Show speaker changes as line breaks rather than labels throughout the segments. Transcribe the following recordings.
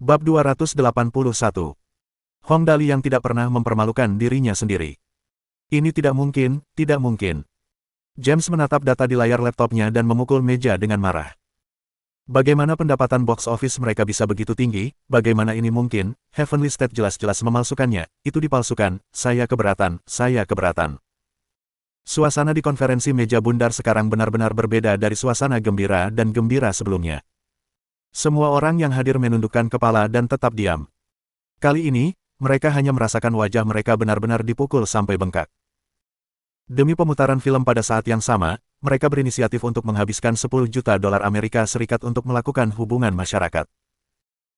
Bab 281. Hong Dali yang tidak pernah mempermalukan dirinya sendiri. Ini tidak mungkin, tidak mungkin. James menatap data di layar laptopnya dan memukul meja dengan marah. Bagaimana pendapatan box office mereka bisa begitu tinggi? Bagaimana ini mungkin? Heavenly State jelas-jelas memalsukannya. Itu dipalsukan. Saya keberatan, saya keberatan. Suasana di konferensi meja bundar sekarang benar-benar berbeda dari suasana gembira dan gembira sebelumnya. Semua orang yang hadir menundukkan kepala dan tetap diam. Kali ini, mereka hanya merasakan wajah mereka benar-benar dipukul sampai bengkak. Demi pemutaran film pada saat yang sama, mereka berinisiatif untuk menghabiskan 10 juta dolar Amerika Serikat untuk melakukan hubungan masyarakat.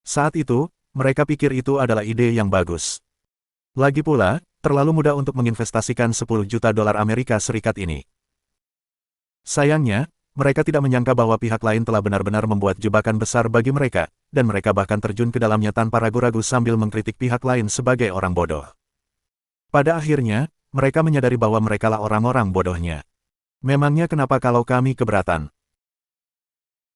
Saat itu, mereka pikir itu adalah ide yang bagus. Lagi pula, terlalu mudah untuk menginvestasikan 10 juta dolar Amerika Serikat ini. Sayangnya, mereka tidak menyangka bahwa pihak lain telah benar-benar membuat jebakan besar bagi mereka, dan mereka bahkan terjun ke dalamnya tanpa ragu-ragu sambil mengkritik pihak lain sebagai orang bodoh. Pada akhirnya, mereka menyadari bahwa merekalah orang-orang bodohnya. Memangnya kenapa kalau kami keberatan?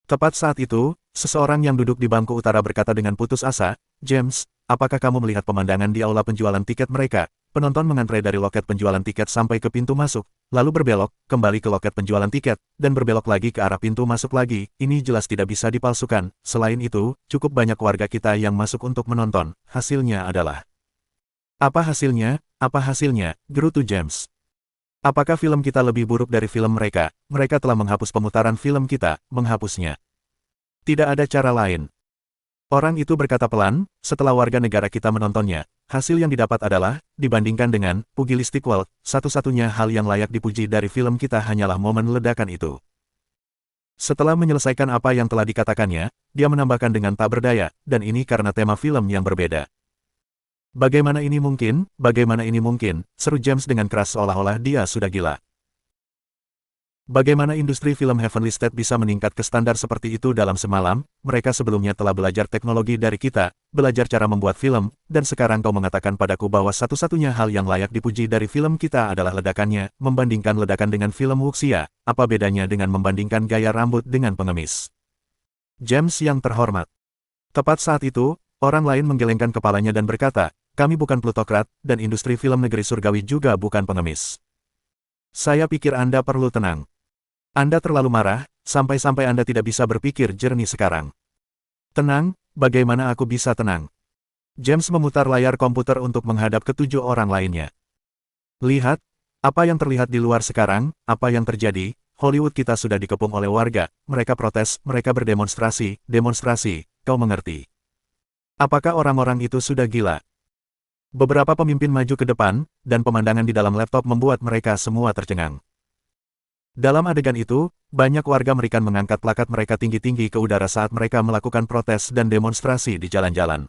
Tepat saat itu, seseorang yang duduk di bangku utara berkata dengan putus asa, "James, apakah kamu melihat pemandangan di aula penjualan tiket mereka? Penonton mengantre dari loket penjualan tiket sampai ke pintu masuk, lalu berbelok, kembali ke loket penjualan tiket, dan berbelok lagi ke arah pintu masuk lagi. Ini jelas tidak bisa dipalsukan. Selain itu, cukup banyak warga kita yang masuk untuk menonton. Hasilnya adalah..." "Apa hasilnya? Apa hasilnya?" gerutu James. "Apakah film kita lebih buruk dari film mereka? Mereka telah menghapus pemutaran film kita, menghapusnya. Tidak ada cara lain." Orang itu berkata pelan, "Setelah warga negara kita menontonnya, hasil yang didapat adalah, dibandingkan dengan Pugilistic World, satu-satunya hal yang layak dipuji dari film kita hanyalah momen ledakan itu." Setelah menyelesaikan apa yang telah dikatakannya, dia menambahkan dengan tak berdaya, "Dan ini karena tema film yang berbeda." "Bagaimana ini mungkin? Bagaimana ini mungkin?" seru James dengan keras seolah-olah dia sudah gila. Bagaimana industri film Heavenly State bisa meningkat ke standar seperti itu dalam semalam? Mereka sebelumnya telah belajar teknologi dari kita, belajar cara membuat film, dan sekarang kau mengatakan padaku bahwa satu-satunya hal yang layak dipuji dari film kita adalah ledakannya, membandingkan ledakan dengan film Wuxia. Apa bedanya dengan membandingkan gaya rambut dengan pengemis? James yang terhormat. Tepat saat itu, orang lain menggelengkan kepalanya dan berkata, "Kami bukan plutokrat, dan industri film negeri surgawi juga bukan pengemis. Saya pikir Anda perlu tenang. Anda terlalu marah, sampai-sampai Anda tidak bisa berpikir jernih sekarang." "Tenang? Bagaimana aku bisa tenang?" James memutar layar komputer untuk menghadap ke 7 orang lainnya. "Lihat, apa yang terlihat di luar sekarang, apa yang terjadi. Hollywood kita sudah dikepung oleh warga, mereka protes, mereka berdemonstrasi, demonstrasi, kau mengerti. Apakah orang-orang itu sudah gila?" Beberapa pemimpin maju ke depan, dan pemandangan di dalam laptop membuat mereka semua tercengang. Dalam adegan itu, banyak warga Amerika mengangkat plakat mereka tinggi-tinggi ke udara saat mereka melakukan protes dan demonstrasi di jalan-jalan.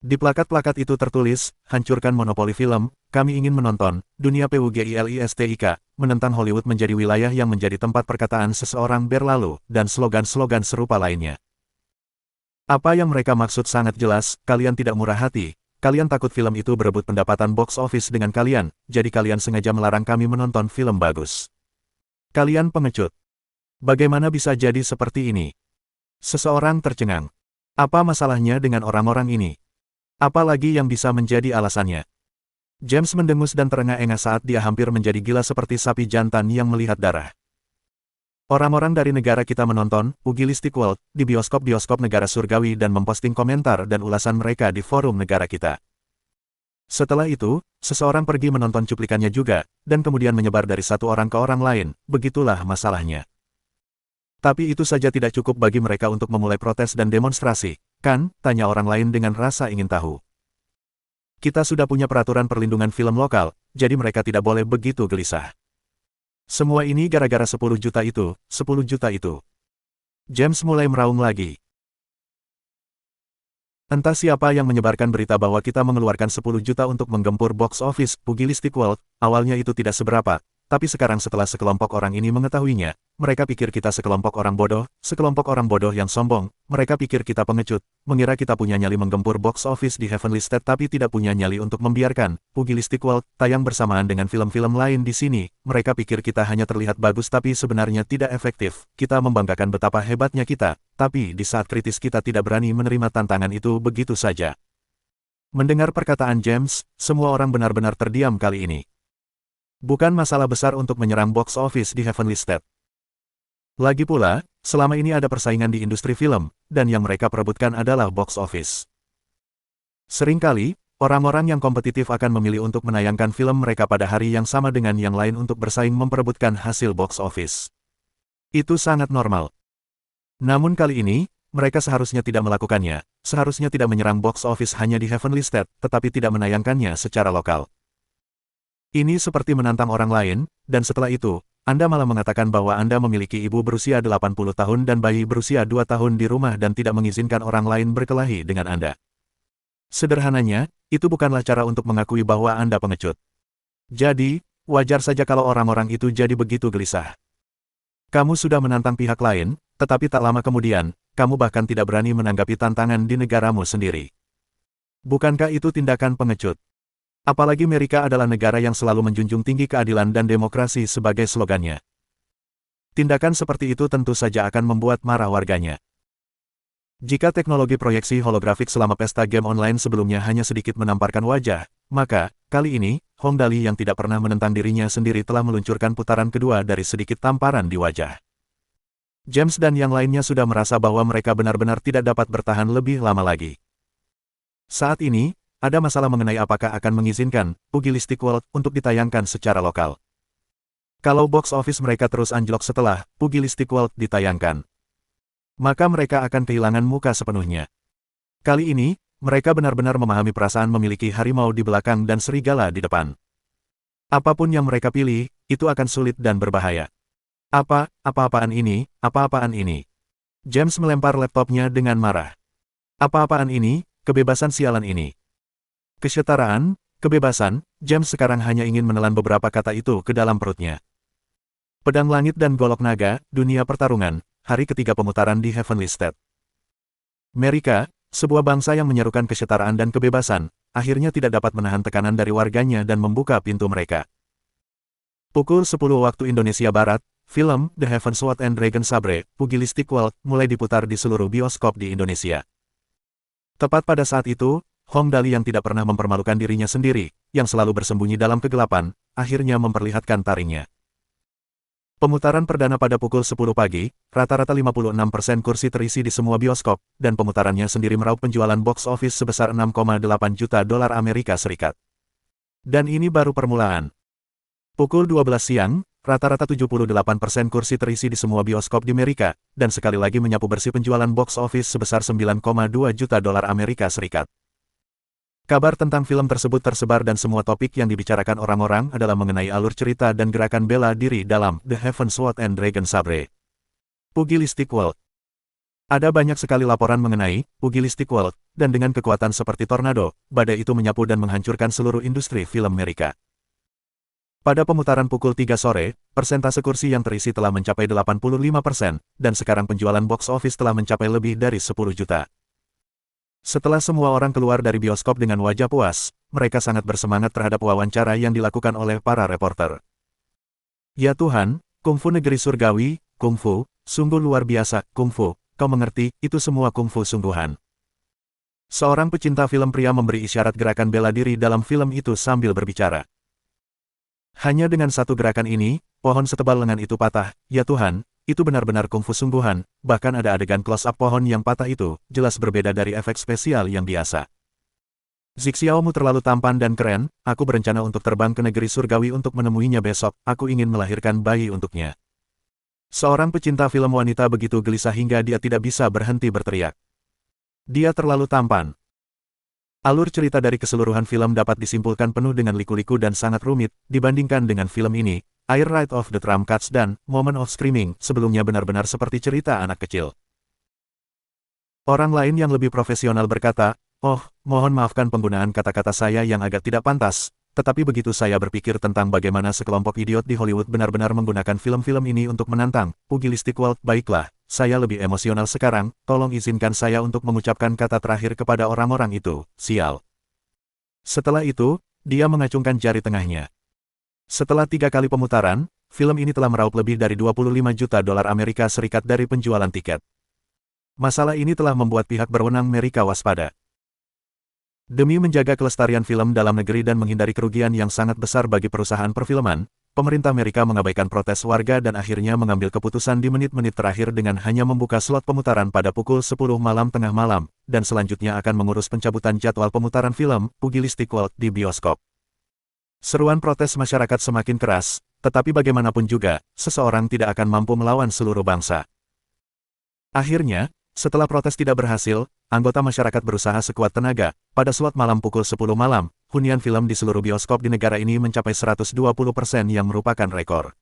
Di plakat-plakat itu tertulis, "Hancurkan monopoli film, kami ingin menonton, dunia PUGILISTIK, menentang Hollywood menjadi wilayah yang menjadi tempat perkataan seseorang berlalu, dan slogan-slogan serupa lainnya." Apa yang mereka maksud sangat jelas, kalian tidak murah hati. Kalian takut film itu berebut pendapatan box office dengan kalian, jadi kalian sengaja melarang kami menonton film bagus. Kalian pengecut. Bagaimana bisa jadi seperti ini? Seseorang tercengang. Apa masalahnya dengan orang-orang ini? Apa lagi yang bisa menjadi alasannya? James mendengus dan terengah-engah saat dia hampir menjadi gila seperti sapi jantan yang melihat darah. Orang-orang dari negara kita menonton Pugilistic World di bioskop-bioskop negara surgawi dan memposting komentar dan ulasan mereka di forum negara kita. Setelah itu, seseorang pergi menonton cuplikannya juga, dan kemudian menyebar dari satu orang ke orang lain. Begitulah masalahnya. Tapi itu saja tidak cukup bagi mereka untuk memulai protes dan demonstrasi, kan? Tanya orang lain dengan rasa ingin tahu. "Kita sudah punya peraturan perlindungan film lokal, jadi mereka tidak boleh begitu gelisah. Semua ini gara-gara 10 juta itu, 10 juta itu." James mulai meraung lagi. "Entah siapa yang menyebarkan berita bahwa kita mengeluarkan 10 juta untuk menggempur box office Pugilistic World, awalnya itu tidak seberapa, tapi sekarang setelah sekelompok orang ini mengetahuinya, mereka pikir kita sekelompok orang bodoh yang sombong, mereka pikir kita pengecut, mengira kita punya nyali menggempur box office di Heavenly State tapi tidak punya nyali untuk membiarkan Pugilistic World tayang bersamaan dengan film-film lain di sini, mereka pikir kita hanya terlihat bagus tapi sebenarnya tidak efektif, kita membanggakan betapa hebatnya kita, tapi di saat kritis kita tidak berani menerima tantangan itu begitu saja. Mendengar perkataan James, semua orang benar-benar terdiam kali ini. Bukan masalah besar untuk menyerang box office di Heavenly State. Lagi pula, selama ini ada persaingan di industri film, dan yang mereka perebutkan adalah box office. Seringkali, orang-orang yang kompetitif akan memilih untuk menayangkan film mereka pada hari yang sama dengan yang lain untuk bersaing memperebutkan hasil box office. Itu sangat normal. Namun kali ini, mereka seharusnya tidak melakukannya, seharusnya tidak menyerang box office hanya di Heavenly State, tetapi tidak menayangkannya secara lokal. Ini seperti menantang orang lain, dan setelah itu, Anda malah mengatakan bahwa Anda memiliki ibu berusia 80 tahun dan bayi berusia 2 tahun di rumah dan tidak mengizinkan orang lain berkelahi dengan Anda. Sederhananya, itu bukanlah cara untuk mengakui bahwa Anda pengecut. Jadi, wajar saja kalau orang-orang itu jadi begitu gelisah. Kamu sudah menantang pihak lain, tetapi tak lama kemudian, kamu bahkan tidak berani menanggapi tantangan di negaramu sendiri. Bukankah itu tindakan pengecut? Apalagi Amerika adalah negara yang selalu menjunjung tinggi keadilan dan demokrasi sebagai slogannya. Tindakan seperti itu tentu saja akan membuat marah warganya. Jika teknologi proyeksi holografik selama pesta game online sebelumnya hanya sedikit menamparkan wajah, maka, kali ini, Hong Dali yang tidak pernah menentang dirinya sendiri telah meluncurkan putaran kedua dari sedikit tamparan di wajah. James dan yang lainnya sudah merasa bahwa mereka benar-benar tidak dapat bertahan lebih lama lagi. Saat ini, ada masalah mengenai apakah akan mengizinkan Pugilistic World untuk ditayangkan secara lokal. Kalau box office mereka terus anjlok setelah Pugilistic World ditayangkan, maka mereka akan kehilangan muka sepenuhnya. Kali ini, mereka benar-benar memahami perasaan memiliki harimau di belakang dan serigala di depan. Apapun yang mereka pilih, itu akan sulit dan berbahaya. Apa-apaan ini? James melempar laptopnya dengan marah. Apa-apaan ini? Kebebasan sialan ini. Kesetaraan, kebebasan, James sekarang hanya ingin menelan beberapa kata itu ke dalam perutnya. Pedang langit dan golok naga, dunia pertarungan, hari ketiga pemutaran di Heavenly State. Amerika, sebuah bangsa yang menyerukan kesetaraan dan kebebasan, akhirnya tidak dapat menahan tekanan dari warganya dan membuka pintu mereka. Pukul 10 waktu Indonesia Barat, film The Heaven Sword and Dragon Sabre, Pugilistic World, mulai diputar di seluruh bioskop di Indonesia. Tepat pada saat itu, Hong Dali yang tidak pernah mempermalukan dirinya sendiri, yang selalu bersembunyi dalam kegelapan, akhirnya memperlihatkan taringnya. Pemutaran perdana pada pukul 10 pagi, rata-rata 56% kursi terisi di semua bioskop, dan pemutarannya sendiri meraup penjualan box office sebesar 6,8 juta dolar Amerika Serikat. Dan ini baru permulaan. Pukul 12 siang, rata-rata 78% kursi terisi di semua bioskop di Amerika, dan sekali lagi menyapu bersih penjualan box office sebesar 9,2 juta dolar Amerika Serikat. Kabar tentang film tersebut tersebar dan semua topik yang dibicarakan orang-orang adalah mengenai alur cerita dan gerakan bela diri dalam The Heaven Sword and Dragon Sabre. Pugilistic World. Ada banyak sekali laporan mengenai Pugilistic World, dan dengan kekuatan seperti tornado, badai itu menyapu dan menghancurkan seluruh industri film Amerika. Pada pemutaran pukul 3 sore, persentase kursi yang terisi telah mencapai 85%, dan sekarang penjualan box office telah mencapai lebih dari 10 juta. Setelah semua orang keluar dari bioskop dengan wajah puas, mereka sangat bersemangat terhadap wawancara yang dilakukan oleh para reporter. Ya Tuhan, kungfu negeri surgawi, kungfu, sungguh luar biasa, kungfu, kau mengerti, itu semua kungfu sungguhan. Seorang pecinta film pria memberi isyarat gerakan bela diri dalam film itu sambil berbicara. Hanya dengan satu gerakan ini, pohon setebal lengan itu patah, ya Tuhan. Itu benar-benar kungfu sungguhan, bahkan ada adegan close-up pohon yang patah itu, jelas berbeda dari efek spesial yang biasa. Zixiaomu terlalu tampan dan keren, aku berencana untuk terbang ke negeri surgawi untuk menemuinya besok, aku ingin melahirkan bayi untuknya. Seorang pecinta film wanita begitu gelisah hingga dia tidak bisa berhenti berteriak. Dia terlalu tampan. Alur cerita dari keseluruhan film dapat disimpulkan penuh dengan liku-liku dan sangat rumit, dibandingkan dengan film ini, Air Ride of the Tram Cuts dan Moment of Screaming sebelumnya benar-benar seperti cerita anak kecil. Orang lain yang lebih profesional berkata, "Oh, mohon maafkan penggunaan kata-kata saya yang agak tidak pantas, tetapi begitu saya berpikir tentang bagaimana sekelompok idiot di Hollywood benar-benar menggunakan film-film ini untuk menantang, pugilistik Walt, baiklah, saya lebih emosional sekarang, tolong izinkan saya untuk mengucapkan kata terakhir kepada orang-orang itu, sial. Setelah itu, dia mengacungkan jari tengahnya. Setelah 3 kali pemutaran, film ini telah meraup lebih dari 25 juta dolar Amerika Serikat dari penjualan tiket. Masalah ini telah membuat pihak berwenang Amerika waspada. Demi menjaga kelestarian film dalam negeri dan menghindari kerugian yang sangat besar bagi perusahaan perfilman, pemerintah Amerika mengabaikan protes warga dan akhirnya mengambil keputusan di menit-menit terakhir dengan hanya membuka slot pemutaran pada pukul 10 malam tengah malam, dan selanjutnya akan mengurus pencabutan jadwal pemutaran film, pugilistik Walt di bioskop. Seruan protes masyarakat semakin keras, tetapi bagaimanapun juga, seseorang tidak akan mampu melawan seluruh bangsa. Akhirnya, setelah protes tidak berhasil, anggota masyarakat berusaha sekuat tenaga. Pada slot malam pukul 10 malam, hunian film di seluruh bioskop di negara ini mencapai 120% yang merupakan rekor.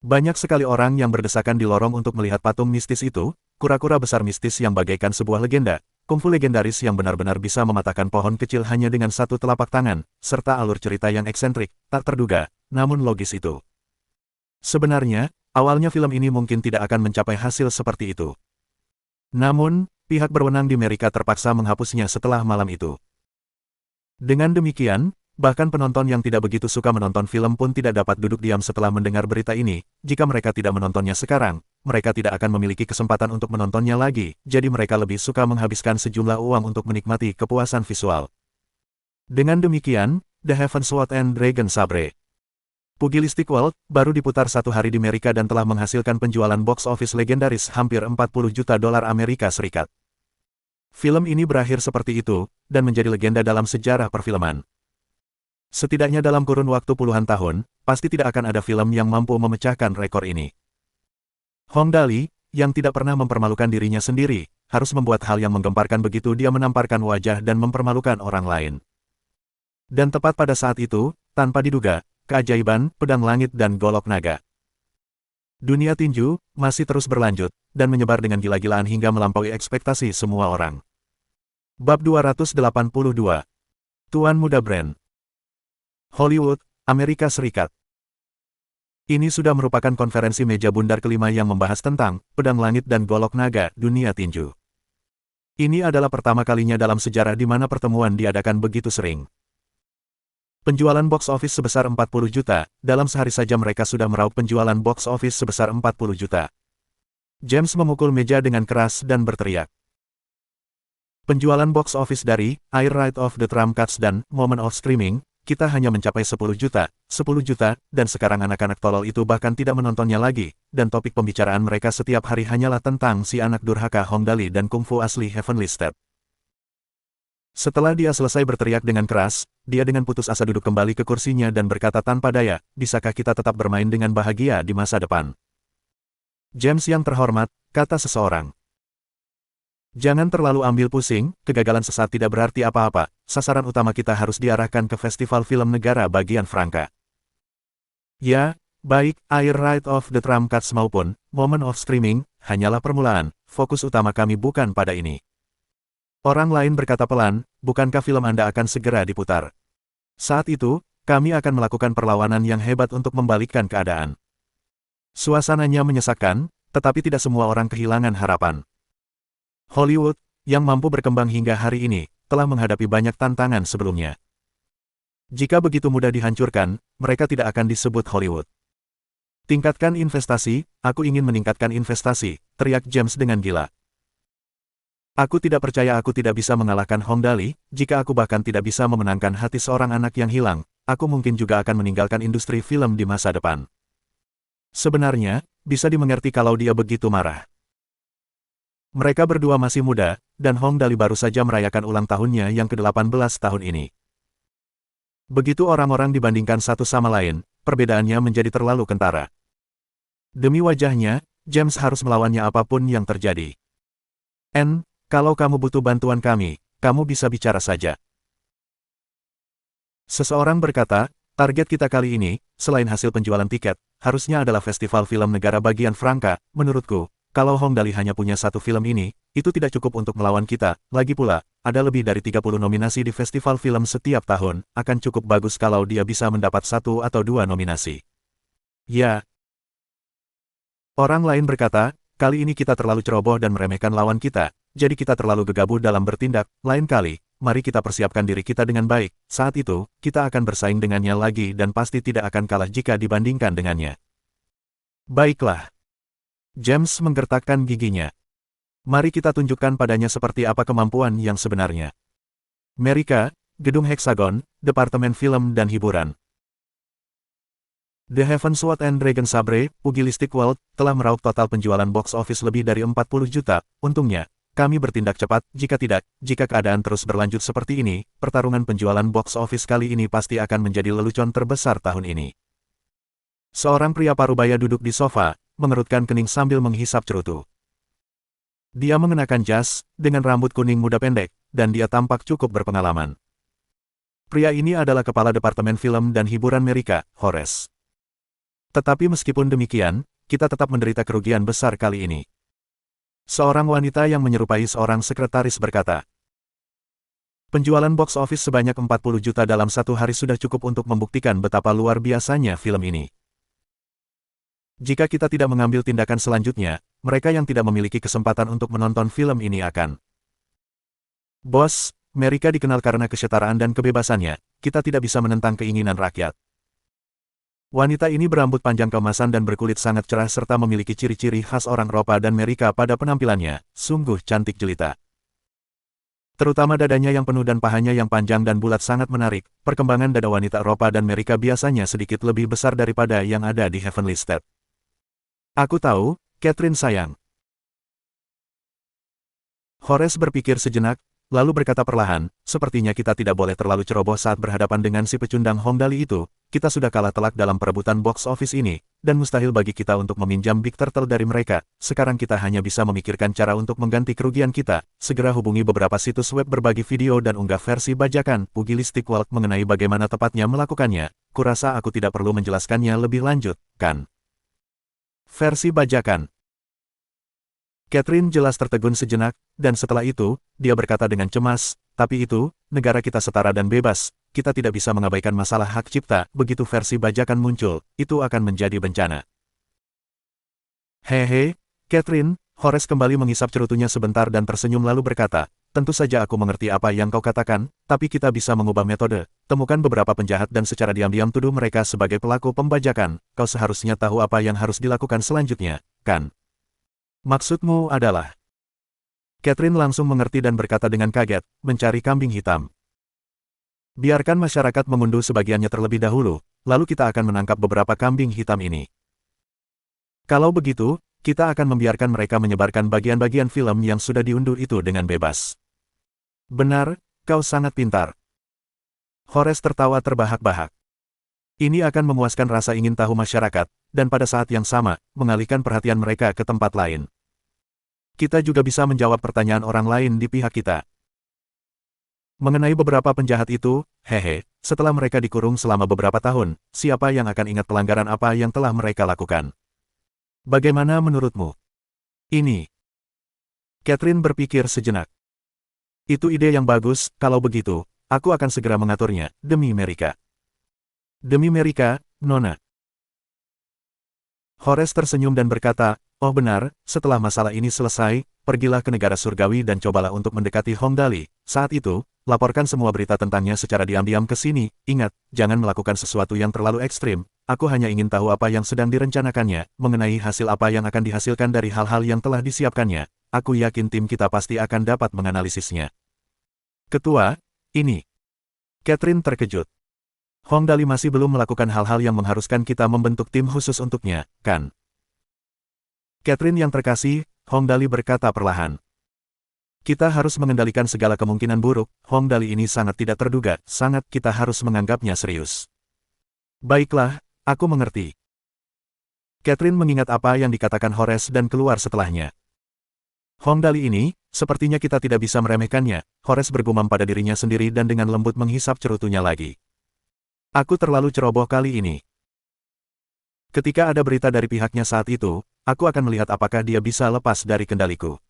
Banyak sekali orang yang berdesakan di lorong untuk melihat patung mistis itu, kura-kura besar mistis yang bagaikan sebuah legenda, kungfu legendaris yang benar-benar bisa mematahkan pohon kecil hanya dengan satu telapak tangan, serta alur cerita yang eksentrik, tak terduga, namun logis itu. Sebenarnya, awalnya film ini mungkin tidak akan mencapai hasil seperti itu. Namun, pihak berwenang di Amerika terpaksa menghapusnya setelah malam itu. Dengan demikian, bahkan penonton yang tidak begitu suka menonton film pun tidak dapat duduk diam setelah mendengar berita ini. Jika mereka tidak menontonnya sekarang, mereka tidak akan memiliki kesempatan untuk menontonnya lagi, jadi mereka lebih suka menghabiskan sejumlah uang untuk menikmati kepuasan visual. Dengan demikian, The Heaven's Sword and Dragon Sabre Pugilistik Walt baru diputar 1 hari di Amerika dan telah menghasilkan penjualan box office legendaris hampir 40 juta dolar Amerika Serikat. Film ini berakhir seperti itu, dan menjadi legenda dalam sejarah perfilman. Setidaknya dalam kurun waktu puluhan tahun, pasti tidak akan ada film yang mampu memecahkan rekor ini. Hong Dali, yang tidak pernah mempermalukan dirinya sendiri, harus membuat hal yang menggemparkan begitu dia menamparkan wajah dan mempermalukan orang lain. Dan tepat pada saat itu, tanpa diduga, keajaiban, pedang langit dan golok naga. Dunia tinju masih terus berlanjut, dan menyebar dengan gila-gilaan hingga melampaui ekspektasi semua orang. Bab 282. Tuan Muda Brand. Hollywood, Amerika Serikat. Ini sudah merupakan konferensi meja bundar kelima yang membahas tentang pedang langit dan golok naga dunia tinju. Ini adalah pertama kalinya dalam sejarah di mana pertemuan diadakan begitu sering. Penjualan box office sebesar 40 juta, dalam sehari saja mereka sudah meraup penjualan box office sebesar 40 juta. James memukul meja dengan keras dan berteriak. Penjualan box office dari I Ride of the Trump Cards dan Moment of Screaming, kita hanya mencapai 10 juta, dan sekarang anak-anak tolol itu bahkan tidak menontonnya lagi, dan topik pembicaraan mereka setiap hari hanyalah tentang si anak durhaka Hong Dali dan kungfu asli Heavenly Step. Setelah dia selesai berteriak dengan keras, dia dengan putus asa duduk kembali ke kursinya dan berkata tanpa daya, bisakah kita tetap bermain dengan bahagia di masa depan? James yang terhormat, kata seseorang. Jangan terlalu ambil pusing, kegagalan sesat tidak berarti apa-apa, sasaran utama kita harus diarahkan ke festival film negara bagian Franka. Ya, baik, I Ride of the Trump Cards maupun Moment of Screaming, hanyalah permulaan, fokus utama kami bukan pada ini. Orang lain berkata pelan, bukankah film Anda akan segera diputar? Saat itu, kami akan melakukan perlawanan yang hebat untuk membalikkan keadaan. Suasananya menyesakkan, tetapi tidak semua orang kehilangan harapan. Hollywood, yang mampu berkembang hingga hari ini, telah menghadapi banyak tantangan sebelumnya. Jika begitu mudah dihancurkan, mereka tidak akan disebut Hollywood. Tingkatkan investasi, aku ingin meningkatkan investasi, teriak James dengan gila. Aku tidak percaya aku tidak bisa mengalahkan Hong Dali, jika aku bahkan tidak bisa memenangkan hati seorang anak yang hilang, aku mungkin juga akan meninggalkan industri film di masa depan. Sebenarnya, bisa dimengerti kalau dia begitu marah. Mereka berdua masih muda, dan Hong Dali baru saja merayakan ulang tahunnya yang ke-18 tahun ini. Begitu orang-orang dibandingkan satu sama lain, perbedaannya menjadi terlalu kentara. Demi wajahnya, James harus melawannya apapun yang terjadi. Kalau kamu butuh bantuan kami, kamu bisa bicara saja. Seseorang berkata, target kita kali ini, selain hasil penjualan tiket, harusnya adalah festival film negara bagian Franka. Menurutku, kalau Hong Dali hanya punya satu film ini, itu tidak cukup untuk melawan kita. Lagi pula, ada lebih dari 30 nominasi di festival film setiap tahun, akan cukup bagus kalau dia bisa mendapat 1 atau 2 nominasi. Ya. Orang lain berkata, kali ini kita terlalu ceroboh dan meremehkan lawan kita, jadi kita terlalu gegabah dalam bertindak. Lain kali, mari kita persiapkan diri kita dengan baik, saat itu, kita akan bersaing dengannya lagi dan pasti tidak akan kalah jika dibandingkan dengannya. Baiklah. James menggertakkan giginya. Mari kita tunjukkan padanya seperti apa kemampuan yang sebenarnya. Amerika, Gedung Hexagon, Departemen Film dan Hiburan. The Heaven Sword and Dragon Sabre, Pugilistic World, telah meraup total penjualan box office lebih dari 40 juta. Untungnya, kami bertindak cepat. Jika tidak, jika keadaan terus berlanjut seperti ini, pertarungan penjualan box office kali ini pasti akan menjadi lelucon terbesar tahun ini. Seorang pria parubaya duduk di sofa, mengerutkan kening sambil menghisap cerutu. Dia mengenakan jas, dengan rambut kuning muda pendek, dan dia tampak cukup berpengalaman. Pria ini adalah Kepala Departemen Film dan Hiburan Amerika, Horace. Tetapi meskipun demikian, kita tetap menderita kerugian besar kali ini. Seorang wanita yang menyerupai seorang sekretaris berkata, penjualan box office sebanyak 40 juta dalam satu hari sudah cukup untuk membuktikan betapa luar biasanya film ini. Jika kita tidak mengambil tindakan selanjutnya, mereka yang tidak memiliki kesempatan untuk menonton film ini akan. Bos, Amerika dikenal karena kesetaraan dan kebebasannya, kita tidak bisa menentang keinginan rakyat. Wanita ini berambut panjang keemasan dan berkulit sangat cerah serta memiliki ciri-ciri khas orang Eropa dan Amerika pada penampilannya, sungguh cantik jelita. Terutama dadanya yang penuh dan pahanya yang panjang dan bulat sangat menarik. Perkembangan dada wanita Eropa dan Amerika biasanya sedikit lebih besar daripada yang ada di Heavenly State. Aku tahu, Catherine sayang. Horace berpikir sejenak, lalu berkata perlahan, sepertinya kita tidak boleh terlalu ceroboh saat berhadapan dengan si pecundang Hongdali itu. Kita sudah kalah telak dalam perebutan box office ini, dan mustahil bagi kita untuk meminjam Big Turtle dari mereka. Sekarang kita hanya bisa memikirkan cara untuk mengganti kerugian kita. Segera hubungi beberapa situs web berbagi video dan unggah versi bajakan Pugilistic World mengenai bagaimana tepatnya melakukannya. Kurasa aku tidak perlu menjelaskannya lebih lanjut, kan? Versi bajakan. Catherine jelas tertegun sejenak, dan setelah itu, dia berkata dengan cemas, tapi itu, negara kita setara dan bebas, kita tidak bisa mengabaikan masalah hak cipta. Begitu versi bajakan muncul, itu akan menjadi bencana. Hehe, Catherine, Horace kembali menghisap cerutunya sebentar dan tersenyum lalu berkata, tentu saja aku mengerti apa yang kau katakan, tapi kita bisa mengubah metode, temukan beberapa penjahat dan secara diam-diam tuduh mereka sebagai pelaku pembajakan. Kau seharusnya tahu apa yang harus dilakukan selanjutnya, kan? Maksudmu adalah... Catherine langsung mengerti dan berkata dengan kaget, mencari kambing hitam. Biarkan masyarakat mengunduh sebagiannya terlebih dahulu, lalu kita akan menangkap beberapa kambing hitam ini. Kalau begitu, kita akan membiarkan mereka menyebarkan bagian-bagian film yang sudah diunduh itu dengan bebas. Benar, kau sangat pintar. Horace tertawa terbahak-bahak. Ini akan memuaskan rasa ingin tahu masyarakat, dan pada saat yang sama, mengalihkan perhatian mereka ke tempat lain. Kita juga bisa menjawab pertanyaan orang lain di pihak kita. Mengenai beberapa penjahat itu, hehe, setelah mereka dikurung selama beberapa tahun, siapa yang akan ingat pelanggaran apa yang telah mereka lakukan? Bagaimana menurutmu? Ini. Catherine berpikir sejenak. Itu ide yang bagus, kalau begitu, aku akan segera mengaturnya, demi Amerika. Demi Amerika, Nona. Horace tersenyum dan berkata, oh benar, setelah masalah ini selesai, pergilah ke negara surgawi dan cobalah untuk mendekati Hongdali. Saat itu, laporkan semua berita tentangnya secara diam-diam ke sini. Ingat, jangan melakukan sesuatu yang terlalu ekstrim. Aku hanya ingin tahu apa yang sedang direncanakannya, mengenai hasil apa yang akan dihasilkan dari hal-hal yang telah disiapkannya. Aku yakin tim kita pasti akan dapat menganalisisnya. Ketua, ini. Catherine terkejut. Hongdali masih belum melakukan hal-hal yang mengharuskan kita membentuk tim khusus untuknya, kan? Catherine yang terkasih, Hongdali berkata perlahan. Kita harus mengendalikan segala kemungkinan buruk. Hongdali ini sangat tidak terduga, sangat kita harus menganggapnya serius. Baiklah, aku mengerti. Catherine mengingat apa yang dikatakan Horace dan keluar setelahnya. Hongdali ini, sepertinya kita tidak bisa meremehkannya. Horace bergumam pada dirinya sendiri dan dengan lembut menghisap cerutunya lagi. Aku terlalu ceroboh kali ini. Ketika ada berita dari pihaknya saat itu, aku akan melihat apakah dia bisa lepas dari kendaliku.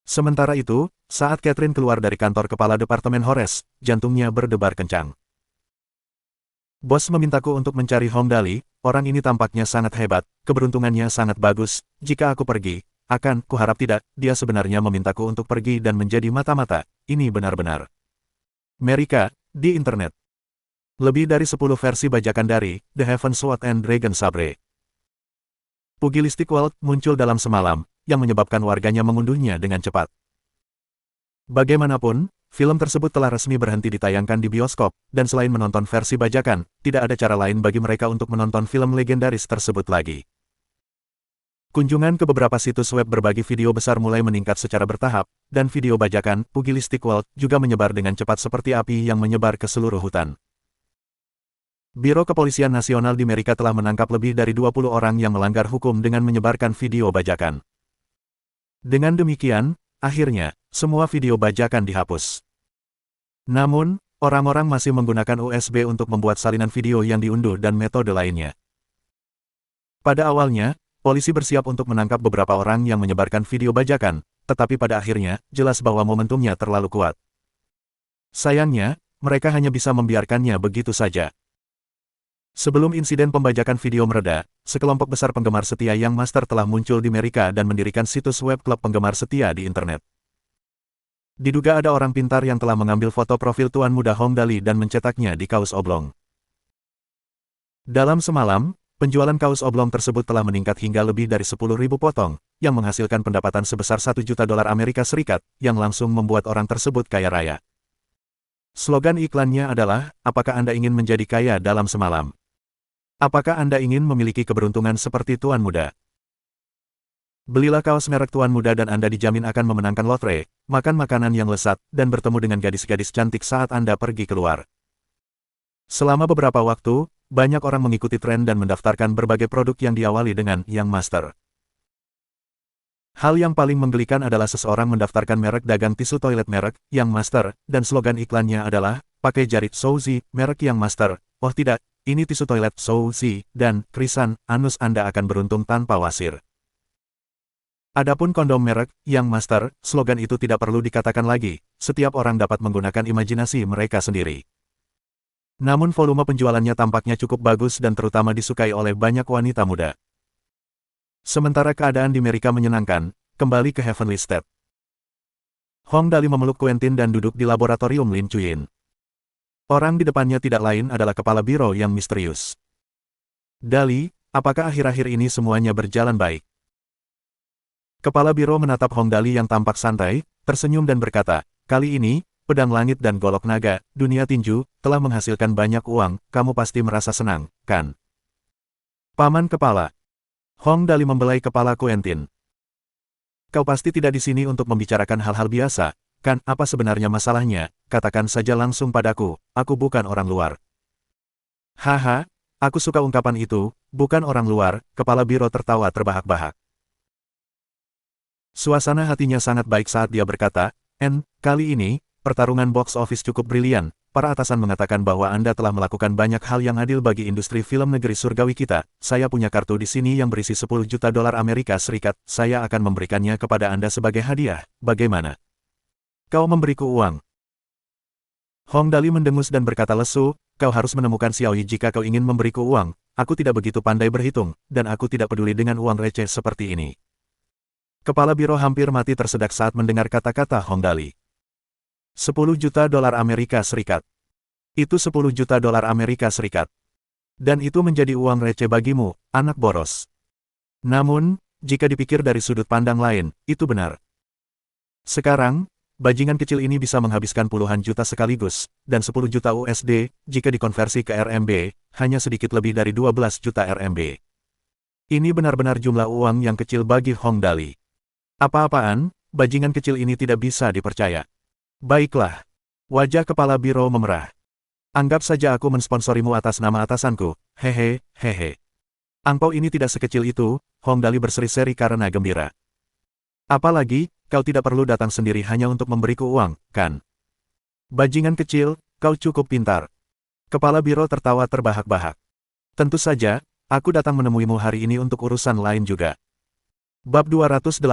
Sementara itu, saat Catherine keluar dari kantor kepala Departemen Horace, jantungnya berdebar kencang. Bos memintaku untuk mencari Hong Dali, orang ini tampaknya sangat hebat, keberuntungannya sangat bagus, jika aku pergi, kuharap tidak, dia sebenarnya memintaku untuk pergi dan menjadi mata-mata, ini benar-benar. Mereka, di internet. Lebih dari 10 versi bajakan dari The Heaven Sword and Dragon Sabre. Pugilistic World muncul dalam semalam, yang menyebabkan warganya mengunduhnya dengan cepat. Bagaimanapun, film tersebut telah resmi berhenti ditayangkan di bioskop, dan selain menonton versi bajakan, tidak ada cara lain bagi mereka untuk menonton film legendaris tersebut lagi. Kunjungan ke beberapa situs web berbagi video besar mulai meningkat secara bertahap, dan video bajakan, Pugilistic World, juga menyebar dengan cepat seperti api yang menyebar ke seluruh hutan. Biro Kepolisian Nasional di Amerika telah menangkap lebih dari 20 orang yang melanggar hukum dengan menyebarkan video bajakan. Dengan demikian, akhirnya, semua video bajakan dihapus. Namun, orang-orang masih menggunakan USB untuk membuat salinan video yang diunduh dan metode lainnya. Pada awalnya, polisi bersiap untuk menangkap beberapa orang yang menyebarkan video bajakan, tetapi pada akhirnya, jelas bahwa momentumnya terlalu kuat. Sayangnya, mereka hanya bisa membiarkannya begitu saja. Sebelum insiden pembajakan video mereda, sekelompok besar penggemar setia Young Master telah muncul di Amerika dan mendirikan situs web klub penggemar setia di internet. Diduga ada orang pintar yang telah mengambil foto profil Tuan Muda Hong Dali dan mencetaknya di kaos oblong. Dalam semalam, penjualan kaos oblong tersebut telah meningkat hingga lebih dari 10.000 potong, yang menghasilkan pendapatan sebesar $1 juta Amerika Serikat, yang langsung membuat orang tersebut kaya raya. Slogan iklannya adalah, apakah Anda ingin menjadi kaya dalam semalam? Apakah Anda ingin memiliki keberuntungan seperti Tuan Muda? Belilah kaos merek Tuan Muda dan Anda dijamin akan memenangkan lotre, makan makanan yang lezat, dan bertemu dengan gadis-gadis cantik saat Anda pergi keluar. Selama beberapa waktu, banyak orang mengikuti tren dan mendaftarkan berbagai produk yang diawali dengan Young Master. Hal yang paling menggelikan adalah seseorang mendaftarkan merek dagang tisu toilet merek Young Master, dan slogan iklannya adalah, pakai jari Souzi, merek Young Master. Oh tidak, ini tisu toilet Souzi, dan, krisan, anus Anda akan beruntung tanpa wasir. Adapun kondom merek Young Master, slogan itu tidak perlu dikatakan lagi, setiap orang dapat menggunakan imajinasi mereka sendiri. Namun volume penjualannya tampaknya cukup bagus dan terutama disukai oleh banyak wanita muda. Sementara keadaan di Amerika menyenangkan, kembali ke Heavenly State. Hong Dali memeluk Quentin dan duduk di laboratorium Lin Chuyin. Orang di depannya tidak lain adalah kepala biro yang misterius. Dali, apakah akhir-akhir ini semuanya berjalan baik? Kepala biro menatap Hong Dali yang tampak santai, tersenyum dan berkata, kali ini, pedang langit dan golok naga, dunia tinju, telah menghasilkan banyak uang, kamu pasti merasa senang, kan? Paman kepala. Hong Dali membelai kepala Quentin. Kau pasti tidak di sini untuk membicarakan hal-hal biasa, kan? Apa sebenarnya masalahnya? Katakan saja langsung padaku, aku bukan orang luar. Haha, aku suka ungkapan itu, bukan orang luar, kepala biro tertawa terbahak-bahak. Suasana hatinya sangat baik saat dia berkata, kali ini, pertarungan box office cukup brilian, para atasan mengatakan bahwa Anda telah melakukan banyak hal yang adil bagi industri film negeri surgawi kita, saya punya kartu di sini yang berisi $10 juta Amerika Serikat, saya akan memberikannya kepada Anda sebagai hadiah, bagaimana? Kau memberiku uang. Hong Dali mendengus dan berkata lesu, kau harus menemukan Xiaoyi jika kau ingin memberiku uang, aku tidak begitu pandai berhitung, dan aku tidak peduli dengan uang receh seperti ini. Kepala biro hampir mati tersedak saat mendengar kata-kata Hong Dali. $10 juta Amerika Serikat. Itu $10 juta Amerika Serikat. Dan itu menjadi uang receh bagimu, anak boros. Namun, jika dipikir dari sudut pandang lain, itu benar. Sekarang, bajingan kecil ini bisa menghabiskan puluhan juta sekaligus, dan 10 juta USD, jika dikonversi ke RMB, hanya sedikit lebih dari 12 juta RMB. Ini benar-benar jumlah uang yang kecil bagi Hong Dali. Apa-apaan, bajingan kecil ini tidak bisa dipercaya. Baiklah. Wajah kepala biro memerah. Anggap saja aku mensponsorimu atas nama atasanku, hehe. Angpau ini tidak sekecil itu, Hong Dali berseri-seri karena gembira. Apalagi, kau tidak perlu datang sendiri hanya untuk memberiku uang, kan? Bajingan kecil, kau cukup pintar. Kepala biro tertawa terbahak-bahak. Tentu saja, aku datang menemuimu hari ini untuk urusan lain juga. Bab 283.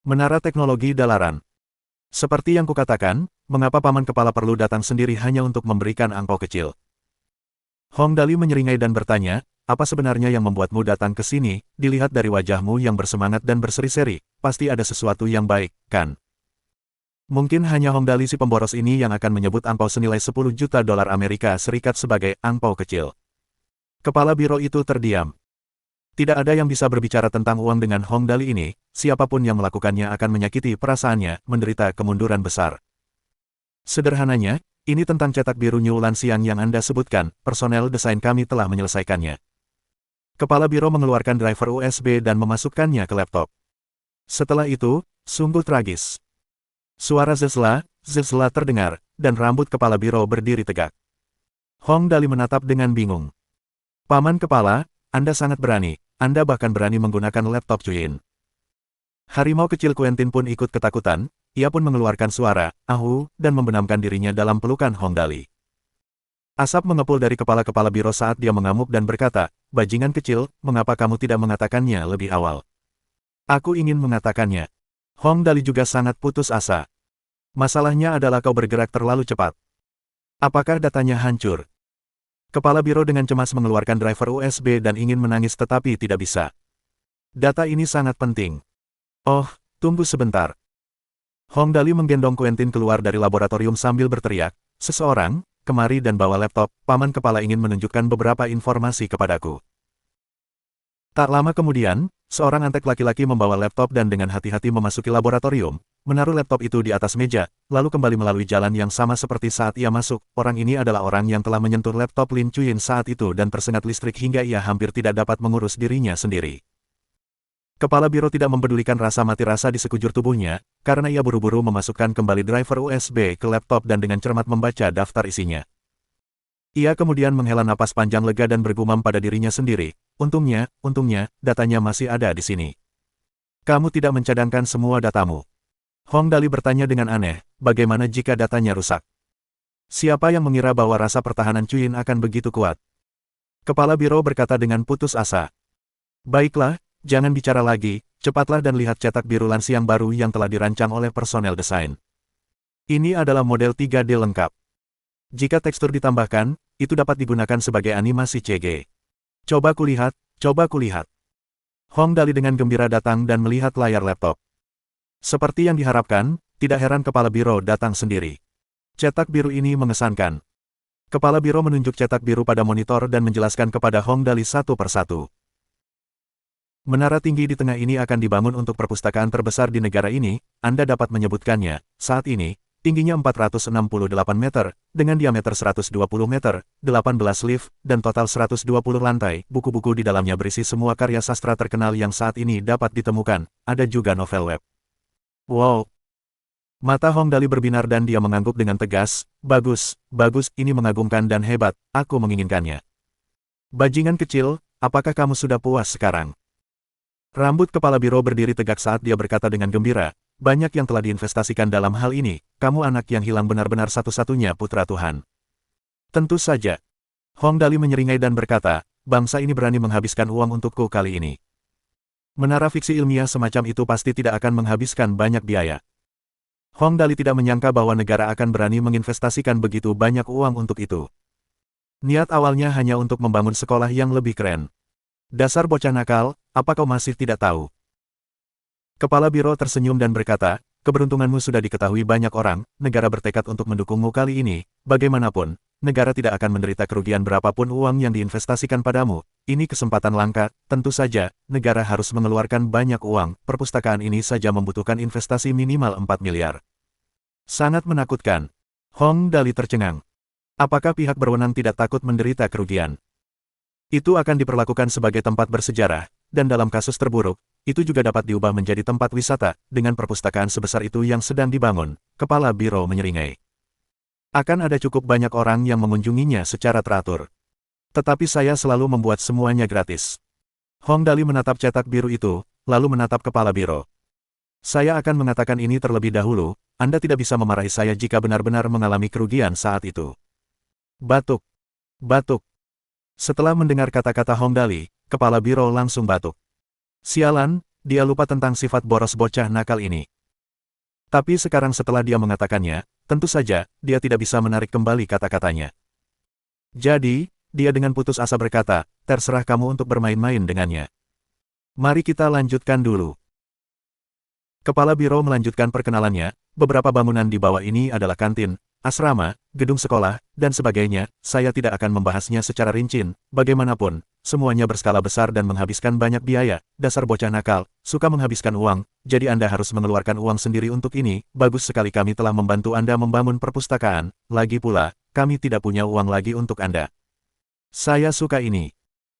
Menara teknologi dalaran. Seperti yang kukatakan, mengapa Paman Kepala perlu datang sendiri hanya untuk memberikan angpau kecil? Hong Dali menyeringai dan bertanya, apa sebenarnya yang membuatmu datang ke sini? Dilihat dari wajahmu yang bersemangat dan berseri-seri, pasti ada sesuatu yang baik, kan? Mungkin hanya Hong Dali si pemboros ini yang akan menyebut angpau senilai 10 juta dolar Amerika Serikat sebagai angpau kecil. Kepala biro itu terdiam. Tidak ada yang bisa berbicara tentang uang dengan Hong Dali ini, siapapun yang melakukannya akan menyakiti perasaannya, menderita kemunduran besar. Sederhananya, ini tentang cetak biru New Lanciang yang Anda sebutkan, personel desain kami telah menyelesaikannya. Kepala biro mengeluarkan driver USB dan memasukkannya ke laptop. Setelah itu, sungguh tragis. Suara zezla terdengar, dan rambut kepala biro berdiri tegak. Hong Dali menatap dengan bingung. Paman Kepala, Anda sangat berani, Anda bahkan berani menggunakan laptop Chuyin. Harimau kecil Quentin pun ikut ketakutan, ia pun mengeluarkan suara, ahu, dan membenamkan dirinya dalam pelukan Hong Dali. Asap mengepul dari kepala-kepala biro saat dia mengamuk dan berkata, bajingan kecil, mengapa kamu tidak mengatakannya lebih awal? Aku ingin mengatakannya. Hong Dali juga sangat putus asa. Masalahnya adalah kau bergerak terlalu cepat. Apakah datanya hancur? Kepala biro dengan cemas mengeluarkan driver USB dan ingin menangis tetapi tidak bisa. Data ini sangat penting. Oh, tunggu sebentar. Hong Dali menggendong Quentin keluar dari laboratorium sambil berteriak, seseorang, kemari dan bawa laptop, Paman Kepala ingin menunjukkan beberapa informasi kepadaku. Tak lama kemudian, seorang antek laki-laki membawa laptop dan dengan hati-hati memasuki laboratorium, menaruh laptop itu di atas meja, lalu kembali melalui jalan yang sama seperti saat ia masuk. Orang ini adalah orang yang telah menyentuh laptop Lin Chuyin saat itu dan tersengat listrik hingga ia hampir tidak dapat mengurus dirinya sendiri. Kepala biro tidak mempedulikan rasa mati rasa di sekujur tubuhnya, karena ia buru-buru memasukkan kembali driver USB ke laptop dan dengan cermat membaca daftar isinya. Ia kemudian menghela napas panjang lega dan bergumam pada dirinya sendiri, untungnya, datanya masih ada di sini. Kamu tidak mencadangkan semua datamu. Hong Dali bertanya dengan aneh, bagaimana jika datanya rusak? Siapa yang mengira bahwa rasa pertahanan Chuyin akan begitu kuat? Kepala biro berkata dengan putus asa. Baiklah, jangan bicara lagi, cepatlah dan lihat cetak biru Lanciang baru yang telah dirancang oleh personel desain. Ini adalah model 3D lengkap. Jika tekstur ditambahkan, itu dapat digunakan sebagai animasi CG. Coba kulihat. Hong Dali dengan gembira datang dan melihat layar laptop. Seperti yang diharapkan, tidak heran kepala biro datang sendiri. Cetak biru ini mengesankan. Kepala biro menunjuk cetak biru pada monitor dan menjelaskan kepada Hong Dali satu persatu. Menara tinggi di tengah ini akan dibangun untuk perpustakaan terbesar di negara ini, Anda dapat menyebutkannya, saat ini, tingginya 468 meter, dengan diameter 120 meter, 18 lift, dan total 120 lantai. Buku-buku di dalamnya berisi semua karya sastra terkenal yang saat ini dapat ditemukan, ada juga novel web. Wow! Mata Hong Dali berbinar dan dia mengangguk dengan tegas, bagus, ini mengagumkan dan hebat, aku menginginkannya. Bajingan kecil, apakah kamu sudah puas sekarang? Rambut kepala biro berdiri tegak saat dia berkata dengan gembira, banyak yang telah diinvestasikan dalam hal ini, kamu anak yang hilang benar-benar satu-satunya putra Tuhan. Tentu saja. Hong Dali menyeringai dan berkata, bangsa ini berani menghabiskan uang untukku kali ini. Menara fiksi ilmiah semacam itu pasti tidak akan menghabiskan banyak biaya. Hong Dali tidak menyangka bahwa negara akan berani menginvestasikan begitu banyak uang untuk itu. Niat awalnya hanya untuk membangun sekolah yang lebih keren. Dasar bocah nakal, apa kau masih tidak tahu? Kepala biro tersenyum dan berkata, keberuntunganmu sudah diketahui banyak orang, negara bertekad untuk mendukungmu kali ini, bagaimanapun, negara tidak akan menderita kerugian berapapun uang yang diinvestasikan padamu, ini kesempatan langka, tentu saja, negara harus mengeluarkan banyak uang, perpustakaan ini saja membutuhkan investasi minimal 4 miliar. Sangat menakutkan. Hong Dali tercengang. Apakah pihak berwenang tidak takut menderita kerugian? Itu akan diperlakukan sebagai tempat bersejarah, dan dalam kasus terburuk, itu juga dapat diubah menjadi tempat wisata, dengan perpustakaan sebesar itu yang sedang dibangun, kepala biro menyeringai. Akan ada cukup banyak orang yang mengunjunginya secara teratur. Tetapi saya selalu membuat semuanya gratis. Hong Dali menatap cetak biru itu, lalu menatap kepala biro. Saya akan mengatakan ini terlebih dahulu, Anda tidak bisa memarahi saya jika benar-benar mengalami kerugian saat itu. Batuk. Setelah mendengar kata-kata Hong Dali, kepala biro langsung batuk. Sialan, dia lupa tentang sifat boros bocah nakal ini. Tapi sekarang setelah dia mengatakannya, tentu saja, dia tidak bisa menarik kembali kata-katanya. Jadi, dia dengan putus asa berkata, terserah kamu untuk bermain-main dengannya. Mari kita lanjutkan dulu. Kepala Biro melanjutkan perkenalannya, beberapa bangunan di bawah ini adalah kantin, asrama, gedung sekolah, dan sebagainya. Saya tidak akan membahasnya secara rinci, bagaimanapun, semuanya berskala besar dan menghabiskan banyak biaya. Dasar bocah nakal, suka menghabiskan uang, jadi Anda harus mengeluarkan uang sendiri untuk ini. Bagus sekali kami telah membantu Anda membangun perpustakaan, lagi pula, kami tidak punya uang lagi untuk Anda. Saya suka ini.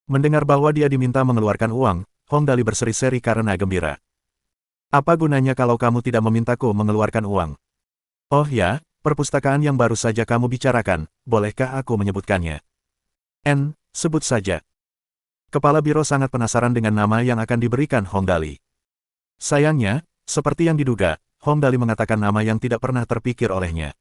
Mendengar bahwa dia diminta mengeluarkan uang, Hong Dali berseri-seri karena gembira. Apa gunanya kalau kamu tidak memintaku mengeluarkan uang? Oh ya, perpustakaan yang baru saja kamu bicarakan, bolehkah aku menyebutkannya? Sebut saja. Kepala Biro sangat penasaran dengan nama yang akan diberikan Hong Dali. Sayangnya, seperti yang diduga, Hong Dali mengatakan nama yang tidak pernah terpikir olehnya.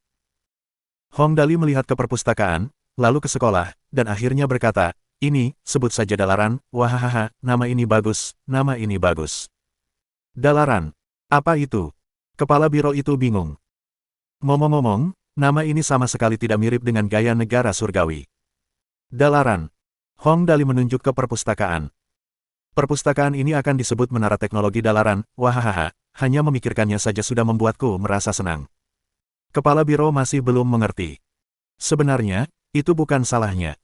Hong Dali melihat ke perpustakaan, lalu ke sekolah, dan akhirnya berkata, ini, sebut saja Dalaran, wahahaha, nama ini bagus, nama ini bagus. Dalaran. Apa itu? Kepala Biro itu bingung. Ngomong-ngomong, nama ini sama sekali tidak mirip dengan gaya negara surgawi. Dalaran. Hong Dali menunjuk ke perpustakaan. Perpustakaan ini akan disebut Menara Teknologi Dalaran, wahahaha, hanya memikirkannya saja sudah membuatku merasa senang. Kepala Biro masih belum mengerti. Sebenarnya, itu bukan salahnya.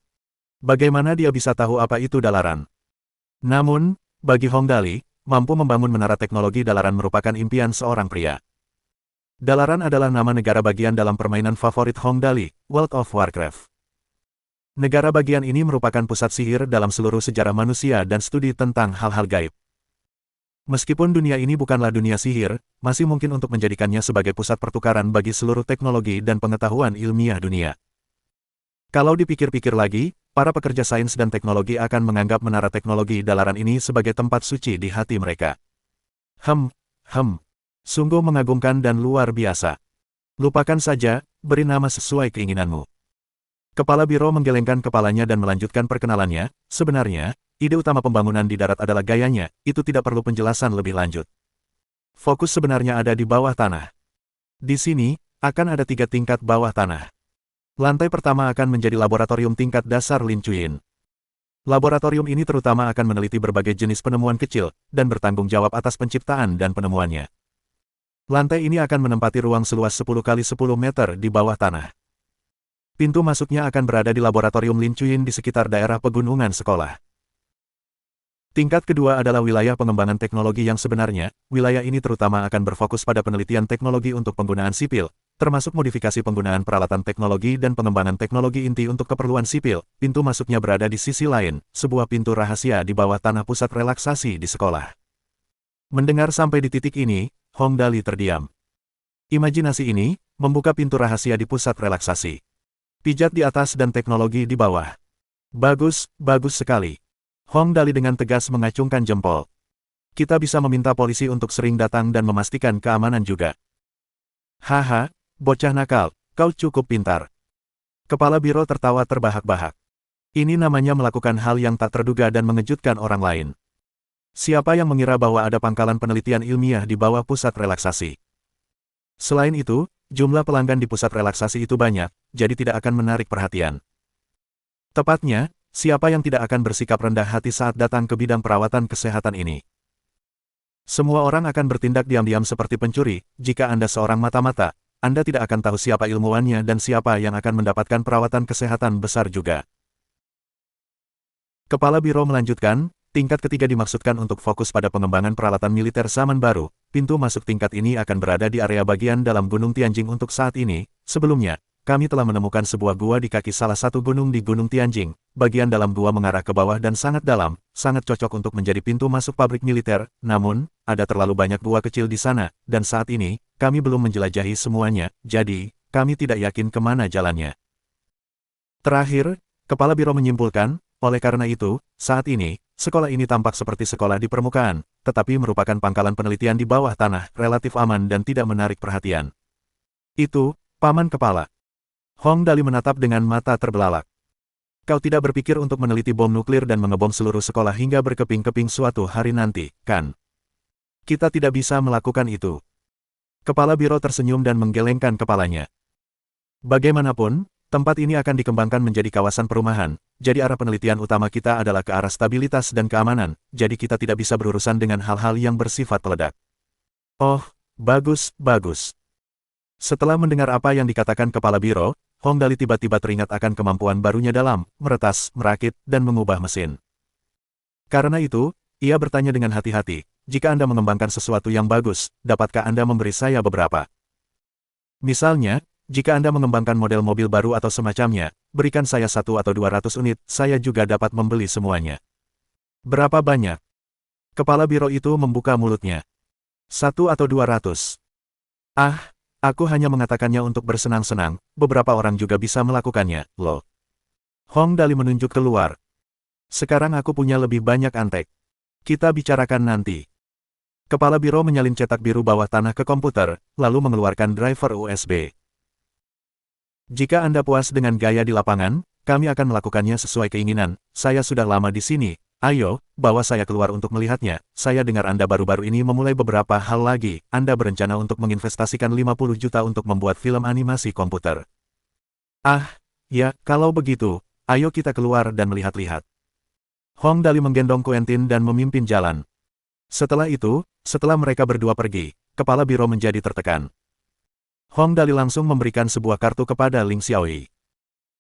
Bagaimana dia bisa tahu apa itu Dalaran? Namun, bagi Hong Dali, mampu membangun menara teknologi Dalaran merupakan impian seorang pria. Dalaran adalah nama negara bagian dalam permainan favorit Hong Dali, World of Warcraft. Negara bagian ini merupakan pusat sihir dalam seluruh sejarah manusia dan studi tentang hal-hal gaib. Meskipun dunia ini bukanlah dunia sihir, masih mungkin untuk menjadikannya sebagai pusat pertukaran bagi seluruh teknologi dan pengetahuan ilmiah dunia. Kalau dipikir-pikir lagi, para pekerja sains dan teknologi akan menganggap menara teknologi Dalaran ini sebagai tempat suci di hati mereka. Sungguh mengagumkan dan luar biasa. Lupakan saja, beri nama sesuai keinginanmu. Kepala Biro menggelengkan kepalanya dan melanjutkan perkenalannya, sebenarnya, ide utama pembangunan di darat adalah gayanya, itu tidak perlu penjelasan lebih lanjut. Fokus sebenarnya ada di bawah tanah. Di sini, akan ada 3 tingkat bawah tanah. Lantai pertama akan menjadi laboratorium tingkat dasar Lin Chuyin. Laboratorium ini terutama akan meneliti berbagai jenis penemuan kecil, dan bertanggung jawab atas penciptaan dan penemuannya. Lantai ini akan menempati ruang seluas 10 kali 10 meter di bawah tanah. Pintu masuknya akan berada di laboratorium Lin Chuyin di sekitar daerah pegunungan sekolah. Tingkat kedua adalah wilayah pengembangan teknologi yang sebenarnya. Wilayah ini terutama akan berfokus pada penelitian teknologi untuk penggunaan sipil, termasuk modifikasi penggunaan peralatan teknologi dan pengembangan teknologi inti untuk keperluan sipil. Pintu masuknya berada di sisi lain, sebuah pintu rahasia di bawah tanah pusat relaksasi di sekolah. Mendengar sampai di titik ini, Hong Dali terdiam. Imajinasi ini, membuka pintu rahasia di pusat relaksasi. Pijat di atas dan teknologi di bawah. Bagus, bagus sekali. Hong Dali dengan tegas mengacungkan jempol. Kita bisa meminta polisi untuk sering datang dan memastikan keamanan juga. Haha, bocah nakal, kau cukup pintar. Kepala Biro tertawa terbahak-bahak. Ini namanya melakukan hal yang tak terduga dan mengejutkan orang lain. Siapa yang mengira bahwa ada pangkalan penelitian ilmiah di bawah pusat relaksasi? Selain itu, jumlah pelanggan di pusat relaksasi itu banyak, jadi tidak akan menarik perhatian. Tepatnya, siapa yang tidak akan bersikap rendah hati saat datang ke bidang perawatan kesehatan ini? Semua orang akan bertindak diam-diam seperti pencuri. Jika Anda seorang mata-mata, Anda tidak akan tahu siapa ilmuwannya dan siapa yang akan mendapatkan perawatan kesehatan besar juga. Kepala Biro melanjutkan, tingkat ketiga dimaksudkan untuk fokus pada pengembangan peralatan militer zaman baru. Pintu masuk tingkat ini akan berada di area bagian dalam Gunung Tianjing untuk saat ini. Sebelumnya, kami telah menemukan sebuah gua di kaki salah satu gunung di Gunung Tianjing. Bagian dalam gua mengarah ke bawah dan sangat dalam, sangat cocok untuk menjadi pintu masuk pabrik militer. Namun, ada terlalu banyak gua kecil di sana, dan saat ini, kami belum menjelajahi semuanya, jadi, kami tidak yakin kemana jalannya. Terakhir, Kepala Biro menyimpulkan, oleh karena itu, saat ini, sekolah ini tampak seperti sekolah di permukaan, tetapi merupakan pangkalan penelitian di bawah tanah, relatif aman dan tidak menarik perhatian. Itu, Paman Kepala. Hong Dali menatap dengan mata terbelalak. Kau tidak berpikir untuk meneliti bom nuklir dan mengebom seluruh sekolah hingga berkeping-keping suatu hari nanti, kan? Kita tidak bisa melakukan itu. Kepala biro tersenyum dan menggelengkan kepalanya. Bagaimanapun, tempat ini akan dikembangkan menjadi kawasan perumahan, jadi arah penelitian utama kita adalah ke arah stabilitas dan keamanan, jadi kita tidak bisa berurusan dengan hal-hal yang bersifat peledak. Oh, bagus, bagus. Setelah mendengar apa yang dikatakan kepala biro, Hong Dali tiba-tiba teringat akan kemampuan barunya dalam meretas, merakit, dan mengubah mesin. Karena itu, ia bertanya dengan hati-hati, jika Anda mengembangkan sesuatu yang bagus, dapatkah Anda memberi saya beberapa? Misalnya, jika Anda mengembangkan model mobil baru atau semacamnya, berikan saya 1 atau 200 unit, saya juga dapat membeli semuanya. Berapa banyak? Kepala biro itu membuka mulutnya. 1 atau 200. Ah, aku hanya mengatakannya untuk bersenang-senang, beberapa orang juga bisa melakukannya, loh. Hong Dali menunjuk keluar. Sekarang aku punya lebih banyak antek. Kita bicarakan nanti. Kepala biro menyalin cetak biru bawah tanah ke komputer, lalu mengeluarkan driver USB. Jika Anda puas dengan gaya di lapangan, kami akan melakukannya sesuai keinginan. Saya sudah lama di sini. Ayo, bawa saya keluar untuk melihatnya. Saya dengar Anda baru-baru ini memulai beberapa hal lagi. Anda berencana untuk menginvestasikan 50 juta untuk membuat film animasi komputer. Ah, ya, kalau begitu, ayo kita keluar dan melihat-lihat. Hong Dali menggendong Quentin dan memimpin jalan. Setelah itu, setelah mereka berdua pergi, kepala biro menjadi tertekan. Hong Dali langsung memberikan sebuah kartu kepada Ling Xiaoyi.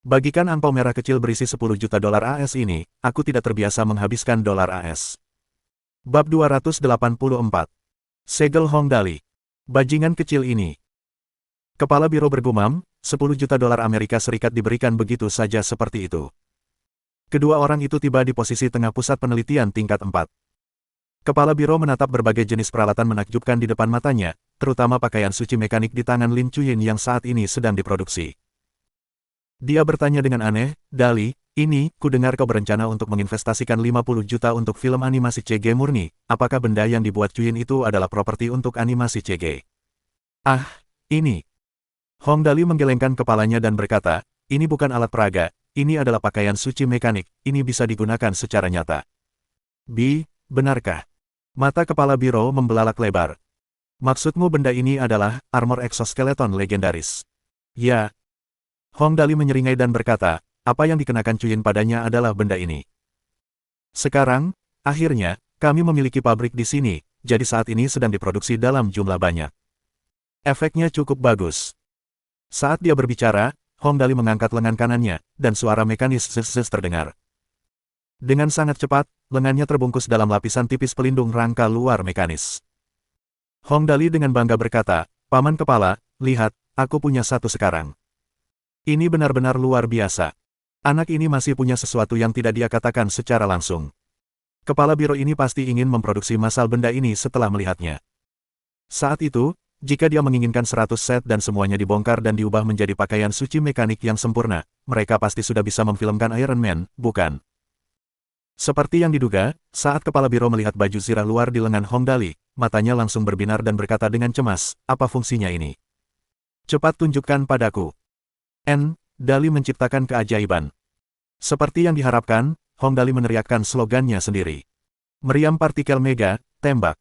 Bagikan angpau merah kecil berisi 10 juta dolar AS ini, aku tidak terbiasa menghabiskan dolar AS. Bab 284. Segel Hong Dali. Bajingan kecil ini. Kepala biro bergumam, 10 juta dolar Amerika Serikat diberikan begitu saja seperti itu. Kedua orang itu tiba di posisi tengah pusat penelitian tingkat 4. Kepala biro menatap berbagai jenis peralatan menakjubkan di depan matanya, terutama pakaian suci mekanik di tangan Lin Chuyin yang saat ini sedang diproduksi. Dia bertanya dengan aneh, Dali, ini, kudengar kau berencana untuk menginvestasikan 50 juta untuk film animasi CG murni, apakah benda yang dibuat Chuyin itu adalah properti untuk animasi CG? Ah, ini. Hong Dali menggelengkan kepalanya dan berkata, ini bukan alat peraga, ini adalah pakaian suci mekanik, ini bisa digunakan secara nyata. Benarkah? Mata kepala biro membelalak lebar. Maksudmu benda ini adalah armor exoskeleton legendaris? Ya. Hong Dali menyeringai dan berkata, apa yang dikenakan Chuyin padanya adalah benda ini. Sekarang, akhirnya, kami memiliki pabrik di sini, jadi saat ini sedang diproduksi dalam jumlah banyak. Efeknya cukup bagus. Saat dia berbicara, Hong Dali mengangkat lengan kanannya, dan suara mekanis zzzz terdengar. Dengan sangat cepat, lengannya terbungkus dalam lapisan tipis pelindung rangka luar mekanis. Hong Dali dengan bangga berkata, Paman Kepala, lihat, aku punya satu sekarang. Ini benar-benar luar biasa. Anak ini masih punya sesuatu yang tidak dia katakan secara langsung. Kepala biro ini pasti ingin memproduksi massal benda ini setelah melihatnya. Saat itu, jika dia menginginkan 100 set dan semuanya dibongkar dan diubah menjadi pakaian suci mekanik yang sempurna, mereka pasti sudah bisa memfilmkan Iron Man, bukan? Seperti yang diduga, saat kepala biro melihat baju zirah luar di lengan Hong Dali, matanya langsung berbinar dan berkata dengan cemas, apa fungsinya ini? Cepat tunjukkan padaku. Dali menciptakan keajaiban. Seperti yang diharapkan, Hong Dali meneriakkan slogannya sendiri. Meriam partikel mega, tembak.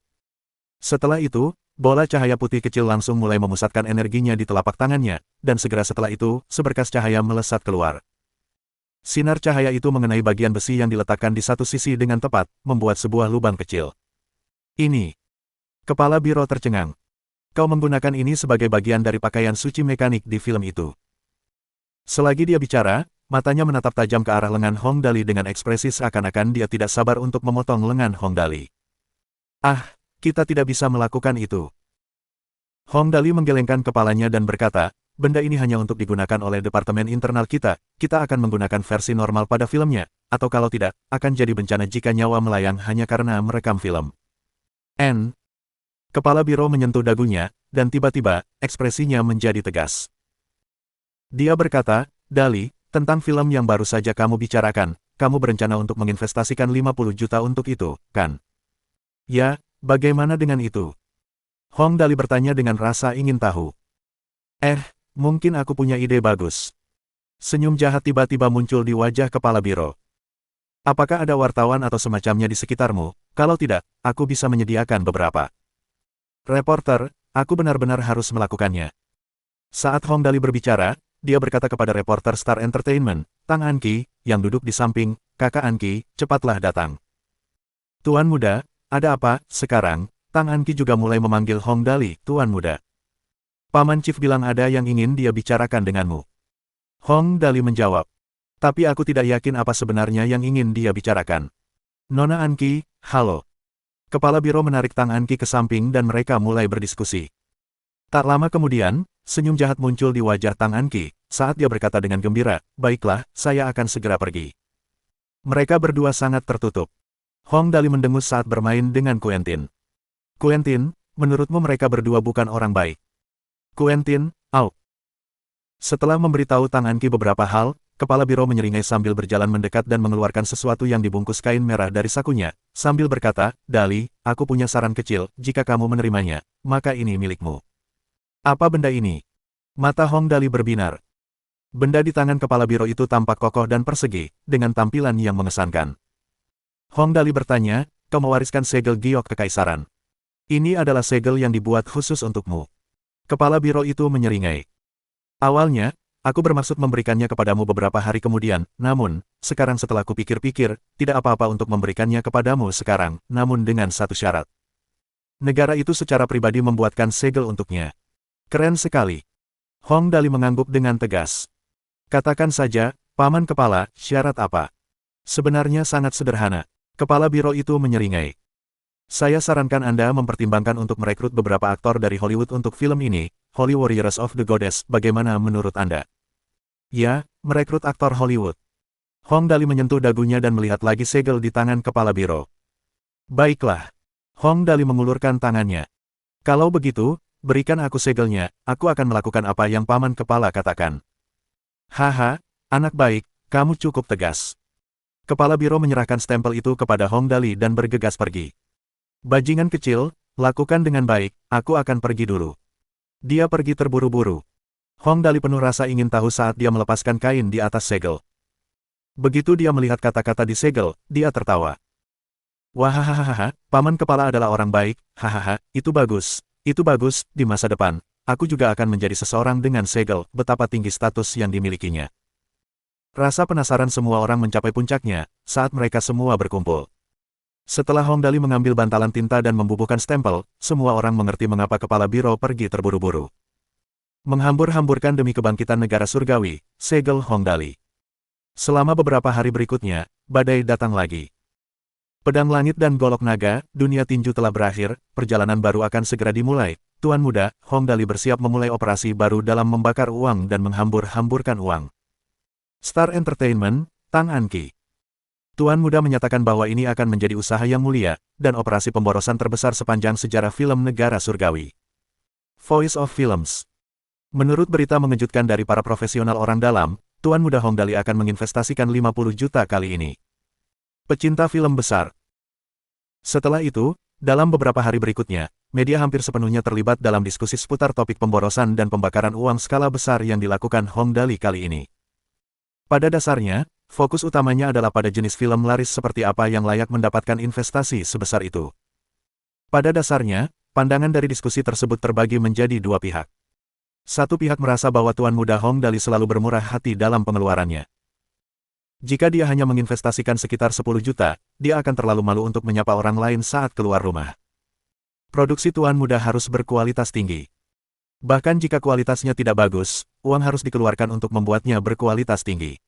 Setelah itu, bola cahaya putih kecil langsung mulai memusatkan energinya di telapak tangannya, dan segera setelah itu, seberkas cahaya melesat keluar. Sinar cahaya itu mengenai bagian besi yang diletakkan di satu sisi dengan tepat, membuat sebuah lubang kecil. Ini. Kepala biro tercengang. Kau menggunakan ini sebagai bagian dari pakaian suci mekanik di film itu. Selagi dia bicara, matanya menatap tajam ke arah lengan Hong Dali dengan ekspresi seakan-akan dia tidak sabar untuk memotong lengan Hong Dali. Ah, kita tidak bisa melakukan itu. Hong Dali menggelengkan kepalanya dan berkata, benda ini hanya untuk digunakan oleh departemen internal kita akan menggunakan versi normal pada filmnya, atau kalau tidak, akan jadi bencana jika nyawa melayang hanya karena merekam film. Kepala biro menyentuh dagunya, dan tiba-tiba, ekspresinya menjadi tegas. Dia berkata, Dali, tentang film yang baru saja kamu bicarakan, kamu berencana untuk menginvestasikan 50 juta untuk itu, kan? Ya, bagaimana dengan itu? Hong Dali bertanya dengan rasa ingin tahu. Mungkin aku punya ide bagus. Senyum jahat tiba-tiba muncul di wajah kepala biro. Apakah ada wartawan atau semacamnya di sekitarmu? Kalau tidak, aku bisa menyediakan beberapa. Reporter, aku benar-benar harus melakukannya. Saat Hong Dali berbicara, dia berkata kepada reporter Star Entertainment, Tang Anki, yang duduk di samping, kakak Anki, cepatlah datang. Tuan muda, ada apa? Sekarang, Tang Anki juga mulai memanggil Hong Dali, Tuan muda. Paman Chief bilang ada yang ingin dia bicarakan denganmu. Hong Dali menjawab. Tapi aku tidak yakin apa sebenarnya yang ingin dia bicarakan. Nona Anki, halo. Kepala biro menarik Tang Anki ke samping dan mereka mulai berdiskusi. Tak lama kemudian, senyum jahat muncul di wajah Tang Anki, saat dia berkata dengan gembira, baiklah, saya akan segera pergi. Mereka berdua sangat tertutup. Hong Dali mendengus saat bermain dengan Quentin. Quentin, menurutmu mereka berdua bukan orang baik? Quentin, out. Setelah memberitahu Tang Anki beberapa hal, kepala biro menyeringai sambil berjalan mendekat dan mengeluarkan sesuatu yang dibungkus kain merah dari sakunya, sambil berkata, Dali, aku punya saran kecil, jika kamu menerimanya, maka ini milikmu. Apa benda ini? Mata Hong Dali berbinar. Benda di tangan kepala biro itu tampak kokoh dan persegi, dengan tampilan yang mengesankan. Hong Dali bertanya, kau mewariskan segel giok kekaisaran. Ini adalah segel yang dibuat khusus untukmu. Kepala biro itu menyeringai. Awalnya, aku bermaksud memberikannya kepadamu beberapa hari kemudian, namun, sekarang setelah kupikir-pikir, tidak apa-apa untuk memberikannya kepadamu sekarang, namun dengan satu syarat. Negara itu secara pribadi membuatkan segel untuknya. Keren sekali. Hong Dali mengangguk dengan tegas. Katakan saja, Paman Kepala, syarat apa? Sebenarnya sangat sederhana. Kepala biro itu menyeringai. Saya sarankan Anda mempertimbangkan untuk merekrut beberapa aktor dari Hollywood untuk film ini, Holy Warriors of the Goddess, bagaimana menurut Anda? Ya, merekrut aktor Hollywood. Hong Dali menyentuh dagunya dan melihat lagi segel di tangan kepala biro. Baiklah. Hong Dali mengulurkan tangannya. Kalau begitu, berikan aku segelnya, aku akan melakukan apa yang Paman Kepala katakan. Haha, anak baik, kamu cukup tegas. Kepala biro menyerahkan stempel itu kepada Hong Dali dan bergegas pergi. Bajingan kecil, lakukan dengan baik, aku akan pergi dulu. Dia pergi terburu-buru. Hong Dali penuh rasa ingin tahu saat dia melepaskan kain di atas segel. Begitu dia melihat kata-kata di segel, dia tertawa. Wahahaha, Paman Kepala adalah orang baik, hahaha, itu bagus, di masa depan, aku juga akan menjadi seseorang dengan segel, betapa tinggi status yang dimilikinya. Rasa penasaran semua orang mencapai puncaknya, saat mereka semua berkumpul. Setelah Hong Dali mengambil bantalan tinta dan membubuhkan stempel, semua orang mengerti mengapa kepala biro pergi terburu-buru. Menghambur-hamburkan demi kebangkitan negara surgawi, segel Hong Dali. Selama beberapa hari berikutnya, badai datang lagi. Pedang langit dan golok naga, dunia tinju telah berakhir, perjalanan baru akan segera dimulai. Tuan muda, Hong Dali bersiap memulai operasi baru dalam membakar uang dan menghambur-hamburkan uang. Star Entertainment, Tang Anki. Tuan muda menyatakan bahwa ini akan menjadi usaha yang mulia, dan operasi pemborosan terbesar sepanjang sejarah film negara surgawi. Voice of Films. Menurut berita mengejutkan dari para profesional orang dalam, Tuan muda Hong Dali akan menginvestasikan 50 juta kali ini. Pecinta film besar. Setelah itu, dalam beberapa hari berikutnya, media hampir sepenuhnya terlibat dalam diskusi seputar topik pemborosan dan pembakaran uang skala besar yang dilakukan Hong Dali kali ini. Pada dasarnya, fokus utamanya adalah pada jenis film laris seperti apa yang layak mendapatkan investasi sebesar itu. Pada dasarnya, pandangan dari diskusi tersebut terbagi menjadi dua pihak. Satu pihak merasa bahwa Tuan muda Hong Dali selalu bermurah hati dalam pengeluarannya. Jika dia hanya menginvestasikan sekitar 10 juta, dia akan terlalu malu untuk menyapa orang lain saat keluar rumah. Produksi Tuan muda harus berkualitas tinggi. Bahkan jika kualitasnya tidak bagus, uang harus dikeluarkan untuk membuatnya berkualitas tinggi.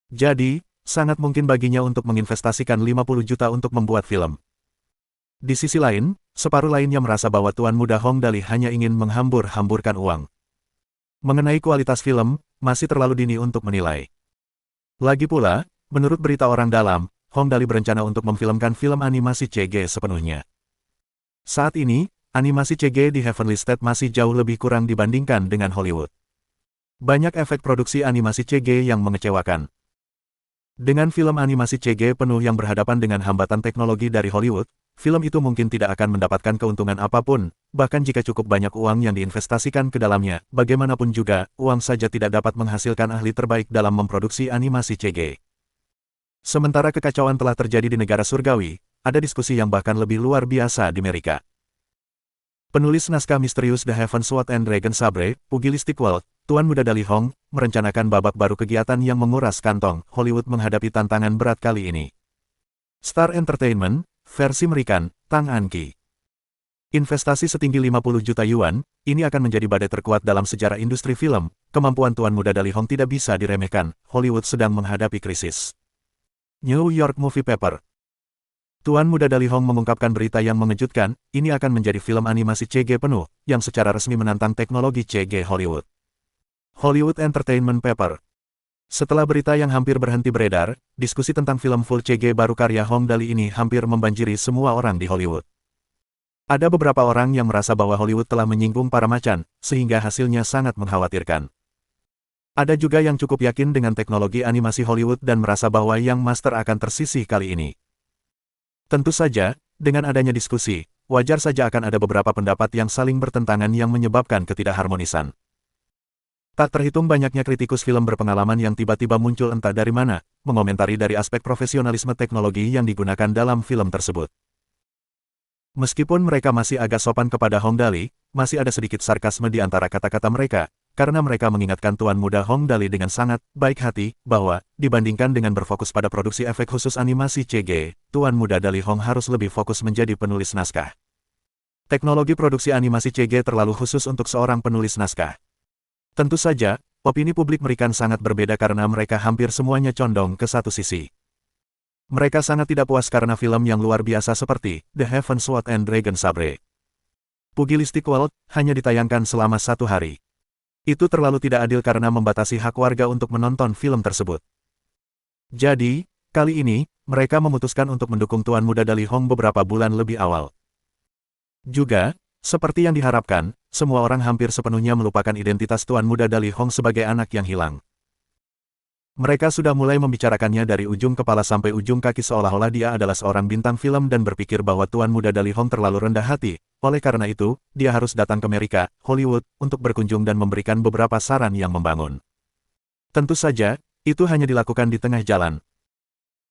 Jadi, sangat mungkin baginya untuk menginvestasikan 50 juta untuk membuat film. Di sisi lain, separuh lainnya merasa bahwa Tuan muda Hong Dali hanya ingin menghambur-hamburkan uang. Mengenai kualitas film, masih terlalu dini untuk menilai. Lagi pula, menurut berita orang dalam, Hong Dali berencana untuk memfilmkan film animasi CG sepenuhnya. Saat ini, animasi CG di Heavenly State masih jauh lebih kurang dibandingkan dengan Hollywood. Banyak efek produksi animasi CG yang mengecewakan. Dengan film animasi CG penuh yang berhadapan dengan hambatan teknologi dari Hollywood, film itu mungkin tidak akan mendapatkan keuntungan apapun, bahkan jika cukup banyak uang yang diinvestasikan ke dalamnya, bagaimanapun juga, uang saja tidak dapat menghasilkan ahli terbaik dalam memproduksi animasi CG. Sementara kekacauan telah terjadi di negara surgawi, ada diskusi yang bahkan lebih luar biasa di Amerika. Penulis naskah misterius The Heaven Sword and Dragon Sabre, Pugilistic World, Tuan Muda Dali Hong, merencanakan babak baru kegiatan yang menguras kantong. Hollywood menghadapi tantangan berat kali ini. Star Entertainment, versi Merikan, Tang An Ki. Investasi setinggi 50 juta yuan, ini akan menjadi badai terkuat dalam sejarah industri film. Kemampuan Tuan Muda Dali Hong tidak bisa diremehkan. Hollywood sedang menghadapi krisis. New York Movie Paper. Tuan Muda Dali Hong mengungkapkan berita yang mengejutkan, ini akan menjadi film animasi CG penuh, yang secara resmi menantang teknologi CG Hollywood. Hollywood Entertainment Paper. Setelah berita yang hampir berhenti beredar, diskusi tentang film full CG baru karya Hong Dali ini hampir membanjiri semua orang di Hollywood. Ada beberapa orang yang merasa bahwa Hollywood telah menyinggung para macan, sehingga hasilnya sangat mengkhawatirkan. Ada juga yang cukup yakin dengan teknologi animasi Hollywood dan merasa bahwa yang master akan tersisih kali ini. Tentu saja, dengan adanya diskusi, wajar saja akan ada beberapa pendapat yang saling bertentangan yang menyebabkan ketidakharmonisan. Tak terhitung banyaknya kritikus film berpengalaman yang tiba-tiba muncul entah dari mana, mengomentari dari aspek profesionalisme teknologi yang digunakan dalam film tersebut. Meskipun mereka masih agak sopan kepada Hong Dali, masih ada sedikit sarkasme di antara kata-kata mereka, karena mereka mengingatkan Tuan Muda Hong Dali dengan sangat baik hati, bahwa, dibandingkan dengan berfokus pada produksi efek khusus animasi CG, Tuan Muda Dali Hong harus lebih fokus menjadi penulis naskah. Teknologi produksi animasi CG terlalu khusus untuk seorang penulis naskah. Tentu saja, opini publik Merikan sangat berbeda karena mereka hampir semuanya condong ke satu sisi. Mereka sangat tidak puas karena film yang luar biasa seperti The Heaven Sword and Dragon Sabre, Pugilistic World hanya ditayangkan selama 1 hari. Itu terlalu tidak adil karena membatasi hak warga untuk menonton film tersebut. Jadi, kali ini, mereka memutuskan untuk mendukung Tuan Muda Dali Hong beberapa bulan lebih awal. Juga, seperti yang diharapkan, semua orang hampir sepenuhnya melupakan identitas Tuan Muda Dali Hong sebagai anak yang hilang. Mereka sudah mulai membicarakannya dari ujung kepala sampai ujung kaki seolah-olah dia adalah seorang bintang film dan berpikir bahwa Tuan Muda Dali Hong terlalu rendah hati. Oleh karena itu, dia harus datang ke Amerika, Hollywood, untuk berkunjung dan memberikan beberapa saran yang membangun. Tentu saja, itu hanya dilakukan di tengah jalan.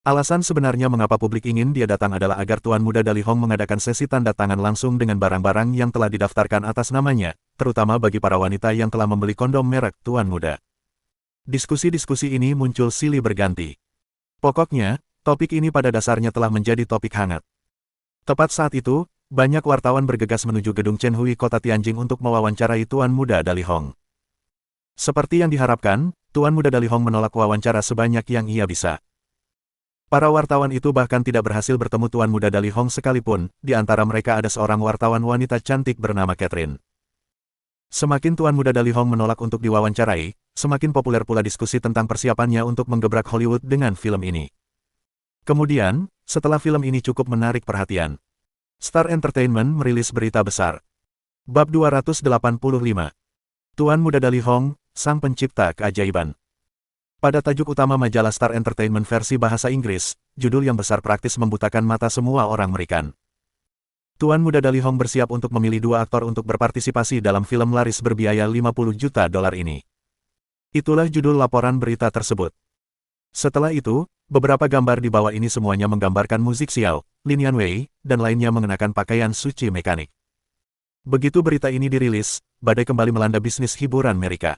Alasan sebenarnya mengapa publik ingin dia datang adalah agar Tuan Muda Dali Hong mengadakan sesi tanda tangan langsung dengan barang-barang yang telah didaftarkan atas namanya, terutama bagi para wanita yang telah membeli kondom merek Tuan Muda. Diskusi-diskusi ini muncul silih berganti. Pokoknya, topik ini pada dasarnya telah menjadi topik hangat. Tepat saat itu, banyak wartawan bergegas menuju gedung Chenhui Kota Tianjin untuk mewawancarai Tuan Muda Dali Hong. Seperti yang diharapkan, Tuan Muda Dali Hong menolak wawancara sebanyak yang ia bisa. Para wartawan itu bahkan tidak berhasil bertemu Tuan Muda Dali Hong sekalipun, di antara mereka ada seorang wartawan wanita cantik bernama Catherine. Semakin Tuan Muda Dali Hong menolak untuk diwawancarai, semakin populer pula diskusi tentang persiapannya untuk menggebrak Hollywood dengan film ini. Kemudian, setelah film ini cukup menarik perhatian, Star Entertainment merilis berita besar. Bab 285. Tuan Muda Dali Hong, Sang Pencipta Keajaiban. Pada tajuk utama majalah Star Entertainment versi bahasa Inggris, judul yang besar praktis membutakan mata semua orang Merikan. Tuan Muda Dali Hong bersiap untuk memilih 2 aktor untuk berpartisipasi dalam film laris berbiaya 50 juta dolar ini. Itulah judul laporan berita tersebut. Setelah itu, beberapa gambar di bawah ini semuanya menggambarkan musik Xiao, Lin Yanwei, dan lainnya mengenakan pakaian suci mekanik. Begitu berita ini dirilis, badai kembali melanda bisnis hiburan Amerika.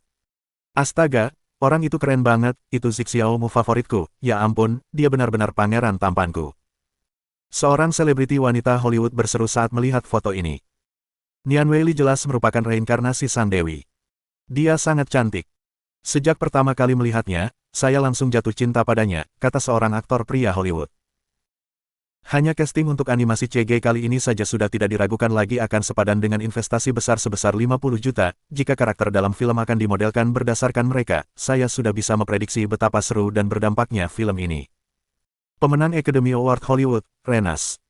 Astaga, orang itu keren banget, itu Xiao mu favoritku, ya ampun, dia benar-benar pangeran tampanku. Seorang selebriti wanita Hollywood berseru saat melihat foto ini. Nian Weili jelas merupakan reinkarnasi Sang Dewi. Dia sangat cantik. Sejak pertama kali melihatnya, saya langsung jatuh cinta padanya, kata seorang aktor pria Hollywood. Hanya casting untuk animasi CG kali ini saja sudah tidak diragukan lagi akan sepadan dengan investasi besar sebesar 50 juta, jika karakter dalam film akan dimodelkan berdasarkan mereka, saya sudah bisa memprediksi betapa seru dan berdampaknya film ini. Pemenang Academy Award Hollywood, Renas.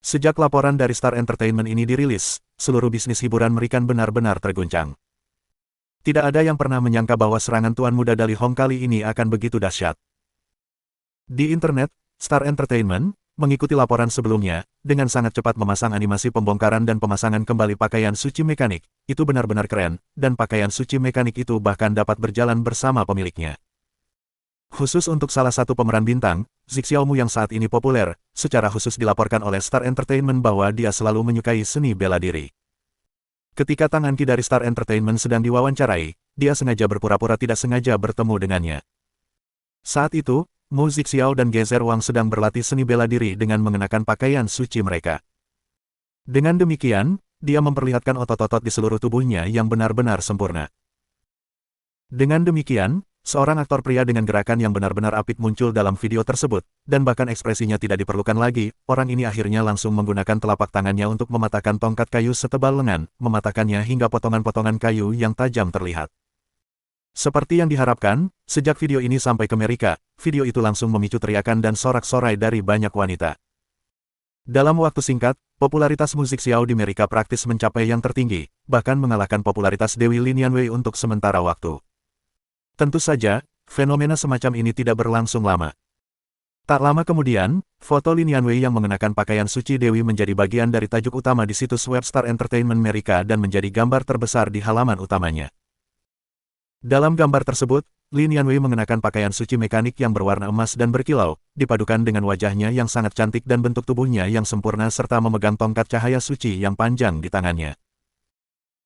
Sejak laporan dari Star Entertainment ini dirilis, seluruh bisnis hiburan Merikan benar-benar terguncang. Tidak ada yang pernah menyangka bahwa serangan Tuan Muda Dali Hong kali ini akan begitu dahsyat. Di internet, Star Entertainment mengikuti laporan sebelumnya, dengan sangat cepat memasang animasi pembongkaran dan pemasangan kembali pakaian suci mekanik. Itu benar-benar keren, dan pakaian suci mekanik itu bahkan dapat berjalan bersama pemiliknya. Khusus untuk salah satu pemeran bintang, Xiao Mu yang saat ini populer, secara khusus dilaporkan oleh Star Entertainment bahwa dia selalu menyukai seni bela diri. Ketika tangan Ki dari Star Entertainment sedang diwawancarai, dia sengaja berpura-pura tidak sengaja bertemu dengannya. Saat itu, Mu Zixiao dan Gezer Wang sedang berlatih seni bela diri dengan mengenakan pakaian suci mereka. Dengan demikian, dia memperlihatkan otot-otot di seluruh tubuhnya yang benar-benar sempurna. Dengan demikian, seorang aktor pria dengan gerakan yang benar-benar apik muncul dalam video tersebut, dan bahkan ekspresinya tidak diperlukan lagi, orang ini akhirnya langsung menggunakan telapak tangannya untuk mematahkan tongkat kayu setebal lengan, mematahkannya hingga potongan-potongan kayu yang tajam terlihat. Seperti yang diharapkan, sejak video ini sampai ke Amerika, video itu langsung memicu teriakan dan sorak-sorai dari banyak wanita. Dalam waktu singkat, popularitas musik Xiao di Amerika praktis mencapai yang tertinggi, bahkan mengalahkan popularitas Dewi Lin Yanwei untuk sementara waktu. Tentu saja, fenomena semacam ini tidak berlangsung lama. Tak lama kemudian, foto Lin Yanwei yang mengenakan pakaian suci Dewi menjadi bagian dari tajuk utama di situs web Star Entertainment Amerika dan menjadi gambar terbesar di halaman utamanya. Dalam gambar tersebut, Lin Yanwei mengenakan pakaian suci mekanik yang berwarna emas dan berkilau, dipadukan dengan wajahnya yang sangat cantik dan bentuk tubuhnya yang sempurna serta memegang tongkat cahaya suci yang panjang di tangannya.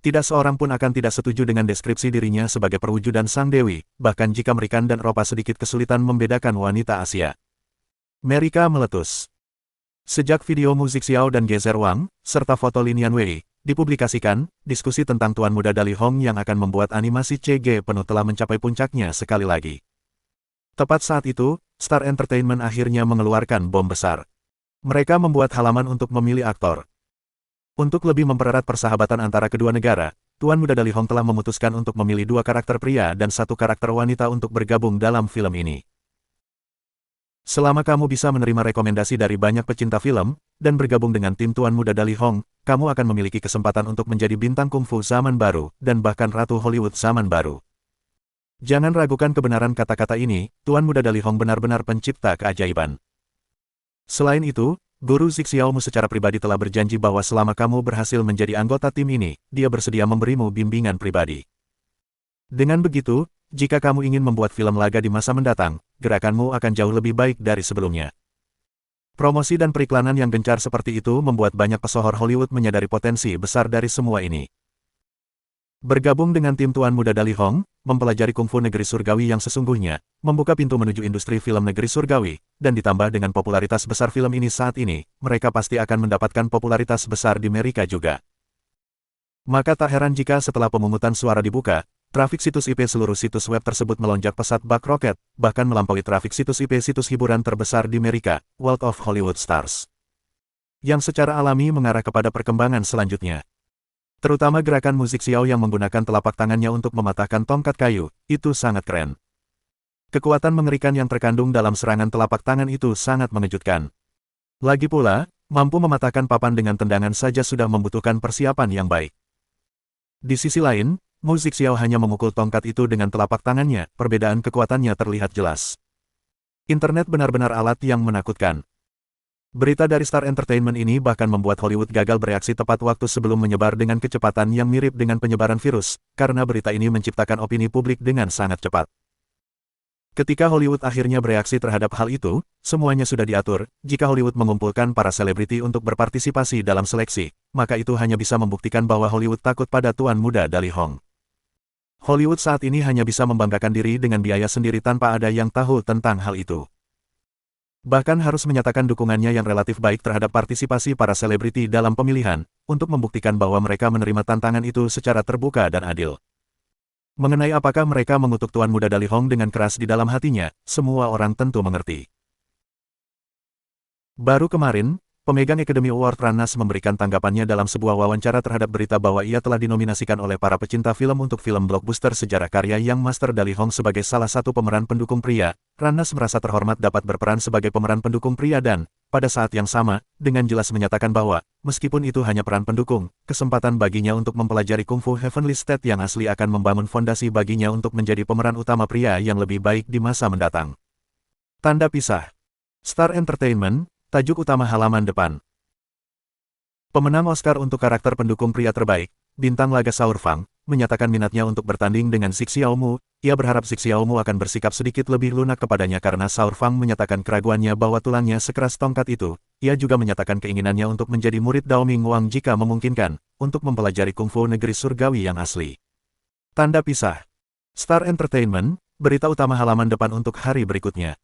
Tidak seorang pun akan tidak setuju dengan deskripsi dirinya sebagai perwujudan sang dewi, bahkan jika Merikan dan Eropa sedikit kesulitan membedakan wanita Asia. Amerika meletus. Sejak video musik Xiao dan Gezer Wang, serta foto Lin Yanwei, dipublikasikan, diskusi tentang Tuan Muda Dali Hong yang akan membuat animasi CG penuh telah mencapai puncaknya sekali lagi. Tepat saat itu, Star Entertainment akhirnya mengeluarkan bom besar. Mereka membuat halaman untuk memilih aktor. Untuk lebih mempererat persahabatan antara kedua negara, Tuan Muda Dali Hong telah memutuskan untuk memilih 2 karakter pria dan 1 karakter wanita untuk bergabung dalam film ini. Selama kamu bisa menerima rekomendasi dari banyak pecinta film, dan bergabung dengan tim Tuan Muda Dali Hong, kamu akan memiliki kesempatan untuk menjadi bintang kungfu zaman baru, dan bahkan Ratu Hollywood zaman baru. Jangan ragukan kebenaran kata-kata ini, Tuan Muda Dali Hong benar-benar pencipta keajaiban. Selain itu, Guru Zixiaomu secara pribadi telah berjanji bahwa selama kamu berhasil menjadi anggota tim ini, dia bersedia memberimu bimbingan pribadi. Dengan begitu, jika kamu ingin membuat film laga di masa mendatang, gerakanmu akan jauh lebih baik dari sebelumnya. Promosi dan periklanan yang gencar seperti itu membuat banyak pesohor Hollywood menyadari potensi besar dari semua ini. Bergabung dengan tim Tuan Muda Dali Hong, mempelajari kungfu negeri surgawi yang sesungguhnya, membuka pintu menuju industri film negeri surgawi, dan ditambah dengan popularitas besar film ini saat ini, mereka pasti akan mendapatkan popularitas besar di Amerika juga. Maka tak heran jika setelah pemungutan suara dibuka, trafik situs IP seluruh situs web tersebut melonjak pesat bak roket, bahkan melampaui trafik situs IP situs hiburan terbesar di Amerika, World of Hollywood Stars. Yang secara alami mengarah kepada perkembangan selanjutnya. Terutama gerakan musik Xiao yang menggunakan telapak tangannya untuk mematahkan tongkat kayu, itu sangat keren. Kekuatan mengerikan yang terkandung dalam serangan telapak tangan itu sangat mengejutkan. Lagi pula, mampu mematahkan papan dengan tendangan saja sudah membutuhkan persiapan yang baik. Di sisi lain, musik Xiao hanya memukul tongkat itu dengan telapak tangannya, perbedaan kekuatannya terlihat jelas. Internet benar-benar alat yang menakutkan. Berita dari Star Entertainment ini bahkan membuat Hollywood gagal bereaksi tepat waktu sebelum menyebar dengan kecepatan yang mirip dengan penyebaran virus, karena berita ini menciptakan opini publik dengan sangat cepat. Ketika Hollywood akhirnya bereaksi terhadap hal itu, semuanya sudah diatur. Jika Hollywood mengumpulkan para selebriti untuk berpartisipasi dalam seleksi, maka itu hanya bisa membuktikan bahwa Hollywood takut pada Tuan Muda Dali Hong. Hollywood saat ini hanya bisa membanggakan diri dengan biaya sendiri tanpa ada yang tahu tentang hal itu. Bahkan harus menyatakan dukungannya yang relatif baik terhadap partisipasi para selebriti dalam pemilihan, untuk membuktikan bahwa mereka menerima tantangan itu secara terbuka dan adil. Mengenai apakah mereka mengutuk Tuan Muda Dali Hong dengan keras di dalam hatinya, semua orang tentu mengerti. Baru kemarin, pemegang Academy Award Rannas memberikan tanggapannya dalam sebuah wawancara terhadap berita bahwa ia telah dinominasikan oleh para pecinta film untuk film blockbuster sejarah karya yang Master Dali Hong sebagai salah satu pemeran pendukung pria. Rannas merasa terhormat dapat berperan sebagai pemeran pendukung pria dan, pada saat yang sama, dengan jelas menyatakan bahwa, meskipun itu hanya peran pendukung, kesempatan baginya untuk mempelajari kungfu Heavenly State yang asli akan membangun fondasi baginya untuk menjadi pemeran utama pria yang lebih baik di masa mendatang. Tanda pisah. Star Entertainment, tajuk utama halaman depan. Pemenang Oscar untuk karakter pendukung pria terbaik, bintang laga Saur Fang, menyatakan minatnya untuk bertanding dengan Zixiaomu. Ia berharap Zixiaomu akan bersikap sedikit lebih lunak kepadanya karena Saur Fang menyatakan keraguannya bahwa tulangnya sekeras tongkat itu. ia juga menyatakan keinginannya untuk menjadi murid Dao Ming Wang jika memungkinkan, untuk mempelajari kungfu negeri surgawi yang asli. Tanda pisah. Star Entertainment, berita utama halaman depan untuk hari berikutnya.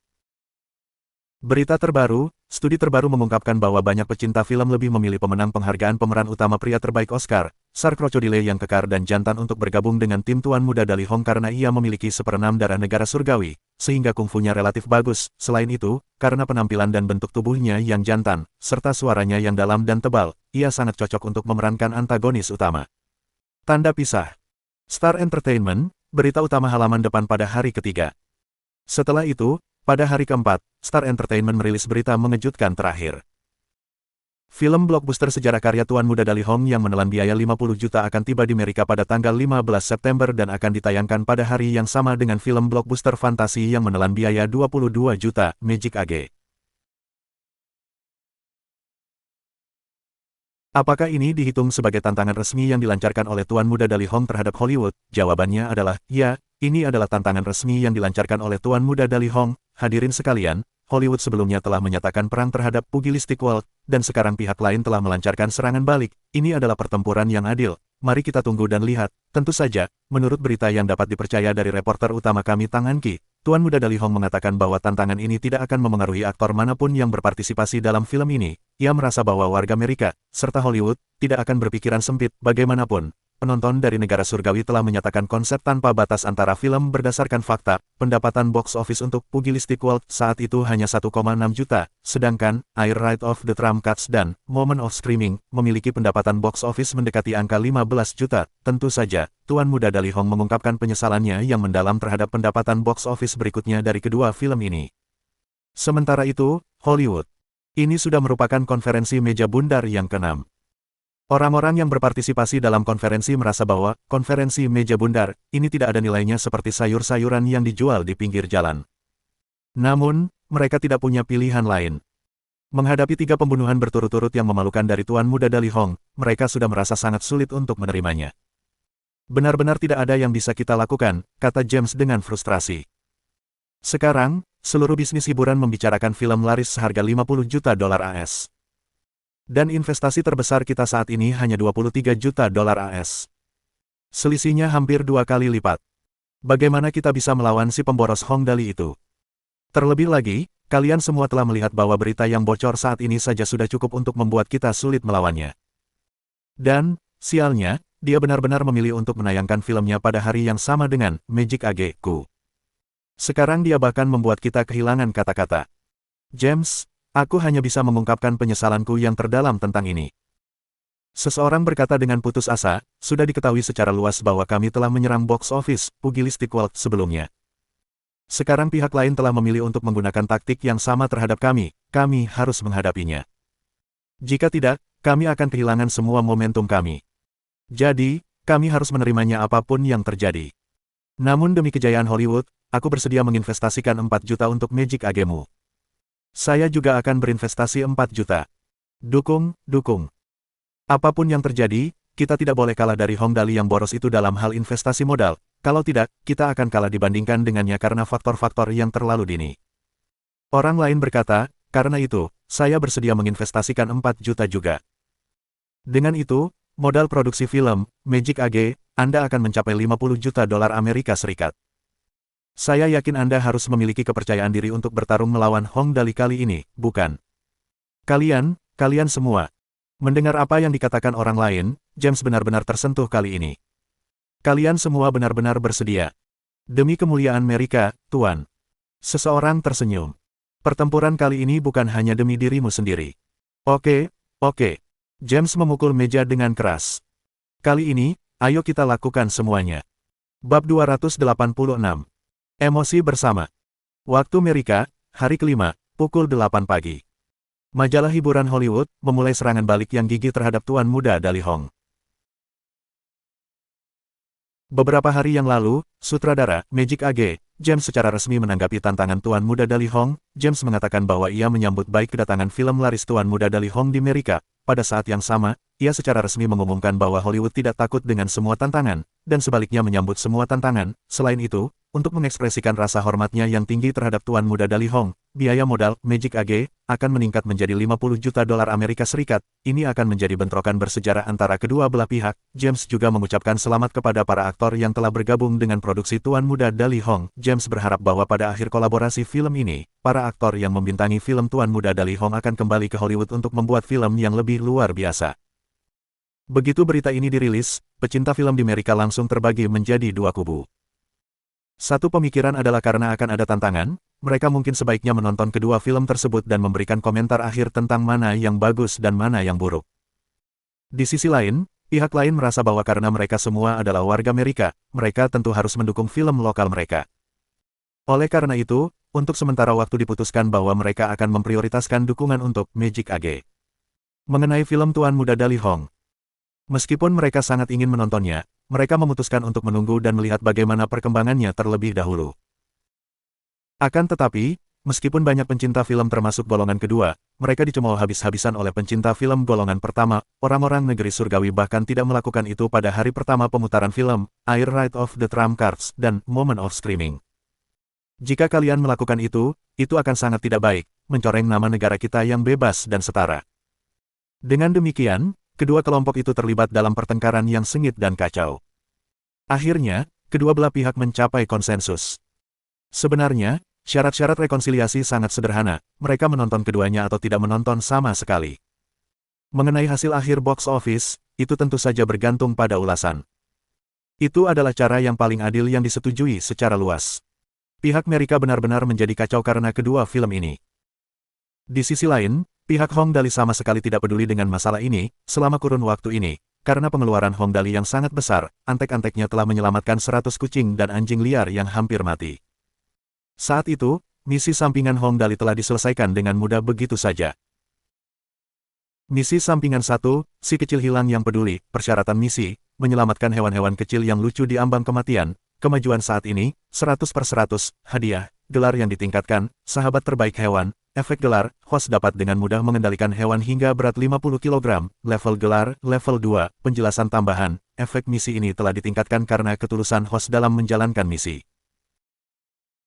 Berita terbaru, studi terbaru mengungkapkan bahwa banyak pecinta film lebih memilih pemenang penghargaan pemeran utama pria terbaik Oscar, Sar Crocodile yang kekar dan jantan untuk bergabung dengan tim Tuan Muda Dali Hong karena ia memiliki seperenam darah negara surgawi, sehingga kungfunya relatif bagus. Selain itu, karena penampilan dan bentuk tubuhnya yang jantan, serta suaranya yang dalam dan tebal, ia sangat cocok untuk memerankan antagonis utama. Tanda pisah. Star Entertainment, berita utama halaman depan pada hari ketiga. Setelah itu, pada hari keempat, Star Entertainment merilis berita mengejutkan terakhir. Film blockbuster sejarah karya Tuan Muda Dali Hong yang menelan biaya 50 juta akan tiba di Amerika pada tanggal 15 September dan akan ditayangkan pada hari yang sama dengan film blockbuster fantasi yang menelan biaya 22 juta, Magic AG. Apakah ini dihitung sebagai tantangan resmi yang dilancarkan oleh Tuan Muda Dali Hong terhadap Hollywood? Jawabannya adalah, ya, ini adalah tantangan resmi yang dilancarkan oleh Tuan Muda Dali Hong. Hadirin sekalian, Hollywood sebelumnya telah menyatakan perang terhadap pugilistik world, dan sekarang pihak lain telah melancarkan serangan balik. Ini adalah pertempuran yang adil. Mari kita tunggu dan lihat. Tentu saja, menurut berita yang dapat dipercaya dari reporter utama kami Tang Anqi, Tuan Muda Dali Hong mengatakan bahwa tantangan ini tidak akan memengaruhi aktor manapun yang berpartisipasi dalam film ini. Ia merasa bahwa warga Amerika, serta Hollywood, tidak akan berpikiran sempit. Bagaimanapun, penonton dari negara surgawi telah menyatakan konsep tanpa batas antara film berdasarkan fakta. Pendapatan box office untuk Pugilistic World saat itu hanya 1,6 juta, sedangkan Air Ride of the Tram Cuts dan Moment of Screaming memiliki pendapatan box office mendekati angka 15 juta. Tentu saja, Tuan Muda Dali Hong mengungkapkan penyesalannya yang mendalam terhadap pendapatan box office berikutnya dari kedua film ini. Sementara itu, Hollywood. Ini sudah merupakan konferensi meja bundar yang ke-6. Orang-orang yang berpartisipasi dalam konferensi merasa bahwa konferensi meja bundar ini tidak ada nilainya seperti sayur-sayuran yang dijual di pinggir jalan. Namun, mereka tidak punya pilihan lain. Menghadapi 3 pembunuhan berturut-turut yang memalukan dari Tuan Muda Dali Hong, mereka sudah merasa sangat sulit untuk menerimanya. Benar-benar tidak ada yang bisa kita lakukan, kata James dengan frustrasi. Sekarang, seluruh bisnis hiburan membicarakan film laris seharga 50 juta dolar AS. Dan investasi terbesar kita saat ini hanya 23 juta dolar AS. Selisihnya hampir 2 kali lipat. Bagaimana kita bisa melawan si pemboros Hong Dali itu? Terlebih lagi, kalian semua telah melihat bahwa berita yang bocor saat ini saja sudah cukup untuk membuat kita sulit melawannya. Dan, sialnya, dia benar-benar memilih untuk menayangkan filmnya pada hari yang sama dengan Magic AG-ku. Sekarang dia bahkan membuat kita kehilangan kata-kata. James, aku hanya bisa mengungkapkan penyesalanku yang terdalam tentang ini. Seseorang berkata dengan putus asa, sudah diketahui secara luas bahwa kami telah menyerang box office Pugilistic World sebelumnya. Sekarang pihak lain telah memilih untuk menggunakan taktik yang sama terhadap kami harus menghadapinya. Jika tidak, kami akan kehilangan semua momentum kami. Jadi, kami harus menerimanya apapun yang terjadi. Namun demi kejayaan Hollywood, aku bersedia menginvestasikan 4 juta untuk Magic AG-mu. Saya juga akan berinvestasi 4 juta. Dukung. Apapun yang terjadi, kita tidak boleh kalah dari Hong Dali yang boros itu dalam hal investasi modal. Kalau tidak, kita akan kalah dibandingkan dengannya karena faktor-faktor yang terlalu dini. Orang lain berkata, karena itu, saya bersedia menginvestasikan 4 juta juga. Dengan itu, modal produksi film, Magic AG, Anda akan mencapai 50 juta dolar Amerika Serikat. Saya yakin Anda harus memiliki kepercayaan diri untuk bertarung melawan Hong Dali kali ini, bukan? Kalian semua. Mendengar apa yang dikatakan orang lain, James benar-benar tersentuh kali ini. Kalian semua benar-benar bersedia. Demi kemuliaan Amerika, Tuan. Seseorang tersenyum. Pertempuran kali ini bukan hanya demi dirimu sendiri. Oke. James memukul meja dengan keras. Kali ini, ayo kita lakukan semuanya. Bab 286. Emosi bersama. Waktu Amerika, hari kelima, pukul 8 pagi. Majalah hiburan Hollywood memulai serangan balik yang gigih terhadap Tuan Muda Dali Hong. Beberapa hari yang lalu, sutradara Magic AG, James secara resmi menanggapi tantangan Tuan Muda Dali Hong. James mengatakan bahwa ia menyambut baik kedatangan film laris Tuan Muda Dali Hong di Amerika. Pada saat yang sama, ia secara resmi mengumumkan bahwa Hollywood tidak takut dengan semua tantangan, dan sebaliknya menyambut semua tantangan. Selain itu, untuk mengekspresikan rasa hormatnya yang tinggi terhadap Tuan Muda Dali Hong, biaya modal Magic AG akan meningkat menjadi 50 juta dolar Amerika Serikat. Ini akan menjadi bentrokan bersejarah antara kedua belah pihak. James juga mengucapkan selamat kepada para aktor yang telah bergabung dengan produksi Tuan Muda Dali Hong. James berharap bahwa pada akhir kolaborasi film ini, para aktor yang membintangi film Tuan Muda Dali Hong akan kembali ke Hollywood untuk membuat film yang lebih luar biasa. Begitu berita ini dirilis, pecinta film di Amerika langsung terbagi menjadi dua kubu. Satu pemikiran adalah karena akan ada tantangan, mereka mungkin sebaiknya menonton kedua film tersebut dan memberikan komentar akhir tentang mana yang bagus dan mana yang buruk. Di sisi lain, pihak lain merasa bahwa karena mereka semua adalah warga Amerika, mereka tentu harus mendukung film lokal mereka. Oleh karena itu, untuk sementara waktu diputuskan bahwa mereka akan memprioritaskan dukungan untuk Magic AG. Mengenai film Tuan Muda Dali Hong, meskipun mereka sangat ingin menontonnya, mereka memutuskan untuk menunggu dan melihat bagaimana perkembangannya terlebih dahulu. Akan tetapi, meskipun banyak pencinta film termasuk golongan kedua, mereka dicemooh habis-habisan oleh pencinta film golongan pertama, orang-orang negeri surgawi bahkan tidak melakukan itu pada hari pertama pemutaran film, Air Ride of the Trump Cards, dan Moment of Screaming. Jika kalian melakukan itu akan sangat tidak baik, mencoreng nama negara kita yang bebas dan setara. Dengan demikian, kedua kelompok itu terlibat dalam pertengkaran yang sengit dan kacau. Akhirnya, kedua belah pihak mencapai konsensus. Sebenarnya, syarat-syarat rekonsiliasi sangat sederhana, mereka menonton keduanya atau tidak menonton sama sekali. Mengenai hasil akhir box office, itu tentu saja bergantung pada ulasan. Itu adalah cara yang paling adil yang disetujui secara luas. Pihak Amerika benar-benar menjadi kacau karena kedua film ini. Di sisi lain, pihak Hong Dali sama sekali tidak peduli dengan masalah ini, selama kurun waktu ini, karena pengeluaran Hong Dali yang sangat besar, antek-anteknya telah menyelamatkan 100 kucing dan anjing liar yang hampir mati. Saat itu, misi sampingan Hong Dali telah diselesaikan dengan mudah begitu saja. Misi sampingan 1, si kecil hilang yang peduli, persyaratan misi, menyelamatkan hewan-hewan kecil yang lucu di ambang kematian, kemajuan saat ini, 100/100, hadiah, gelar yang ditingkatkan, sahabat terbaik hewan, efek gelar, host dapat dengan mudah mengendalikan hewan hingga berat 50 kg, level gelar, level 2, penjelasan tambahan, efek misi ini telah ditingkatkan karena ketulusan host dalam menjalankan misi.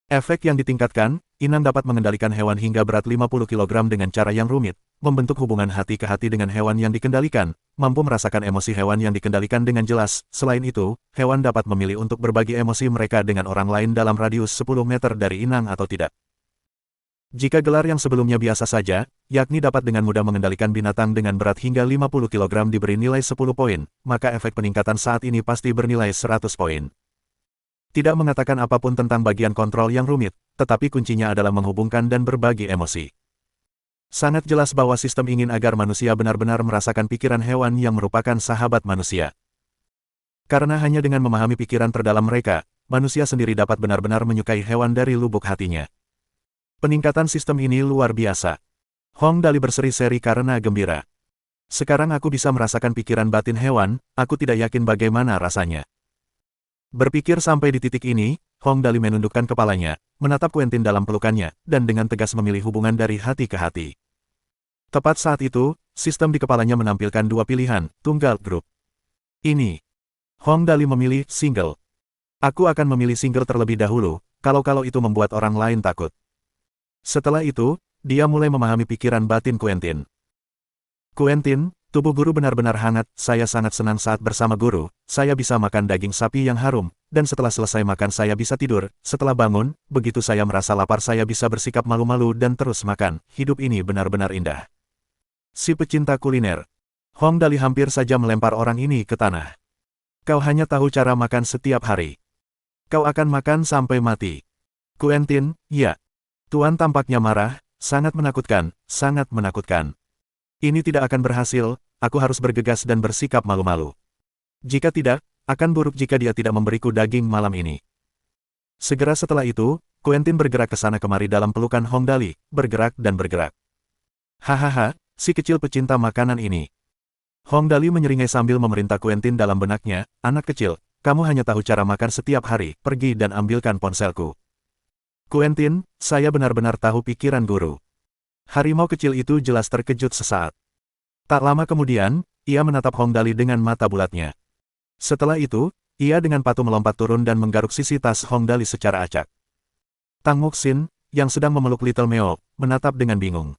Efek yang ditingkatkan, Inang dapat mengendalikan hewan hingga berat 50 kg dengan cara yang rumit, membentuk hubungan hati ke hati dengan hewan yang dikendalikan, mampu merasakan emosi hewan yang dikendalikan dengan jelas. Selain itu, hewan dapat memilih untuk berbagi emosi mereka dengan orang lain dalam radius 10 meter dari Inang atau tidak. Jika gelar yang sebelumnya biasa saja, yakni dapat dengan mudah mengendalikan binatang dengan berat hingga 50 kg diberi nilai 10 poin, maka efek peningkatan saat ini pasti bernilai 100 poin. Tidak mengatakan apapun tentang bagian kontrol yang rumit, tetapi kuncinya adalah menghubungkan dan berbagi emosi. Sangat jelas bahwa sistem ingin agar manusia benar-benar merasakan pikiran hewan yang merupakan sahabat manusia. Karena hanya dengan memahami pikiran terdalam mereka, manusia sendiri dapat benar-benar menyukai hewan dari lubuk hatinya. Peningkatan sistem ini luar biasa. Hong Dali berseri-seri karena gembira. Sekarang aku bisa merasakan pikiran batin hewan, aku tidak yakin bagaimana rasanya. Berpikir sampai di titik ini, Hong Dali menundukkan kepalanya, menatap Quentin dalam pelukannya, dan dengan tegas memilih hubungan dari hati ke hati. Tepat saat itu, sistem di kepalanya menampilkan dua pilihan, tunggal grup. Ini. Hong Dali memilih single. Aku akan memilih single terlebih dahulu, kalau itu membuat orang lain takut. Setelah itu, dia mulai memahami pikiran batin Quentin. Quentin, tubuh guru benar-benar hangat, saya sangat senang saat bersama guru, saya bisa makan daging sapi yang harum, dan setelah selesai makan saya bisa tidur, setelah bangun, begitu saya merasa lapar saya bisa bersikap malu-malu dan terus makan, hidup ini benar-benar indah. Si pecinta kuliner. Hong Dali hampir saja melempar orang ini ke tanah. Kau hanya tahu cara makan setiap hari. Kau akan makan sampai mati. Quentin, ya. Tuan tampaknya marah, sangat menakutkan, sangat menakutkan. Ini tidak akan berhasil, aku harus bergegas dan bersikap malu-malu. Jika tidak, akan buruk jika dia tidak memberiku daging malam ini. Segera setelah itu, Quentin bergerak ke sana kemari dalam pelukan Hong Dali, bergerak dan bergerak. Hahaha, si kecil pecinta makanan ini. Hong Dali menyeringai sambil memerintah Quentin dalam benaknya, anak kecil, kamu hanya tahu cara makan setiap hari, pergi dan ambilkan ponselku. Quentin, saya benar-benar tahu pikiran guru. Harimau kecil itu jelas terkejut sesaat. Tak lama kemudian, ia menatap Hong Dali dengan mata bulatnya. Setelah itu, ia dengan patuh melompat turun dan menggaruk sisi tas Hong Dali secara acak. Tang Muxin, yang sedang memeluk Little Meo, menatap dengan bingung.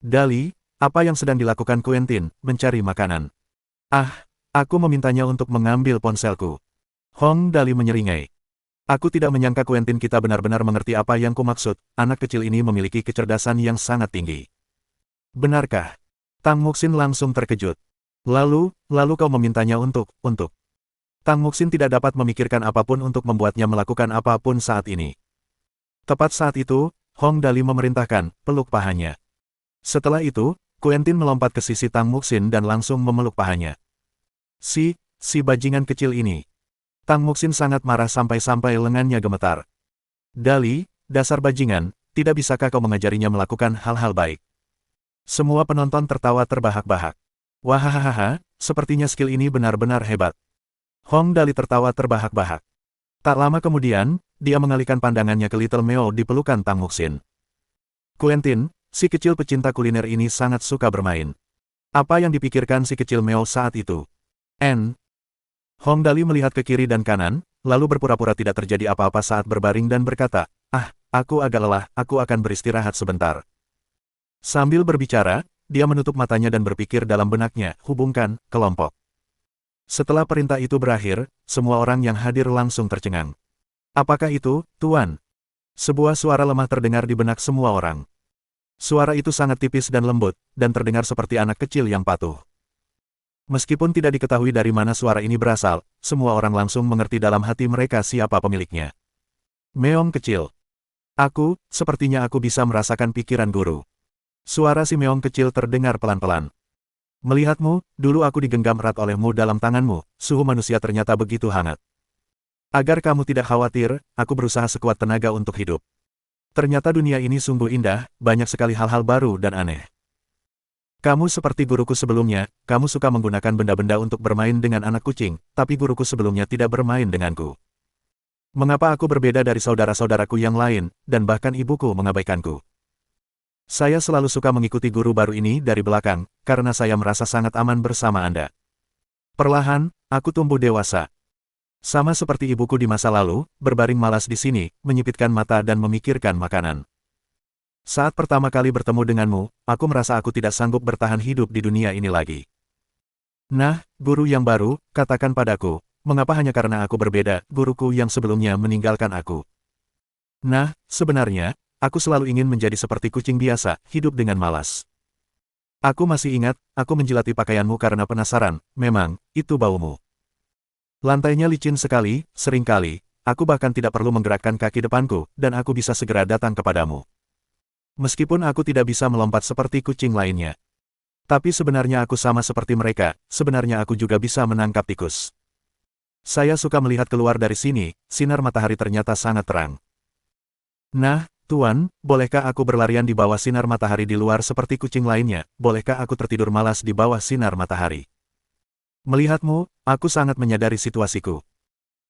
Dali, apa yang sedang dilakukan Quentin, mencari makanan? Ah, aku memintanya untuk mengambil ponselku. Hong Dali menyeringai. Aku tidak menyangka Quentin kita benar-benar mengerti apa yang kumaksud, anak kecil ini memiliki kecerdasan yang sangat tinggi. Benarkah? Tang Muxin langsung terkejut. Lalu kau memintanya untuk. Tang Muxin tidak dapat memikirkan apapun untuk membuatnya melakukan apapun saat ini. Tepat saat itu, Hong Dali memerintahkan, peluk pahanya. Setelah itu, Quentin melompat ke sisi Tang Muxin dan langsung memeluk pahanya. Si bajingan kecil ini. Tang Muxin sangat marah sampai-sampai lengannya gemetar. Dali, dasar bajingan, tidak bisakah kau mengajarinya melakukan hal-hal baik? Semua penonton tertawa terbahak-bahak. Wahahaha, sepertinya skill ini benar-benar hebat. Hong Dali tertawa terbahak-bahak. Tak lama kemudian, dia mengalihkan pandangannya ke Little Meo di pelukan Tang Muxin. Quentin, si kecil pecinta kuliner ini sangat suka bermain. Apa yang dipikirkan si kecil Meo saat itu? Hong Dali melihat ke kiri dan kanan, lalu berpura-pura tidak terjadi apa-apa saat berbaring dan berkata, aku agak lelah, aku akan beristirahat sebentar. Sambil berbicara, dia menutup matanya dan berpikir dalam benaknya, hubungkan, kelompok. Setelah perintah itu berakhir, semua orang yang hadir langsung tercengang. Apakah itu, Tuan? Sebuah suara lemah terdengar di benak semua orang. Suara itu sangat tipis dan lembut, dan terdengar seperti anak kecil yang patuh. Meskipun tidak diketahui dari mana suara ini berasal, semua orang langsung mengerti dalam hati mereka siapa pemiliknya. Meong kecil. Sepertinya aku bisa merasakan pikiran guru. Suara si Meong kecil terdengar pelan-pelan. Melihatmu, dulu aku digenggam erat olehmu dalam tanganmu, suhu manusia ternyata begitu hangat. Agar kamu tidak khawatir, aku berusaha sekuat tenaga untuk hidup. Ternyata dunia ini sungguh indah, banyak sekali hal-hal baru dan aneh. Kamu seperti guruku sebelumnya, kamu suka menggunakan benda-benda untuk bermain dengan anak kucing, tapi guruku sebelumnya tidak bermain denganku. Mengapa aku berbeda dari saudara-saudaraku yang lain, dan bahkan ibuku mengabaikanku? Saya selalu suka mengikuti guru baru ini dari belakang, karena saya merasa sangat aman bersama Anda. Perlahan, aku tumbuh dewasa. Sama seperti ibuku di masa lalu, berbaring malas di sini, menyipitkan mata dan memikirkan makanan. Saat pertama kali bertemu denganmu, aku merasa aku tidak sanggup bertahan hidup di dunia ini lagi. Nah, guru yang baru, katakan padaku, mengapa hanya karena aku berbeda, guruku yang sebelumnya meninggalkan aku? Nah, sebenarnya, aku selalu ingin menjadi seperti kucing biasa, hidup dengan malas. Aku masih ingat, aku menjilati pakaianmu karena penasaran, memang, itu baumu. Lantainya licin sekali, seringkali, aku bahkan tidak perlu menggerakkan kaki depanku, dan aku bisa segera datang kepadamu. Meskipun aku tidak bisa melompat seperti kucing lainnya. Tapi sebenarnya aku sama seperti mereka, sebenarnya aku juga bisa menangkap tikus. Saya suka melihat keluar dari sini, sinar matahari ternyata sangat terang. Nah, Tuan, bolehkah aku berlarian di bawah sinar matahari di luar seperti kucing lainnya, bolehkah aku tertidur malas di bawah sinar matahari? Melihatmu, aku sangat menyadari situasiku.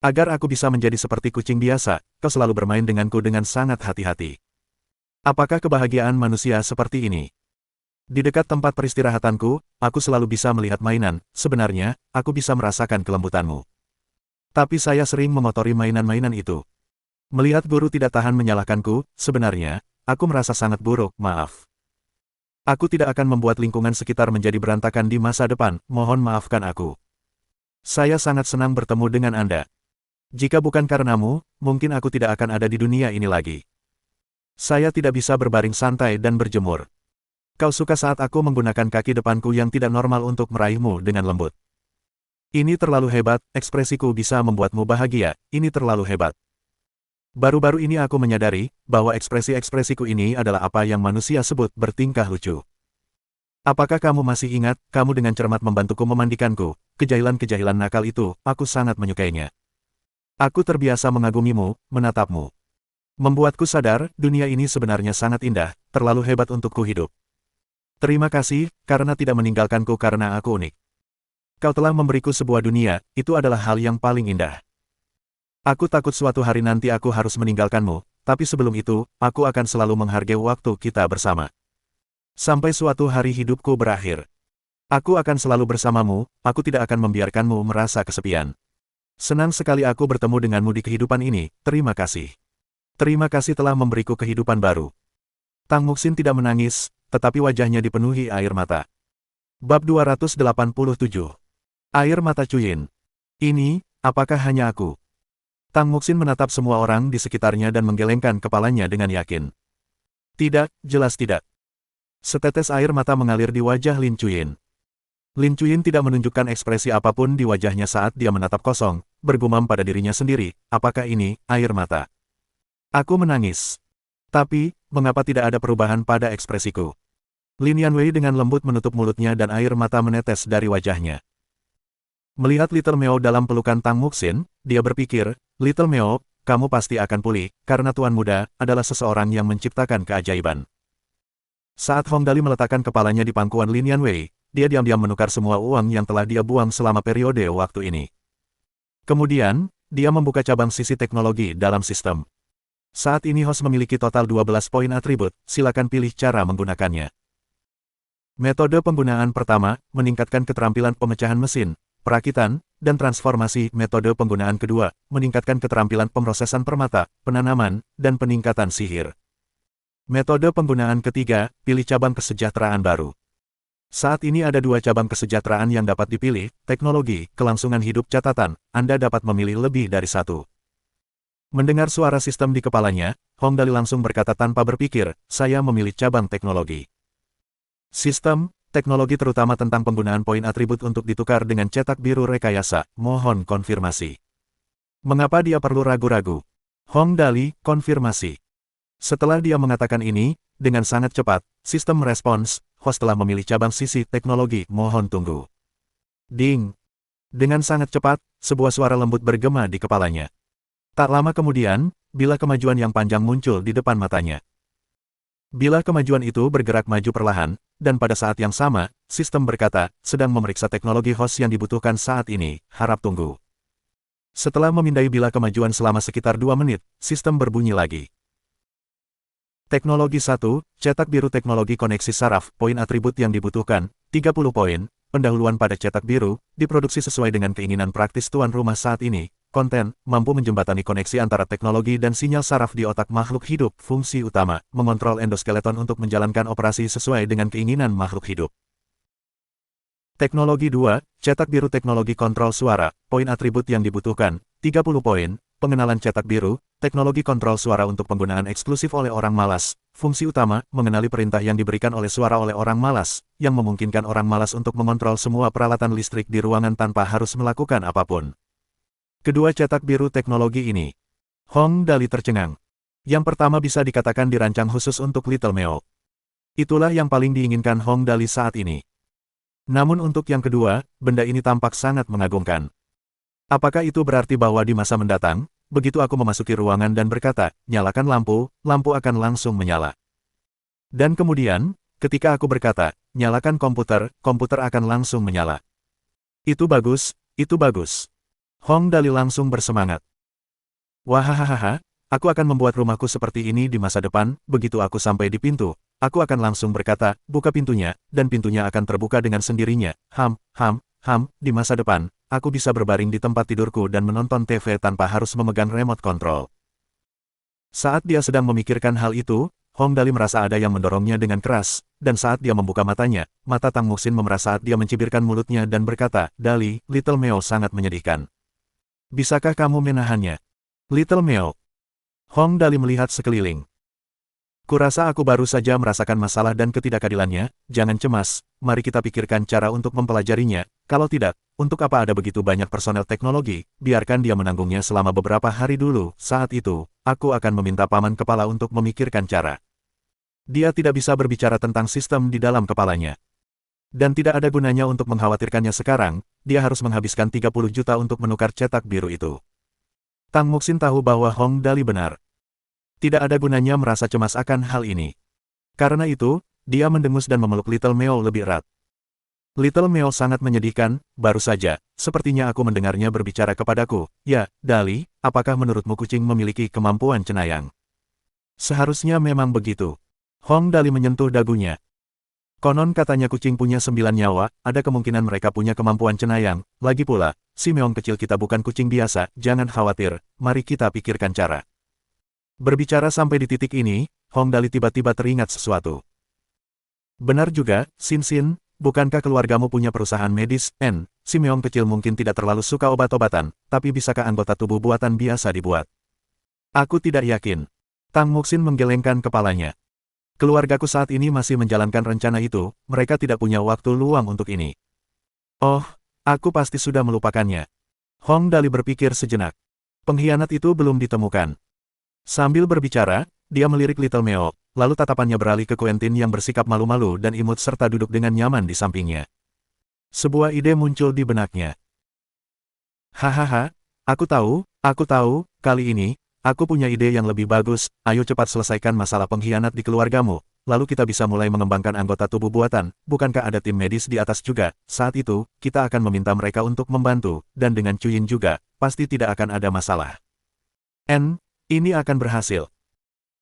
Agar aku bisa menjadi seperti kucing biasa, kau selalu bermain denganku dengan sangat hati-hati. Apakah kebahagiaan manusia seperti ini? Di dekat tempat peristirahatanku, aku selalu bisa melihat mainan, sebenarnya, aku bisa merasakan kelembutanmu. Tapi saya sering mengotori mainan-mainan itu. Melihat guru tidak tahan menyalahkanku, sebenarnya, aku merasa sangat buruk, maaf. Aku tidak akan membuat lingkungan sekitar menjadi berantakan di masa depan, mohon maafkan aku. Saya sangat senang bertemu dengan Anda. Jika bukan karenamu, mungkin aku tidak akan ada di dunia ini lagi. Saya tidak bisa berbaring santai dan berjemur. Kau suka saat aku menggunakan kaki depanku yang tidak normal untuk meraihmu dengan lembut. Ini terlalu hebat, ekspresiku bisa membuatmu bahagia, ini terlalu hebat. Baru-baru ini aku menyadari, bahwa ekspresi-ekspresiku ini adalah apa yang manusia sebut bertingkah lucu. Apakah kamu masih ingat, kamu dengan cermat membantuku memandikanku, kejahilan-kejahilan nakal itu, aku sangat menyukainya. Aku terbiasa mengagumimu, menatapmu. Membuatku sadar, dunia ini sebenarnya sangat indah, terlalu hebat untukku hidup. Terima kasih, karena tidak meninggalkanku karena aku unik. Kau telah memberiku sebuah dunia, itu adalah hal yang paling indah. Aku takut suatu hari nanti aku harus meninggalkanmu, tapi sebelum itu, aku akan selalu menghargai waktu kita bersama. Sampai suatu hari hidupku berakhir. Aku akan selalu bersamamu, aku tidak akan membiarkanmu merasa kesepian. Senang sekali aku bertemu denganmu di kehidupan ini, terima kasih. Terima kasih telah memberiku kehidupan baru. Tang Muxin tidak menangis, tetapi wajahnya dipenuhi air mata. Bab 287. Air mata Cuyin. Ini, apakah hanya aku? Tang Muxin menatap semua orang di sekitarnya dan menggelengkan kepalanya dengan yakin. Tidak, jelas tidak. Setetes air mata mengalir di wajah Lin Cuyin. Lin Cuyin tidak menunjukkan ekspresi apapun di wajahnya saat dia menatap kosong, bergumam pada dirinya sendiri, apakah ini air mata? Aku menangis. Tapi, mengapa tidak ada perubahan pada ekspresiku? Lin Yanwei dengan lembut menutup mulutnya dan air mata menetes dari wajahnya. Melihat Little Meo dalam pelukan Tang Muxin, dia berpikir, Little Meo, kamu pasti akan pulih, karena Tuan Muda adalah seseorang yang menciptakan keajaiban. Saat Hong Dali meletakkan kepalanya di pangkuan Lin Yanwei, dia diam-diam menukar semua uang yang telah dia buang selama periode waktu ini. Kemudian, dia membuka cabang sisi teknologi dalam sistem. Saat ini host memiliki total 12 poin atribut, silakan pilih cara menggunakannya. Metode penggunaan pertama, meningkatkan keterampilan pemecahan mesin, perakitan, dan transformasi. Metode penggunaan kedua, meningkatkan keterampilan pemrosesan permata, penanaman, dan peningkatan sihir. Metode penggunaan ketiga, pilih cabang kesejahteraan baru. Saat ini ada 2 cabang kesejahteraan yang dapat dipilih, teknologi, kelangsungan hidup catatan, Anda dapat memilih lebih dari 1. Mendengar suara sistem di kepalanya, Hong Dali langsung berkata tanpa berpikir, saya memilih cabang teknologi. Sistem, teknologi terutama tentang penggunaan poin atribut untuk ditukar dengan cetak biru rekayasa, mohon konfirmasi. Mengapa dia perlu ragu-ragu? Hong Dali, konfirmasi. Setelah dia mengatakan ini, dengan sangat cepat, sistem merespons, host telah memilih cabang sisi teknologi, mohon tunggu. Ding. Dengan sangat cepat, sebuah suara lembut bergema di kepalanya. Tak lama kemudian, bilah kemajuan yang panjang muncul di depan matanya. Bilah kemajuan itu bergerak maju perlahan, dan pada saat yang sama, sistem berkata, sedang memeriksa teknologi host yang dibutuhkan saat ini, harap tunggu. Setelah memindai bilah kemajuan selama sekitar 2 menit, sistem berbunyi lagi. Teknologi 1, cetak biru teknologi koneksi saraf, poin atribut yang dibutuhkan, 30 poin, pendahuluan pada cetak biru, diproduksi sesuai dengan keinginan praktis tuan rumah saat ini, konten, mampu menjembatani koneksi antara teknologi dan sinyal saraf di otak makhluk hidup, fungsi utama, mengontrol endoskeleton untuk menjalankan operasi sesuai dengan keinginan makhluk hidup. Teknologi 2, cetak biru teknologi kontrol suara, poin atribut yang dibutuhkan, 30 poin, pengenalan cetak biru, teknologi kontrol suara untuk penggunaan eksklusif oleh orang malas, fungsi utama, mengenali perintah yang diberikan oleh suara oleh orang malas, yang memungkinkan orang malas untuk mengontrol semua peralatan listrik di ruangan tanpa harus melakukan apapun. Kedua cetak biru teknologi ini. Hong Dali tercengang. Yang pertama bisa dikatakan dirancang khusus untuk Little Meo. Itulah yang paling diinginkan Hong Dali saat ini. Namun untuk yang kedua, benda ini tampak sangat mengagumkan. Apakah itu berarti bahwa di masa mendatang, begitu aku memasuki ruangan dan berkata, nyalakan lampu, lampu akan langsung menyala. Dan kemudian, ketika aku berkata, nyalakan komputer, komputer akan langsung menyala. Itu bagus, itu bagus. Hong Dali langsung bersemangat. Wahahaha, aku akan membuat rumahku seperti ini di masa depan, begitu aku sampai di pintu. Aku akan langsung berkata, buka pintunya, dan pintunya akan terbuka dengan sendirinya. Di masa depan, aku bisa berbaring di tempat tidurku dan menonton TV tanpa harus memegang remote control. Saat dia sedang memikirkan hal itu, Hong Dali merasa ada yang mendorongnya dengan keras, dan saat dia membuka matanya, mata Tang Muxin memerah saat dia mencibirkan mulutnya dan berkata, Dali, Little Meo sangat menyedihkan. Bisakah kamu menahannya? Little Meo. Hong Dali melihat sekeliling. Kurasa aku baru saja merasakan masalah dan ketidakadilannya, jangan cemas, mari kita pikirkan cara untuk mempelajarinya, kalau tidak, untuk apa ada begitu banyak personel teknologi, biarkan dia menanggungnya selama beberapa hari dulu, saat itu, aku akan meminta paman kepala untuk memikirkan cara. Dia tidak bisa berbicara tentang sistem di dalam kepalanya. Dan tidak ada gunanya untuk mengkhawatirkannya sekarang, dia harus menghabiskan 30 juta untuk menukar cetak biru itu. Tang Muxin tahu bahwa Hong Dali benar. Tidak ada gunanya merasa cemas akan hal ini. Karena itu, dia mendengus dan memeluk Little Meo lebih erat. Little Meo sangat menyedihkan, baru saja, sepertinya aku mendengarnya berbicara kepadaku, ya, Dali, apakah menurutmu kucing memiliki kemampuan cenayang? Seharusnya memang begitu. Hong Dali menyentuh dagunya. Konon katanya kucing punya 9 nyawa, ada kemungkinan mereka punya kemampuan cenayang. Lagi pula, si meong kecil kita bukan kucing biasa, jangan khawatir, mari kita pikirkan cara. Berbicara sampai di titik ini, Hong Dali tiba-tiba teringat sesuatu. Benar juga, Sin Sin, bukankah keluargamu punya perusahaan medis, N? Si meong kecil mungkin tidak terlalu suka obat-obatan, tapi bisakah anggota tubuh buatan biasa dibuat? Aku tidak yakin. Tang Muxin menggelengkan kepalanya. Keluargaku saat ini masih menjalankan rencana itu, mereka tidak punya waktu luang untuk ini. Oh, aku pasti sudah melupakannya. Hong Dali berpikir sejenak. Pengkhianat itu belum ditemukan. Sambil berbicara, dia melirik Little Meo, lalu tatapannya beralih ke Quentin yang bersikap malu-malu dan imut serta duduk dengan nyaman di sampingnya. Sebuah ide muncul di benaknya. Hahaha, aku tahu, kali ini, aku punya ide yang lebih bagus, ayo cepat selesaikan masalah pengkhianat di keluargamu, lalu kita bisa mulai mengembangkan anggota tubuh buatan, bukankah ada tim medis di atas juga, saat itu, kita akan meminta mereka untuk membantu, dan dengan Chuyin juga, pasti tidak akan ada masalah. Ini akan berhasil.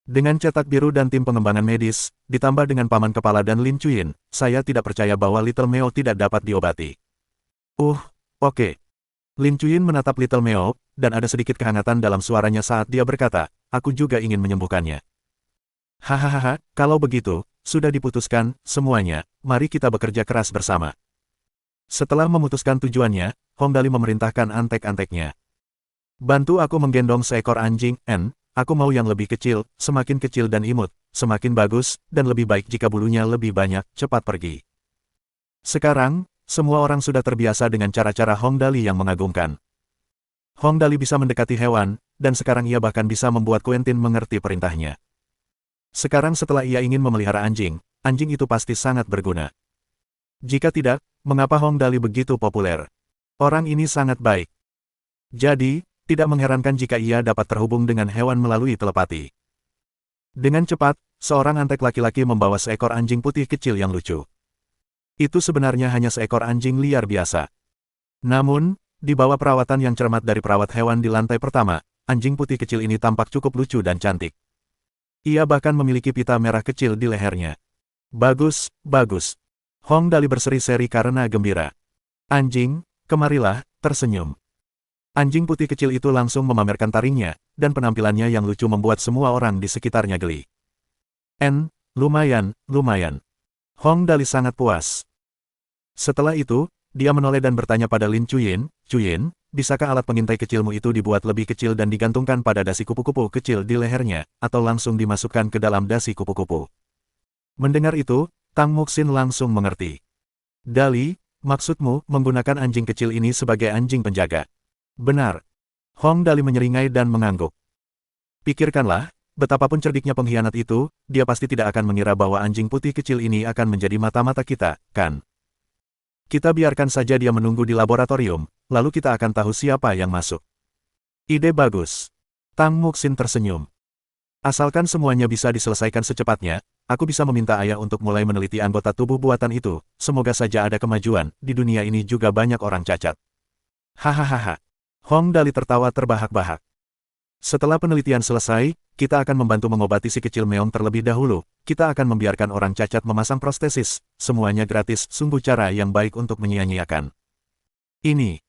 Dengan cetak biru dan tim pengembangan medis, ditambah dengan paman kepala dan Lin Chuyin, saya tidak percaya bahwa Little Meo tidak dapat diobati. Oke. Lin Chuyin menatap Little Meo, dan ada sedikit kehangatan dalam suaranya saat dia berkata, aku juga ingin menyembuhkannya. Hahaha, kalau begitu, sudah diputuskan, semuanya, mari kita bekerja keras bersama. Setelah memutuskan tujuannya, Hong Dali memerintahkan antek-anteknya. Bantu aku menggendong seekor anjing, N, aku mau yang lebih kecil, semakin kecil dan imut, semakin bagus, dan lebih baik jika bulunya lebih banyak, cepat pergi. Sekarang, semua orang sudah terbiasa dengan cara-cara Hong Dali yang mengagumkan. Hong Dali bisa mendekati hewan, dan sekarang ia bahkan bisa membuat Quentin mengerti perintahnya. Sekarang setelah ia ingin memelihara anjing, anjing itu pasti sangat berguna. Jika tidak, mengapa Hong Dali begitu populer? Orang ini sangat baik. Jadi, tidak mengherankan jika ia dapat terhubung dengan hewan melalui telepati. Dengan cepat, seorang antek laki-laki membawa seekor anjing putih kecil yang lucu. Itu sebenarnya hanya seekor anjing liar biasa. Namun, di bawah perawatan yang cermat dari perawat hewan di lantai pertama, anjing putih kecil ini tampak cukup lucu dan cantik. Ia bahkan memiliki pita merah kecil di lehernya. Bagus. Hong Dali berseri-seri karena gembira. Anjing, kemarilah, tersenyum. Anjing putih kecil itu langsung memamerkan taringnya, dan penampilannya yang lucu membuat semua orang di sekitarnya geli. Lumayan. Hong Dali sangat puas. Setelah itu, dia menoleh dan bertanya pada Lin Chuyin, Chuyin, bisakah alat pengintai kecilmu itu dibuat lebih kecil dan digantungkan pada dasi kupu-kupu kecil di lehernya, atau langsung dimasukkan ke dalam dasi kupu-kupu? Mendengar itu, Tang Muxin langsung mengerti. Dali, maksudmu menggunakan anjing kecil ini sebagai anjing penjaga? Benar. Hong Dali menyeringai dan mengangguk. Pikirkanlah, betapapun cerdiknya pengkhianat itu, dia pasti tidak akan mengira bahwa anjing putih kecil ini akan menjadi mata-mata kita, kan? Kita biarkan saja dia menunggu di laboratorium, lalu kita akan tahu siapa yang masuk. Ide bagus. Tang Muxin tersenyum. Asalkan semuanya bisa diselesaikan secepatnya, aku bisa meminta ayah untuk mulai meneliti anggota tubuh buatan itu, semoga saja ada kemajuan, di dunia ini juga banyak orang cacat. Hahaha. Hong Dali tertawa terbahak-bahak. Setelah penelitian selesai, kita akan membantu mengobati si kecil meong terlebih dahulu, kita akan membiarkan orang cacat memasang prostesis, semuanya gratis, sungguh cara yang baik untuk menyia-nyiakan. Ini.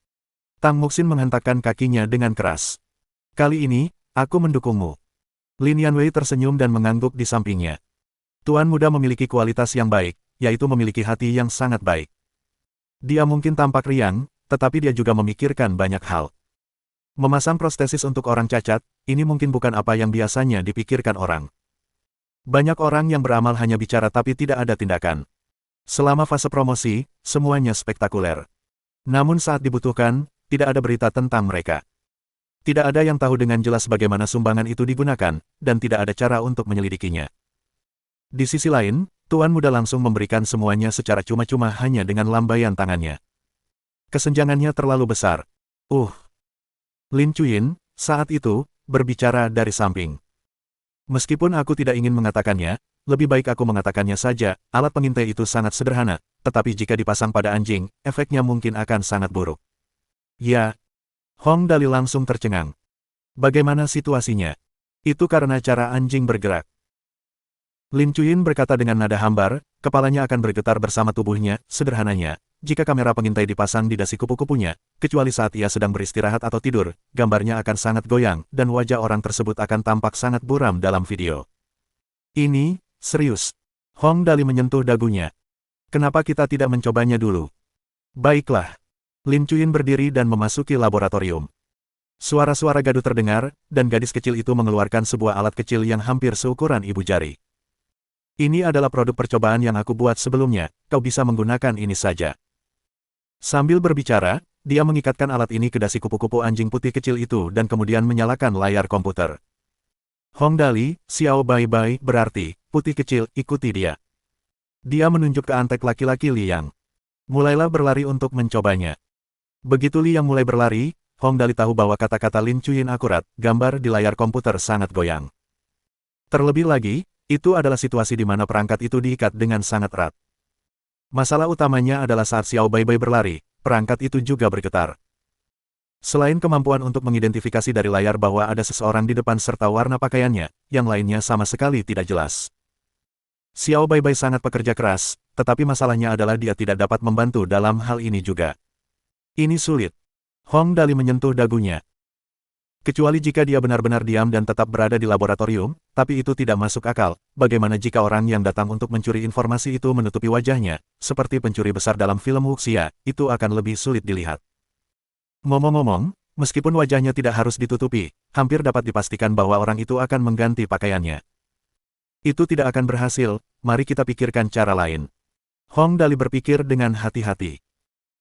Tang Muxin menghentakkan kakinya dengan keras. Kali ini, aku mendukungmu. Lin Yanwei tersenyum dan mengangguk di sampingnya. Tuan muda memiliki kualitas yang baik, yaitu memiliki hati yang sangat baik. Dia mungkin tampak riang, tetapi dia juga memikirkan banyak hal. Memasang prostesis untuk orang cacat, ini mungkin bukan apa yang biasanya dipikirkan orang. Banyak orang yang beramal hanya bicara tapi tidak ada tindakan. Selama fase promosi, semuanya spektakuler. Namun saat dibutuhkan, tidak ada berita tentang mereka. Tidak ada yang tahu dengan jelas bagaimana sumbangan itu digunakan, dan tidak ada cara untuk menyelidikinya. Di sisi lain, Tuan Muda langsung memberikan semuanya secara cuma-cuma hanya dengan lambaian tangannya. Kesenjangannya terlalu besar. Lin Chuyin, saat itu, berbicara dari samping. Meskipun aku tidak ingin mengatakannya, lebih baik aku mengatakannya saja, alat pengintai itu sangat sederhana, tetapi jika dipasang pada anjing, efeknya mungkin akan sangat buruk. Ya. Hong Dali langsung tercengang. Bagaimana situasinya? Itu karena cara anjing bergerak. Lin Chuyin berkata dengan nada hambar, kepalanya akan bergetar bersama tubuhnya. Sederhananya, jika kamera pengintai dipasang di dasi kupu-kupunya, kecuali saat ia sedang beristirahat atau tidur, gambarnya akan sangat goyang, dan wajah orang tersebut akan tampak sangat buram dalam video. Ini, serius. Hong Dali menyentuh dagunya. Kenapa kita tidak mencobanya dulu? Baiklah. Lin Chuyin berdiri dan memasuki laboratorium. Suara-suara gaduh terdengar, dan gadis kecil itu mengeluarkan sebuah alat kecil yang hampir seukuran ibu jari. Ini adalah produk percobaan yang aku buat sebelumnya, kau bisa menggunakan ini saja. Sambil berbicara, dia mengikatkan alat ini ke dasi kupu-kupu anjing putih kecil itu dan kemudian menyalakan layar komputer. Hong Dali, Xiao Bai, berarti, putih kecil, ikuti dia. Dia menunjuk ke antek laki-laki Liang. Mulailah berlari untuk mencobanya. Begitu Liang mulai berlari, Hong Dali tahu bahwa kata-kata Lin Chuyin akurat, gambar di layar komputer sangat goyang. Terlebih lagi, itu adalah situasi di mana perangkat itu diikat dengan sangat erat. Masalah utamanya adalah saat Xiao Bai berlari, perangkat itu juga bergetar. Selain kemampuan untuk mengidentifikasi dari layar bahwa ada seseorang di depan serta warna pakaiannya, yang lainnya sama sekali tidak jelas. Xiao Bai sangat pekerja keras, tetapi masalahnya adalah dia tidak dapat membantu dalam hal ini juga. Ini sulit. Hong Dali menyentuh dagunya. Kecuali jika dia benar-benar diam dan tetap berada di laboratorium, tapi itu tidak masuk akal. Bagaimana jika orang yang datang untuk mencuri informasi itu menutupi wajahnya, seperti pencuri besar dalam film wuxia, itu akan lebih sulit dilihat. Ngomong-ngomong, meskipun wajahnya tidak harus ditutupi, hampir dapat dipastikan bahwa orang itu akan mengganti pakaiannya. Itu tidak akan berhasil, mari kita pikirkan cara lain. Hong Dali berpikir dengan hati-hati.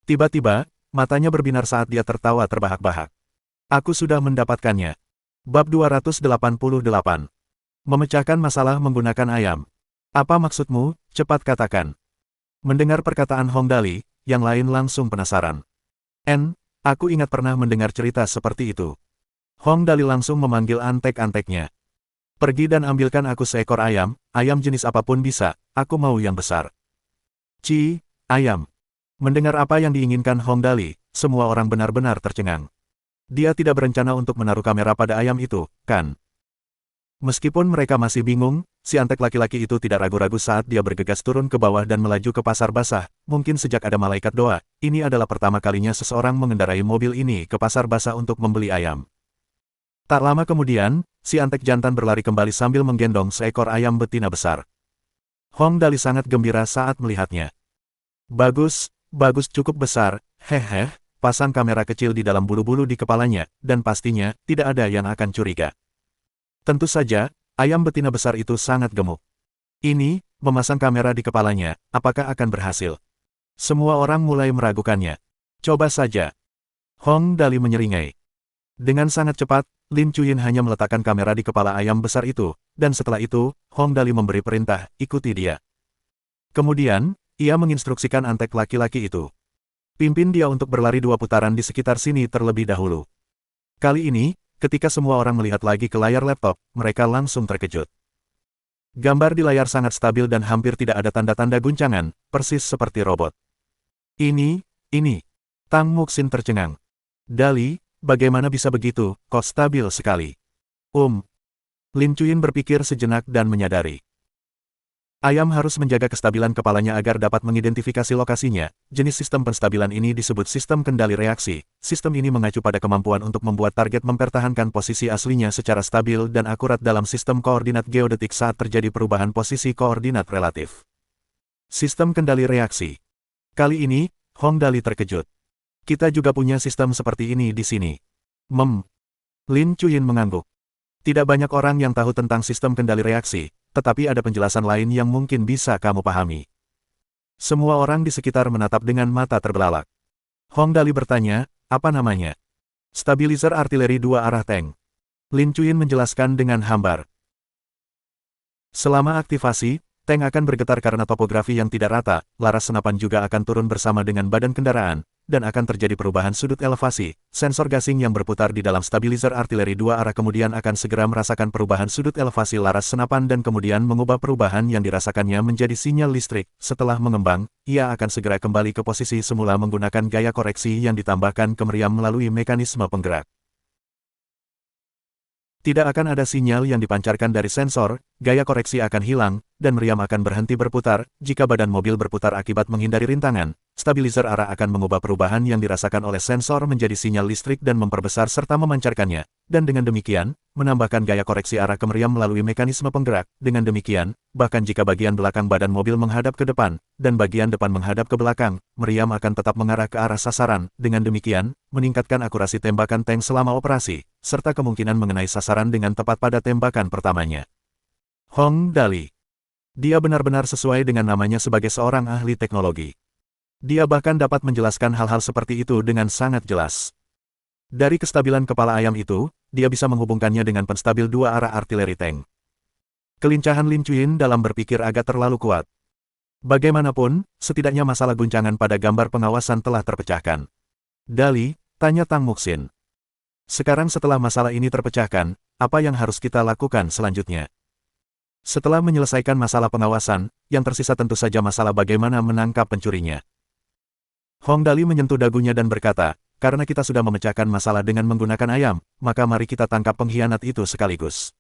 Tiba-tiba, matanya berbinar saat dia tertawa terbahak-bahak. Aku sudah mendapatkannya. Bab 288. Memecahkan masalah menggunakan ayam. Apa maksudmu? Cepat katakan. Mendengar perkataan Hong Dali, yang lain langsung penasaran. Aku ingat pernah mendengar cerita seperti itu. Hong Dali langsung memanggil antek-anteknya. Pergi dan ambilkan aku seekor ayam jenis apapun bisa, aku mau yang besar. Ayam. Mendengar apa yang diinginkan Hong Dali, semua orang benar-benar tercengang. Dia tidak berencana untuk menaruh kamera pada ayam itu, kan? Meskipun mereka masih bingung, si antek laki-laki itu tidak ragu-ragu saat dia bergegas turun ke bawah dan melaju ke pasar basah. Mungkin sejak ada malaikat doa, ini adalah pertama kalinya seseorang mengendarai mobil ini ke pasar basah untuk membeli ayam. Tak lama kemudian, si antek jantan berlari kembali sambil menggendong seekor ayam betina besar. Hong Dali sangat gembira saat melihatnya. Bagus cukup besar, hehe. Pasang kamera kecil di dalam bulu-bulu di kepalanya, dan pastinya, tidak ada yang akan curiga. Tentu saja, ayam betina besar itu sangat gemuk. Ini, memasang kamera di kepalanya, apakah akan berhasil? Semua orang mulai meragukannya. Coba saja. Hong Dali menyeringai. Dengan sangat cepat, Lin Chuyin hanya meletakkan kamera di kepala ayam besar itu, dan setelah itu, Hong Dali memberi perintah, ikuti dia. Kemudian, ia menginstruksikan antek laki-laki itu. Pimpin dia untuk berlari 2 putaran di sekitar sini terlebih dahulu. Kali ini, ketika semua orang melihat lagi ke layar laptop, mereka langsung terkejut. Gambar di layar sangat stabil dan hampir tidak ada tanda-tanda guncangan, persis seperti robot. Ini. Tang Muxin tercengang. Dali, bagaimana bisa begitu, kok stabil sekali? Lin Chuyin berpikir sejenak dan menyadari. Ayam harus menjaga kestabilan kepalanya agar dapat mengidentifikasi lokasinya. Jenis sistem penstabilan ini disebut sistem kendali reaksi. Sistem ini mengacu pada kemampuan untuk membuat target mempertahankan posisi aslinya secara stabil dan akurat dalam sistem koordinat geodetik saat terjadi perubahan posisi koordinat relatif. Sistem kendali reaksi. Kali ini, Hong Dali terkejut. Kita juga punya sistem seperti ini di sini. Lin Chuyin mengangguk. Tidak banyak orang yang tahu tentang sistem kendali reaksi, tetapi ada penjelasan lain yang mungkin bisa kamu pahami. Semua orang di sekitar menatap dengan mata terbelalak. Hong Dali bertanya, apa namanya? Stabilizer artileri 2 arah tank. Lin Chuyin menjelaskan dengan hambar. Selama aktivasi, tank akan bergetar karena topografi yang tidak rata, laras senapan juga akan turun bersama dengan badan kendaraan, dan akan terjadi perubahan sudut elevasi. Sensor gasing yang berputar di dalam stabilizer artileri 2 arah kemudian akan segera merasakan perubahan sudut elevasi laras senapan dan kemudian mengubah perubahan yang dirasakannya menjadi sinyal listrik. Setelah mengembang, ia akan segera kembali ke posisi semula menggunakan gaya koreksi yang ditambahkan ke meriam melalui mekanisme penggerak. Tidak akan ada sinyal yang dipancarkan dari sensor, gaya koreksi akan hilang, dan meriam akan berhenti berputar. Jika badan mobil berputar akibat menghindari rintangan, stabilizer arah akan mengubah perubahan yang dirasakan oleh sensor menjadi sinyal listrik dan memperbesar serta memancarkannya. Dan dengan demikian, menambahkan gaya koreksi arah ke meriam melalui mekanisme penggerak. Dengan demikian, bahkan jika bagian belakang badan mobil menghadap ke depan, dan bagian depan menghadap ke belakang, meriam akan tetap mengarah ke arah sasaran. Dengan demikian, meningkatkan akurasi tembakan tank selama operasi, serta kemungkinan mengenai sasaran dengan tepat pada tembakan pertamanya. Hong Dali. Dia benar-benar sesuai dengan namanya sebagai seorang ahli teknologi. Dia bahkan dapat menjelaskan hal-hal seperti itu dengan sangat jelas. Dari kestabilan kepala ayam itu, dia bisa menghubungkannya dengan penstabil dua arah artileri tank. Kelincahan Lin Chuyin dalam berpikir agak terlalu kuat. Bagaimanapun, setidaknya masalah guncangan pada gambar pengawasan telah terpecahkan. Dali, tanya Tang Muxin. Sekarang setelah masalah ini terpecahkan, apa yang harus kita lakukan selanjutnya? Setelah menyelesaikan masalah pengawasan, yang tersisa tentu saja masalah bagaimana menangkap pencurinya. Hong Dali menyentuh dagunya dan berkata, karena kita sudah memecahkan masalah dengan menggunakan ayam, maka mari kita tangkap pengkhianat itu sekaligus.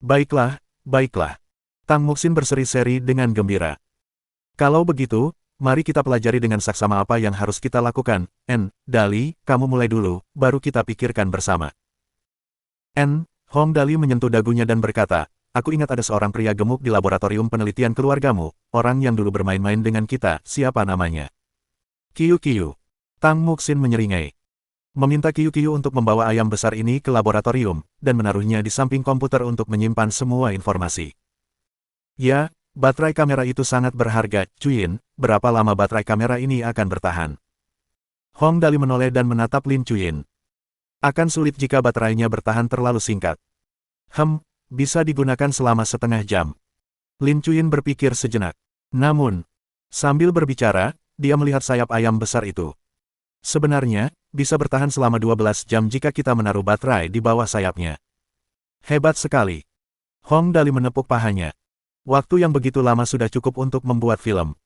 Baiklah, baiklah. Tang Muxin berseri-seri dengan gembira. Kalau begitu, mari kita pelajari dengan saksama apa yang harus kita lakukan. Dali, kamu mulai dulu, baru kita pikirkan bersama. Hong Dali menyentuh dagunya dan berkata, aku ingat ada seorang pria gemuk di laboratorium penelitian keluargamu, orang yang dulu bermain-main dengan kita, siapa namanya? Kiyu. Tang Muxin menyeringai. Meminta Kiyu untuk membawa ayam besar ini ke laboratorium, dan menaruhnya di samping komputer untuk menyimpan semua informasi. Ya, baterai kamera itu sangat berharga, Chuyin, berapa lama baterai kamera ini akan bertahan? Hong Dali menoleh dan menatap Lin Chuyin. Akan sulit jika baterainya bertahan terlalu singkat. Bisa digunakan selama setengah jam. Lin Chuyin berpikir sejenak. Namun, sambil berbicara, dia melihat sayap ayam besar itu. Sebenarnya, bisa bertahan selama 12 jam jika kita menaruh baterai di bawah sayapnya. Hebat sekali. Hong Dali menepuk pahanya. Waktu yang begitu lama sudah cukup untuk membuat film.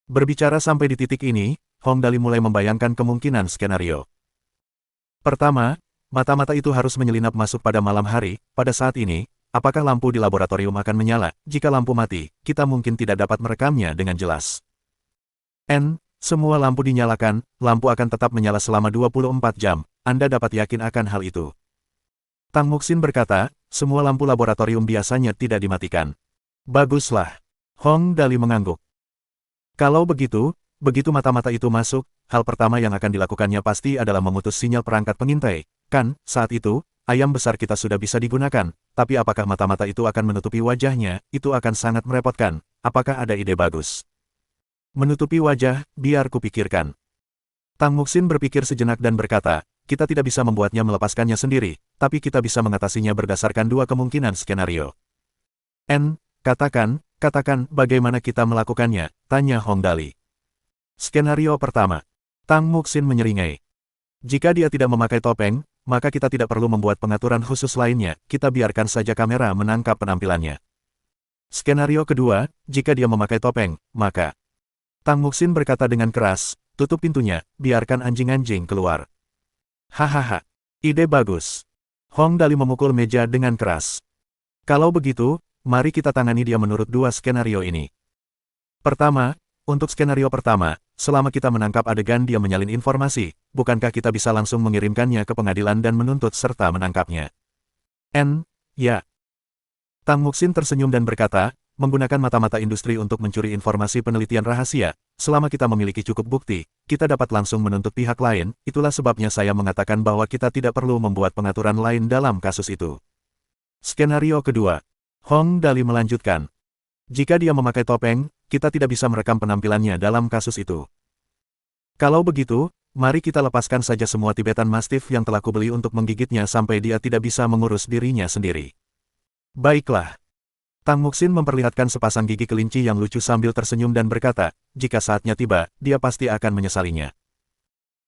Berbicara sampai di titik ini, Hong Dali mulai membayangkan kemungkinan skenario. Pertama, mata-mata itu harus menyelinap masuk pada malam hari. Pada saat ini, apakah lampu di laboratorium akan menyala? Jika lampu mati, kita mungkin tidak dapat merekamnya dengan jelas. Semua lampu dinyalakan, lampu akan tetap menyala selama 24 jam. Anda dapat yakin akan hal itu. Tang Muxin berkata, semua lampu laboratorium biasanya tidak dimatikan. Baguslah. Hong Dali mengangguk. Kalau begitu, begitu mata-mata itu masuk, hal pertama yang akan dilakukannya pasti adalah memutus sinyal perangkat pengintai. Kan, saat itu, ayam besar kita sudah bisa digunakan, tapi apakah mata-mata itu akan menutupi wajahnya? Itu akan sangat merepotkan. Apakah ada ide bagus? Menutupi wajah, biar kupikirkan. Tang Muxin berpikir sejenak dan berkata, kita tidak bisa membuatnya melepaskannya sendiri, tapi kita bisa mengatasinya berdasarkan dua kemungkinan skenario. Katakan, bagaimana kita melakukannya? Tanya Hong Dali. Skenario pertama. Tang Muxin menyeringai. Jika dia tidak memakai topeng, maka kita tidak perlu membuat pengaturan khusus lainnya, kita biarkan saja kamera menangkap penampilannya. Skenario kedua, jika dia memakai topeng, maka... Tang Muxin berkata dengan keras, tutup pintunya, biarkan anjing-anjing keluar. Hahaha, ide bagus. Hong Dali memukul meja dengan keras. Kalau begitu, mari kita tangani dia menurut dua skenario ini. Pertama, untuk skenario pertama, selama kita menangkap adegan dia menyalin informasi, bukankah kita bisa langsung mengirimkannya ke pengadilan dan menuntut serta menangkapnya? Ya. Tang Muxin tersenyum dan berkata, menggunakan mata-mata industri untuk mencuri informasi penelitian rahasia, selama kita memiliki cukup bukti, kita dapat langsung menuntut pihak lain, itulah sebabnya saya mengatakan bahwa kita tidak perlu membuat pengaturan lain dalam kasus itu. Skenario kedua. Hong Dali melanjutkan. Jika dia memakai topeng, kita tidak bisa merekam penampilannya dalam kasus itu. Kalau begitu, mari kita lepaskan saja semua Tibetan Mastiff yang telah kubeli untuk menggigitnya sampai dia tidak bisa mengurus dirinya sendiri. Baiklah. Tang Muxin memperlihatkan sepasang gigi kelinci yang lucu sambil tersenyum dan berkata, jika saatnya tiba, dia pasti akan menyesalinya.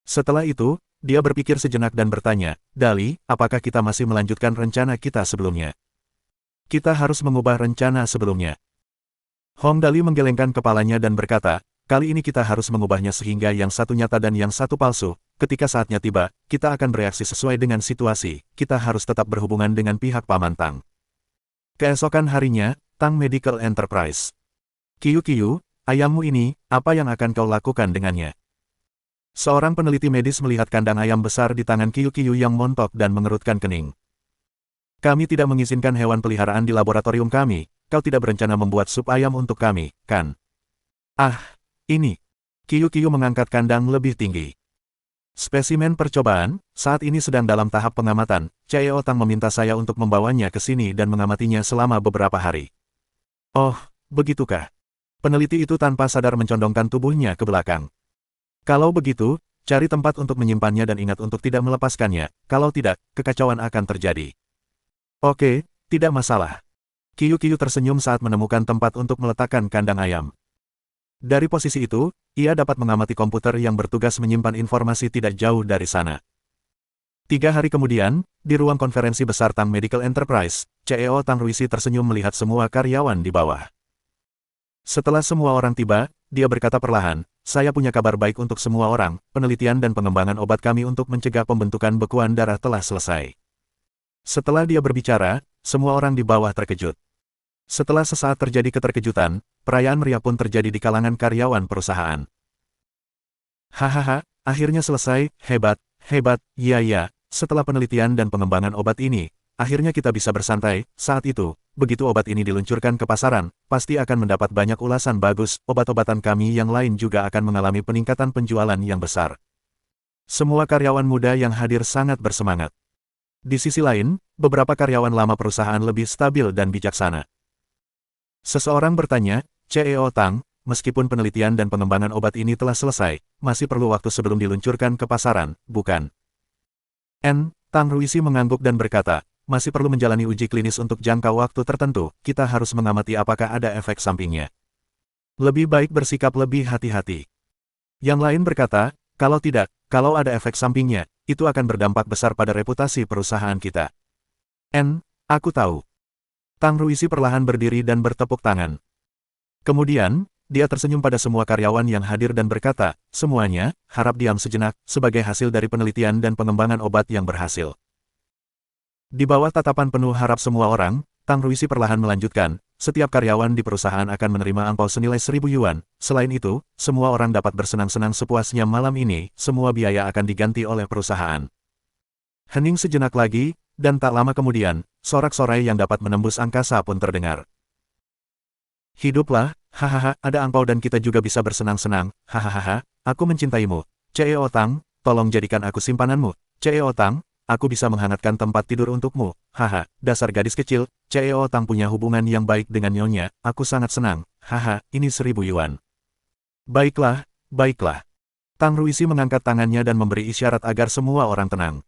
Setelah itu, dia berpikir sejenak dan bertanya, Dali, apakah kita masih melanjutkan rencana kita sebelumnya? Kita harus mengubah rencana sebelumnya. Hong Dali menggelengkan kepalanya dan berkata, kali ini kita harus mengubahnya sehingga yang satu nyata dan yang satu palsu. Ketika saatnya tiba, kita akan bereaksi sesuai dengan situasi. Kita harus tetap berhubungan dengan pihak Paman Tang. Keesokan harinya, Tang Medical Enterprise. Kiyu, ayammu ini, apa yang akan kau lakukan dengannya? Seorang peneliti medis melihat kandang ayam besar di tangan Kiyu yang montok dan mengerutkan kening. Kami tidak mengizinkan hewan peliharaan di laboratorium kami. Kau tidak berencana membuat sup ayam untuk kami, kan? Ah, ini. Kiyu mengangkat kandang lebih tinggi. Spesimen percobaan, saat ini sedang dalam tahap pengamatan. CEO Tang meminta saya untuk membawanya ke sini dan mengamatinya selama beberapa hari. Oh, begitukah? Peneliti itu tanpa sadar mencondongkan tubuhnya ke belakang. Kalau begitu, cari tempat untuk menyimpannya dan ingat untuk tidak melepaskannya. Kalau tidak, kekacauan akan terjadi. Oke, tidak masalah. Kiyu tersenyum saat menemukan tempat untuk meletakkan kandang ayam. Dari posisi itu, ia dapat mengamati komputer yang bertugas menyimpan informasi tidak jauh dari sana. 3 hari kemudian, di ruang konferensi besar Tang Medical Enterprise, CEO Tang Ruisi tersenyum melihat semua karyawan di bawah. Setelah semua orang tiba, dia berkata perlahan, saya punya kabar baik untuk semua orang, penelitian dan pengembangan obat kami untuk mencegah pembentukan bekuan darah telah selesai. Setelah dia berbicara, semua orang di bawah terkejut. Setelah sesaat terjadi keterkejutan, perayaan meriah pun terjadi di kalangan karyawan perusahaan. Hahaha, akhirnya selesai, hebat, iya, setelah penelitian dan pengembangan obat ini, akhirnya kita bisa bersantai. Saat itu, begitu obat ini diluncurkan ke pasaran, pasti akan mendapat banyak ulasan bagus, obat-obatan kami yang lain juga akan mengalami peningkatan penjualan yang besar. Semua karyawan muda yang hadir sangat bersemangat. Di sisi lain, beberapa karyawan lama perusahaan lebih stabil dan bijaksana. Seseorang bertanya, CEO Tang, meskipun penelitian dan pengembangan obat ini telah selesai, masih perlu waktu sebelum diluncurkan ke pasaran, bukan? Tang Ruisi mengangguk dan berkata, masih perlu menjalani uji klinis untuk jangka waktu tertentu, kita harus mengamati apakah ada efek sampingnya. Lebih baik bersikap lebih hati-hati. Yang lain berkata, kalau tidak, kalau ada efek sampingnya, itu akan berdampak besar pada reputasi perusahaan kita. Aku tahu. Tang Ruisi perlahan berdiri dan bertepuk tangan. Kemudian, dia tersenyum pada semua karyawan yang hadir dan berkata, semuanya, harap diam sejenak, sebagai hasil dari penelitian dan pengembangan obat yang berhasil. Di bawah tatapan penuh harap semua orang, Tang Ruisi perlahan melanjutkan, setiap karyawan di perusahaan akan menerima angpau senilai 1.000 yuan, selain itu, semua orang dapat bersenang-senang sepuasnya malam ini, semua biaya akan diganti oleh perusahaan. Hening sejenak lagi, dan tak lama kemudian, sorak-sorai yang dapat menembus angkasa pun terdengar. Hiduplah, hahaha, ada angpau dan kita juga bisa bersenang-senang, hahaha, aku mencintaimu. CEO Tang, tolong jadikan aku simpananmu. CEO Tang, aku bisa menghangatkan tempat tidur untukmu, haha, dasar gadis kecil. CEO Tang punya hubungan yang baik dengan nyonya, aku sangat senang, haha, ini 1.000 yuan. Baiklah. Tang Ruisi mengangkat tangannya dan memberi isyarat agar semua orang tenang.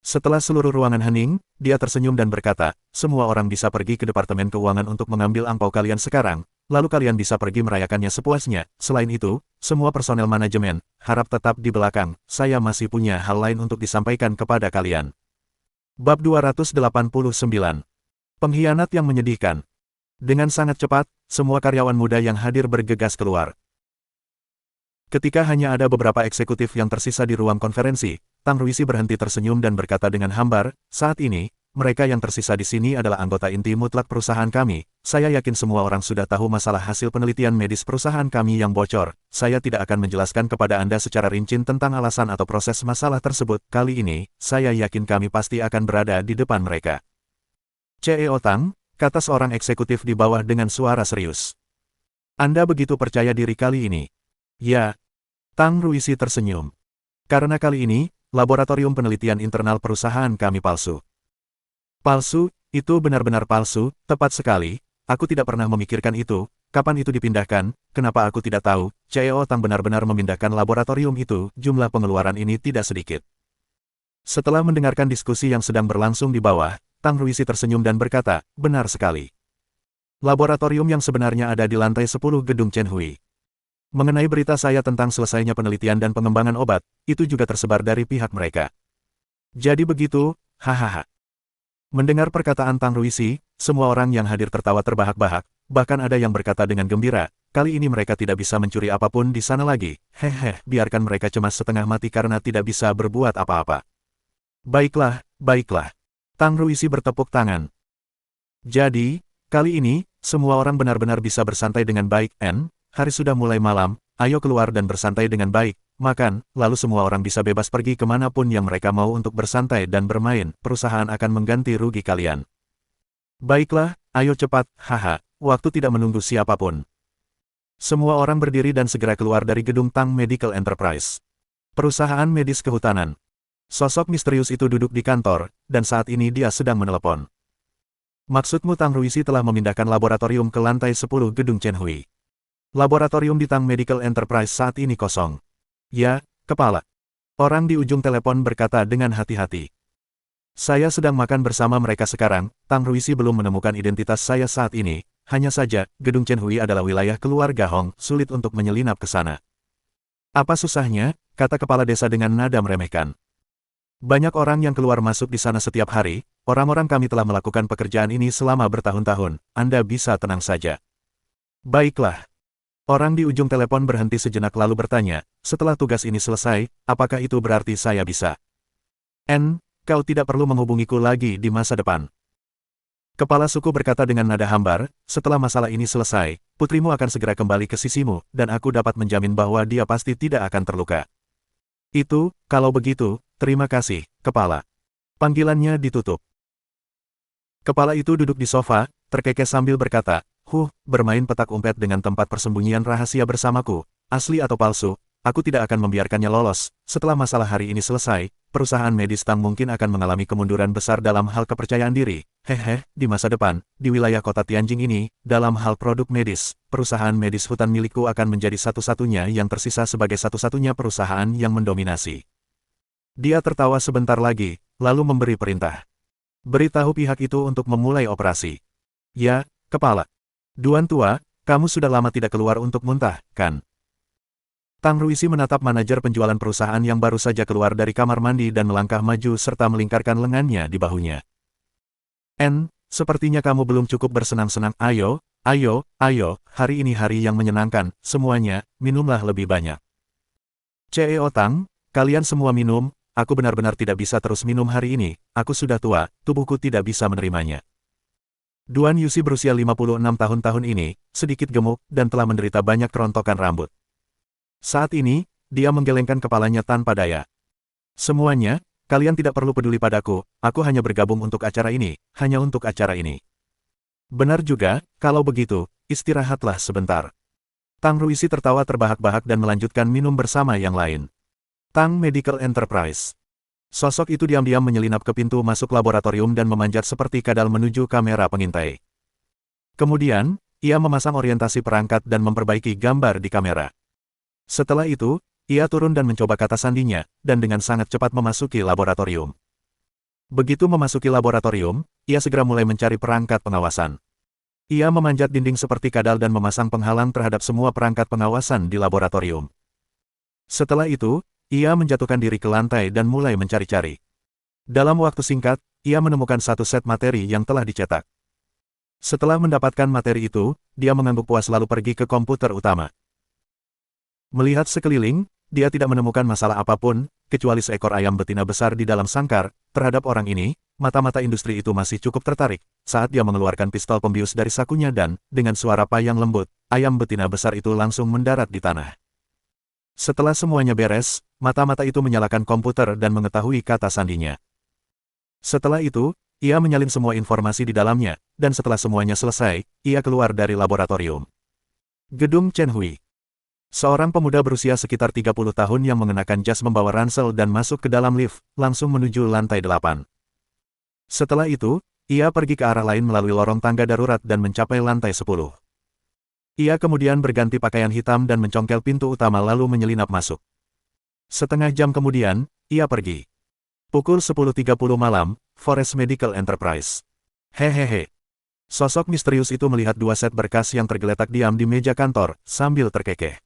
Setelah seluruh ruangan hening, dia tersenyum dan berkata, semua orang bisa pergi ke Departemen Keuangan untuk mengambil angpau kalian sekarang, lalu kalian bisa pergi merayakannya sepuasnya. Selain itu, semua personel manajemen, harap tetap di belakang, saya masih punya hal lain untuk disampaikan kepada kalian. Bab 289. Pengkhianat yang menyedihkan. Dengan sangat cepat, semua karyawan muda yang hadir bergegas keluar. Ketika hanya ada beberapa eksekutif yang tersisa di ruang konferensi, Tang Ruisi berhenti tersenyum dan berkata dengan hambar, saat ini, mereka yang tersisa di sini adalah anggota inti mutlak perusahaan kami. Saya yakin semua orang sudah tahu masalah hasil penelitian medis perusahaan kami yang bocor. Saya tidak akan menjelaskan kepada Anda secara rinci tentang alasan atau proses masalah tersebut. Kali ini, saya yakin kami pasti akan berada di depan mereka. CEO Tang, kata seorang eksekutif di bawah dengan suara serius. Anda begitu percaya diri kali ini? Ya. Tang Ruisi tersenyum. Karena kali ini, laboratorium penelitian internal perusahaan kami palsu. Palsu, itu benar-benar palsu, tepat sekali, aku tidak pernah memikirkan itu, kapan itu dipindahkan, kenapa aku tidak tahu, CEO Tang benar-benar memindahkan laboratorium itu, jumlah pengeluaran ini tidak sedikit. Setelah mendengarkan diskusi yang sedang berlangsung di bawah, Tang Ruisi tersenyum dan berkata, benar sekali. Laboratorium yang sebenarnya ada di lantai 10 gedung Chenhui. Mengenai berita saya tentang selesainya penelitian dan pengembangan obat, itu juga tersebar dari pihak mereka. Jadi begitu, hahaha. Mendengar perkataan Tang Ruisi, semua orang yang hadir tertawa terbahak-bahak, bahkan ada yang berkata dengan gembira, kali ini mereka tidak bisa mencuri apapun di sana lagi. Hehe, biarkan mereka cemas setengah mati karena tidak bisa berbuat apa-apa. Baiklah, baiklah. Tang Ruisi bertepuk tangan. Jadi, kali ini, semua orang benar-benar bisa bersantai dengan baik. Hari sudah mulai malam, ayo keluar dan bersantai dengan baik. Makan, lalu semua orang bisa bebas pergi kemanapun yang mereka mau untuk bersantai dan bermain. Perusahaan akan mengganti rugi kalian. Baiklah, ayo cepat, haha, waktu tidak menunggu siapapun. Semua orang berdiri dan segera keluar dari gedung Tang Medical Enterprise. Perusahaan medis kehutanan. Sosok misterius itu duduk di kantor, dan saat ini dia sedang menelepon. Maksudmu Tang Ruisi telah memindahkan laboratorium ke lantai 10 gedung Chenhui. Laboratorium di Tang Medical Enterprise saat ini kosong. Ya, kepala. Orang di ujung telepon berkata dengan hati-hati. Saya sedang makan bersama mereka sekarang, Tang Ruisi belum menemukan identitas saya saat ini. Hanya saja, gedung Chenhui adalah wilayah keluarga Hong, sulit untuk menyelinap ke sana. Apa susahnya, kata kepala desa dengan nada meremehkan. Banyak orang yang keluar masuk di sana setiap hari, orang-orang kami telah melakukan pekerjaan ini selama bertahun-tahun, Anda bisa tenang saja. Baiklah. Orang di ujung telepon berhenti sejenak lalu bertanya, setelah tugas ini selesai, apakah itu berarti saya bisa? Kau tidak perlu menghubungiku lagi di masa depan. Kepala suku berkata dengan nada hambar, setelah masalah ini selesai, putrimu akan segera kembali ke sisimu, dan aku dapat menjamin bahwa dia pasti tidak akan terluka. Itu, kalau begitu, terima kasih, kepala. Panggilannya ditutup. Kepala itu duduk di sofa, terkekeh sambil berkata, bermain petak umpet dengan tempat persembunyian rahasia bersamaku, asli atau palsu, aku tidak akan membiarkannya lolos. Setelah masalah hari ini selesai, perusahaan medis Tang mungkin akan mengalami kemunduran besar dalam hal kepercayaan diri. Di masa depan, di wilayah kota Tianjing ini, dalam hal produk medis, perusahaan medis hutan milikku akan menjadi satu-satunya yang tersisa sebagai satu-satunya perusahaan yang mendominasi. Dia tertawa sebentar lagi, lalu memberi perintah. Beritahu pihak itu untuk memulai operasi. Ya, kepala. Duan tua, kamu sudah lama tidak keluar untuk muntah, kan? Tang Ruisi menatap manajer penjualan perusahaan yang baru saja keluar dari kamar mandi dan melangkah maju serta melingkarkan lengannya di bahunya. Sepertinya kamu belum cukup bersenang-senang. Ayo, hari ini hari yang menyenangkan, semuanya, minumlah lebih banyak. CEO Tang, kalian semua minum, aku benar-benar tidak bisa terus minum hari ini, aku sudah tua, tubuhku tidak bisa menerimanya. Duan Yusi berusia 56 tahun ini, sedikit gemuk, dan telah menderita banyak kerontokan rambut. Saat ini, dia menggelengkan kepalanya tanpa daya. Semuanya, kalian tidak perlu peduli padaku, aku hanya bergabung untuk acara ini, hanya untuk acara ini. Benar juga, kalau begitu, istirahatlah sebentar. Tang Ruisi tertawa terbahak-bahak dan melanjutkan minum bersama yang lain. Tang Medical Enterprise. Sosok itu diam-diam menyelinap ke pintu masuk laboratorium dan memanjat seperti kadal menuju kamera pengintai. Kemudian, ia memasang orientasi perangkat dan memperbaiki gambar di kamera. Setelah itu, ia turun dan mencoba kata sandinya, dan dengan sangat cepat memasuki laboratorium. Begitu memasuki laboratorium, ia segera mulai mencari perangkat pengawasan. Ia memanjat dinding seperti kadal dan memasang penghalang terhadap semua perangkat pengawasan di laboratorium. Setelah itu, ia menjatuhkan diri ke lantai dan mulai mencari-cari. Dalam waktu singkat, ia menemukan satu set materi yang telah dicetak. Setelah mendapatkan materi itu, dia mengangguk puas lalu pergi ke komputer utama. Melihat sekeliling, dia tidak menemukan masalah apapun, kecuali seekor ayam betina besar di dalam sangkar. Terhadap orang ini, mata-mata industri itu masih cukup tertarik, saat dia mengeluarkan pistol pembius dari sakunya dan, dengan suara payang lembut, ayam betina besar itu langsung mendarat di tanah. Setelah semuanya beres, mata-mata itu menyalakan komputer dan mengetahui kata sandinya. Setelah itu, ia menyalin semua informasi di dalamnya, dan setelah semuanya selesai, ia keluar dari laboratorium. Gedung Chenhui. Seorang pemuda berusia sekitar 30 tahun yang mengenakan jas membawa ransel dan masuk ke dalam lift, langsung menuju lantai 8. Setelah itu, ia pergi ke arah lain melalui lorong tangga darurat dan mencapai lantai 10. Ia kemudian berganti pakaian hitam dan mencongkel pintu utama lalu menyelinap masuk. Setengah jam kemudian, ia pergi. Pukul 10.30 malam, Forest Medical Enterprise. Hehehe. Sosok misterius itu melihat dua set berkas yang tergeletak diam di meja kantor, sambil terkekeh.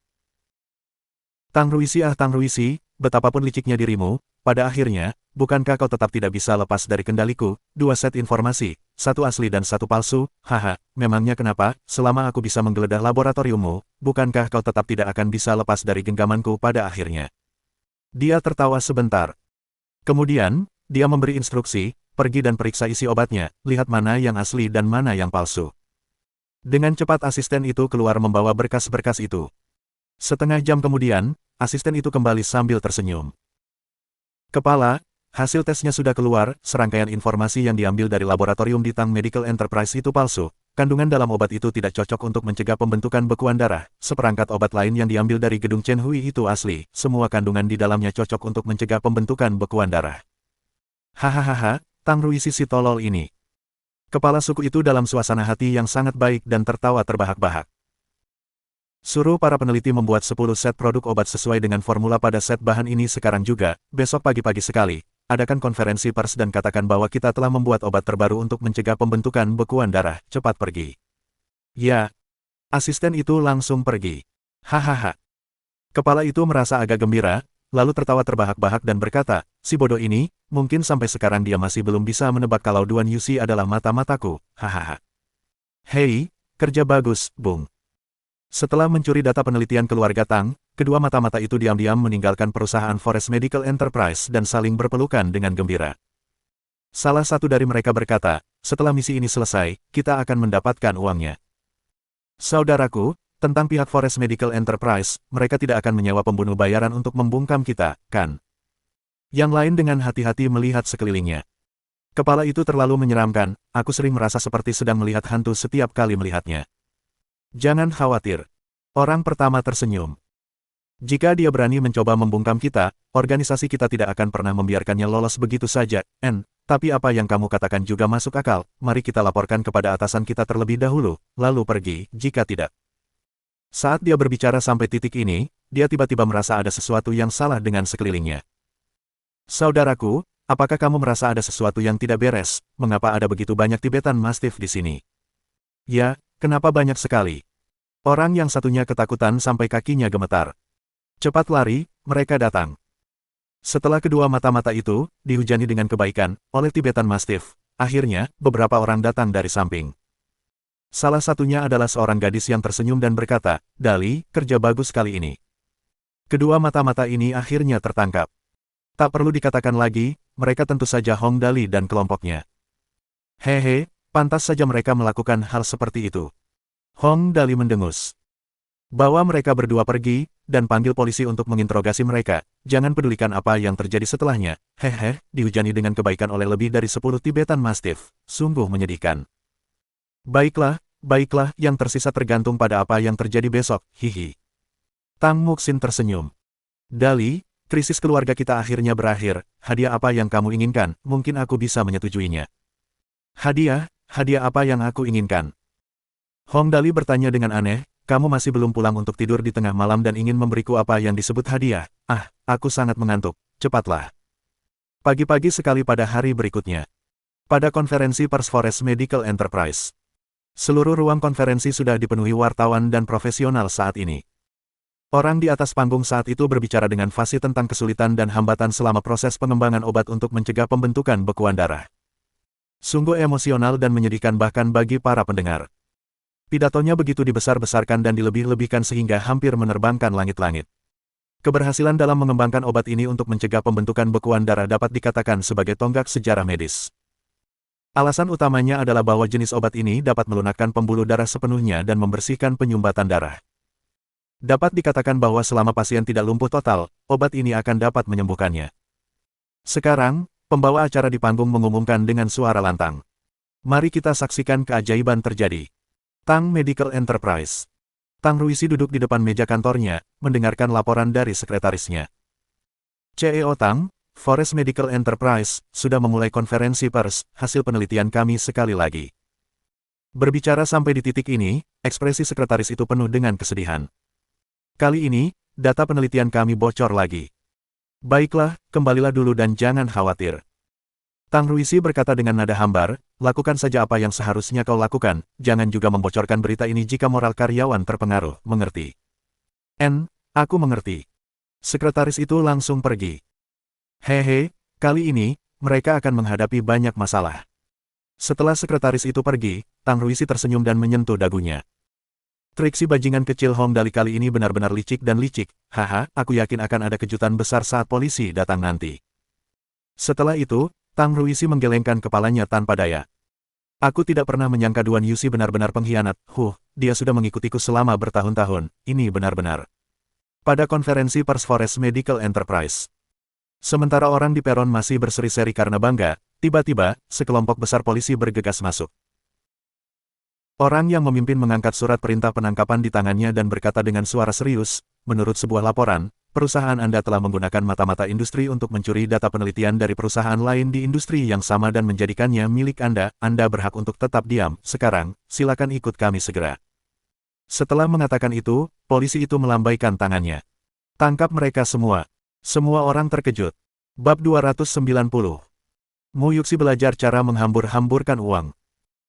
Tang Ruisi, betapapun liciknya dirimu, pada akhirnya, bukankah kau tetap tidak bisa lepas dari kendaliku? 2 set informasi, 1 asli dan 1 palsu, haha, memangnya kenapa? Selama aku bisa menggeledah laboratoriummu, bukankah kau tetap tidak akan bisa lepas dari genggamanku pada akhirnya? Dia tertawa sebentar. Kemudian, dia memberi instruksi, pergi dan periksa isi obatnya, lihat mana yang asli dan mana yang palsu. Dengan cepat asisten itu keluar membawa berkas-berkas itu. Setengah jam kemudian, asisten itu kembali sambil tersenyum. Kepala, hasil tesnya sudah keluar, serangkaian informasi yang diambil dari laboratorium di Tang Medical Enterprise itu palsu. Kandungan dalam obat itu tidak cocok untuk mencegah pembentukan bekuan darah. Seperangkat obat lain yang diambil dari gedung Chen Hui itu asli. Semua kandungan di dalamnya cocok untuk mencegah pembentukan bekuan darah. Hahaha, Tang Ruisi si tolol ini. Kepala suku itu dalam suasana hati yang sangat baik dan tertawa terbahak-bahak. Suruh para peneliti membuat 10 set produk obat sesuai dengan formula pada set bahan ini sekarang juga, besok pagi-pagi sekali. Adakan konferensi pers dan katakan bahwa kita telah membuat obat terbaru untuk mencegah pembentukan bekuan darah, cepat pergi. Ya. Asisten itu langsung pergi. Hahaha. Kepala itu merasa agak gembira, lalu tertawa terbahak-bahak dan berkata, si bodoh ini, mungkin sampai sekarang dia masih belum bisa menebak kalau Duan Yuxi adalah mata-mataku, hahaha. Hei, kerja bagus, Bung. Setelah mencuri data penelitian keluarga Tang, kedua mata-mata itu diam-diam meninggalkan perusahaan Forest Medical Enterprise dan saling berpelukan dengan gembira. Salah satu dari mereka berkata, setelah misi ini selesai, kita akan mendapatkan uangnya. Saudaraku, tentang pihak Forest Medical Enterprise, mereka tidak akan menyewa pembunuh bayaran untuk membungkam kita, kan? Yang lain dengan hati-hati melihat sekelilingnya. Kepala itu terlalu menyeramkan, aku sering merasa seperti sedang melihat hantu setiap kali melihatnya. Jangan khawatir. Orang pertama tersenyum. Jika dia berani mencoba membungkam kita, organisasi kita tidak akan pernah membiarkannya lolos begitu saja, tapi apa yang kamu katakan juga masuk akal, mari kita laporkan kepada atasan kita terlebih dahulu, lalu pergi, jika tidak. Saat dia berbicara sampai titik ini, dia tiba-tiba merasa ada sesuatu yang salah dengan sekelilingnya. Saudaraku, apakah kamu merasa ada sesuatu yang tidak beres? Mengapa ada begitu banyak Tibetan Mastiff di sini? Ya, kenapa banyak sekali? Orang yang satunya ketakutan sampai kakinya gemetar. Cepat lari, mereka datang. Setelah kedua mata-mata itu, dihujani dengan kebaikan, oleh Tibetan Mastiff, akhirnya, beberapa orang datang dari samping. Salah satunya adalah seorang gadis yang tersenyum dan berkata, Dali, kerja bagus kali ini. Kedua mata-mata ini akhirnya tertangkap. Tak perlu dikatakan lagi, mereka tentu saja Hong Dali dan kelompoknya. Hehe, pantas saja mereka melakukan hal seperti itu. Hong Dali mendengus. Bawa mereka berdua pergi, dan panggil polisi untuk menginterogasi mereka. Jangan pedulikan apa yang terjadi setelahnya. Hehe, dihujani dengan kebaikan oleh lebih dari 10 Tibetan Mastiff. Sungguh menyedihkan. Baiklah, yang tersisa tergantung pada apa yang terjadi besok, hihi. Tang Muxin tersenyum. Dali, krisis keluarga kita akhirnya berakhir. Hadiah apa yang kamu inginkan? Mungkin aku bisa menyetujuinya. Hadiah apa yang aku inginkan? Hong Dali bertanya dengan aneh, kamu masih belum pulang untuk tidur di tengah malam dan ingin memberiku apa yang disebut hadiah? Ah, aku sangat mengantuk, cepatlah. Pagi-pagi sekali pada hari berikutnya. Pada konferensi pers Forest Medical Enterprise. Seluruh ruang konferensi sudah dipenuhi wartawan dan profesional saat ini. Orang di atas panggung saat itu berbicara dengan fasih tentang kesulitan dan hambatan selama proses pengembangan obat untuk mencegah pembentukan bekuan darah. Sungguh emosional dan menyedihkan bahkan bagi para pendengar. Pidatonya begitu dibesar-besarkan dan dilebih-lebihkan sehingga hampir menerbangkan langit-langit. Keberhasilan dalam mengembangkan obat ini untuk mencegah pembentukan bekuan darah dapat dikatakan sebagai tonggak sejarah medis. Alasan utamanya adalah bahwa jenis obat ini dapat melunakkan pembuluh darah sepenuhnya dan membersihkan penyumbatan darah. Dapat dikatakan bahwa selama pasien tidak lumpuh total, obat ini akan dapat menyembuhkannya. Sekarang, pembawa acara di panggung mengumumkan dengan suara lantang. Mari kita saksikan keajaiban terjadi. Tang Medical Enterprise. Tang Ruisi duduk di depan meja kantornya, mendengarkan laporan dari sekretarisnya. CEO Tang, Forest Medical Enterprise, sudah memulai konferensi pers, hasil penelitian kami sekali lagi. Berbicara sampai di titik ini, ekspresi sekretaris itu penuh dengan kesedihan. Kali ini, data penelitian kami bocor lagi. Baiklah, kembalilah dulu dan jangan khawatir. Tang Ruisi berkata dengan nada hambar, lakukan saja apa yang seharusnya kau lakukan, jangan juga membocorkan berita ini jika moral karyawan terpengaruh, mengerti? Aku mengerti. Sekretaris itu langsung pergi. Hehe, Kali ini, mereka akan menghadapi banyak masalah. Setelah sekretaris itu pergi, Tang Ruisi tersenyum dan menyentuh dagunya. Trik si bajingan kecil Hong Dali kali ini benar-benar licik dan licik. Haha, aku yakin akan ada kejutan besar saat polisi datang nanti. Setelah itu, Tang Ruisi menggelengkan kepalanya tanpa daya. Aku tidak pernah menyangka Duan Yuxi benar-benar pengkhianat. Dia sudah mengikutiku selama bertahun-tahun. Ini benar-benar. Pada konferensi pers Forest Medical Enterprise. Sementara orang di peron masih berseri-seri karena bangga, tiba-tiba, sekelompok besar polisi bergegas masuk. Orang yang memimpin mengangkat surat perintah penangkapan di tangannya dan berkata dengan suara serius, menurut sebuah laporan, perusahaan Anda telah menggunakan mata-mata industri untuk mencuri data penelitian dari perusahaan lain di industri yang sama dan menjadikannya milik Anda. Anda berhak untuk tetap diam. Sekarang, silakan ikut kami segera. Setelah mengatakan itu, polisi itu melambaikan tangannya. Tangkap mereka semua. Semua orang terkejut. Bab 290. Mu Yuxi belajar cara menghambur-hamburkan uang.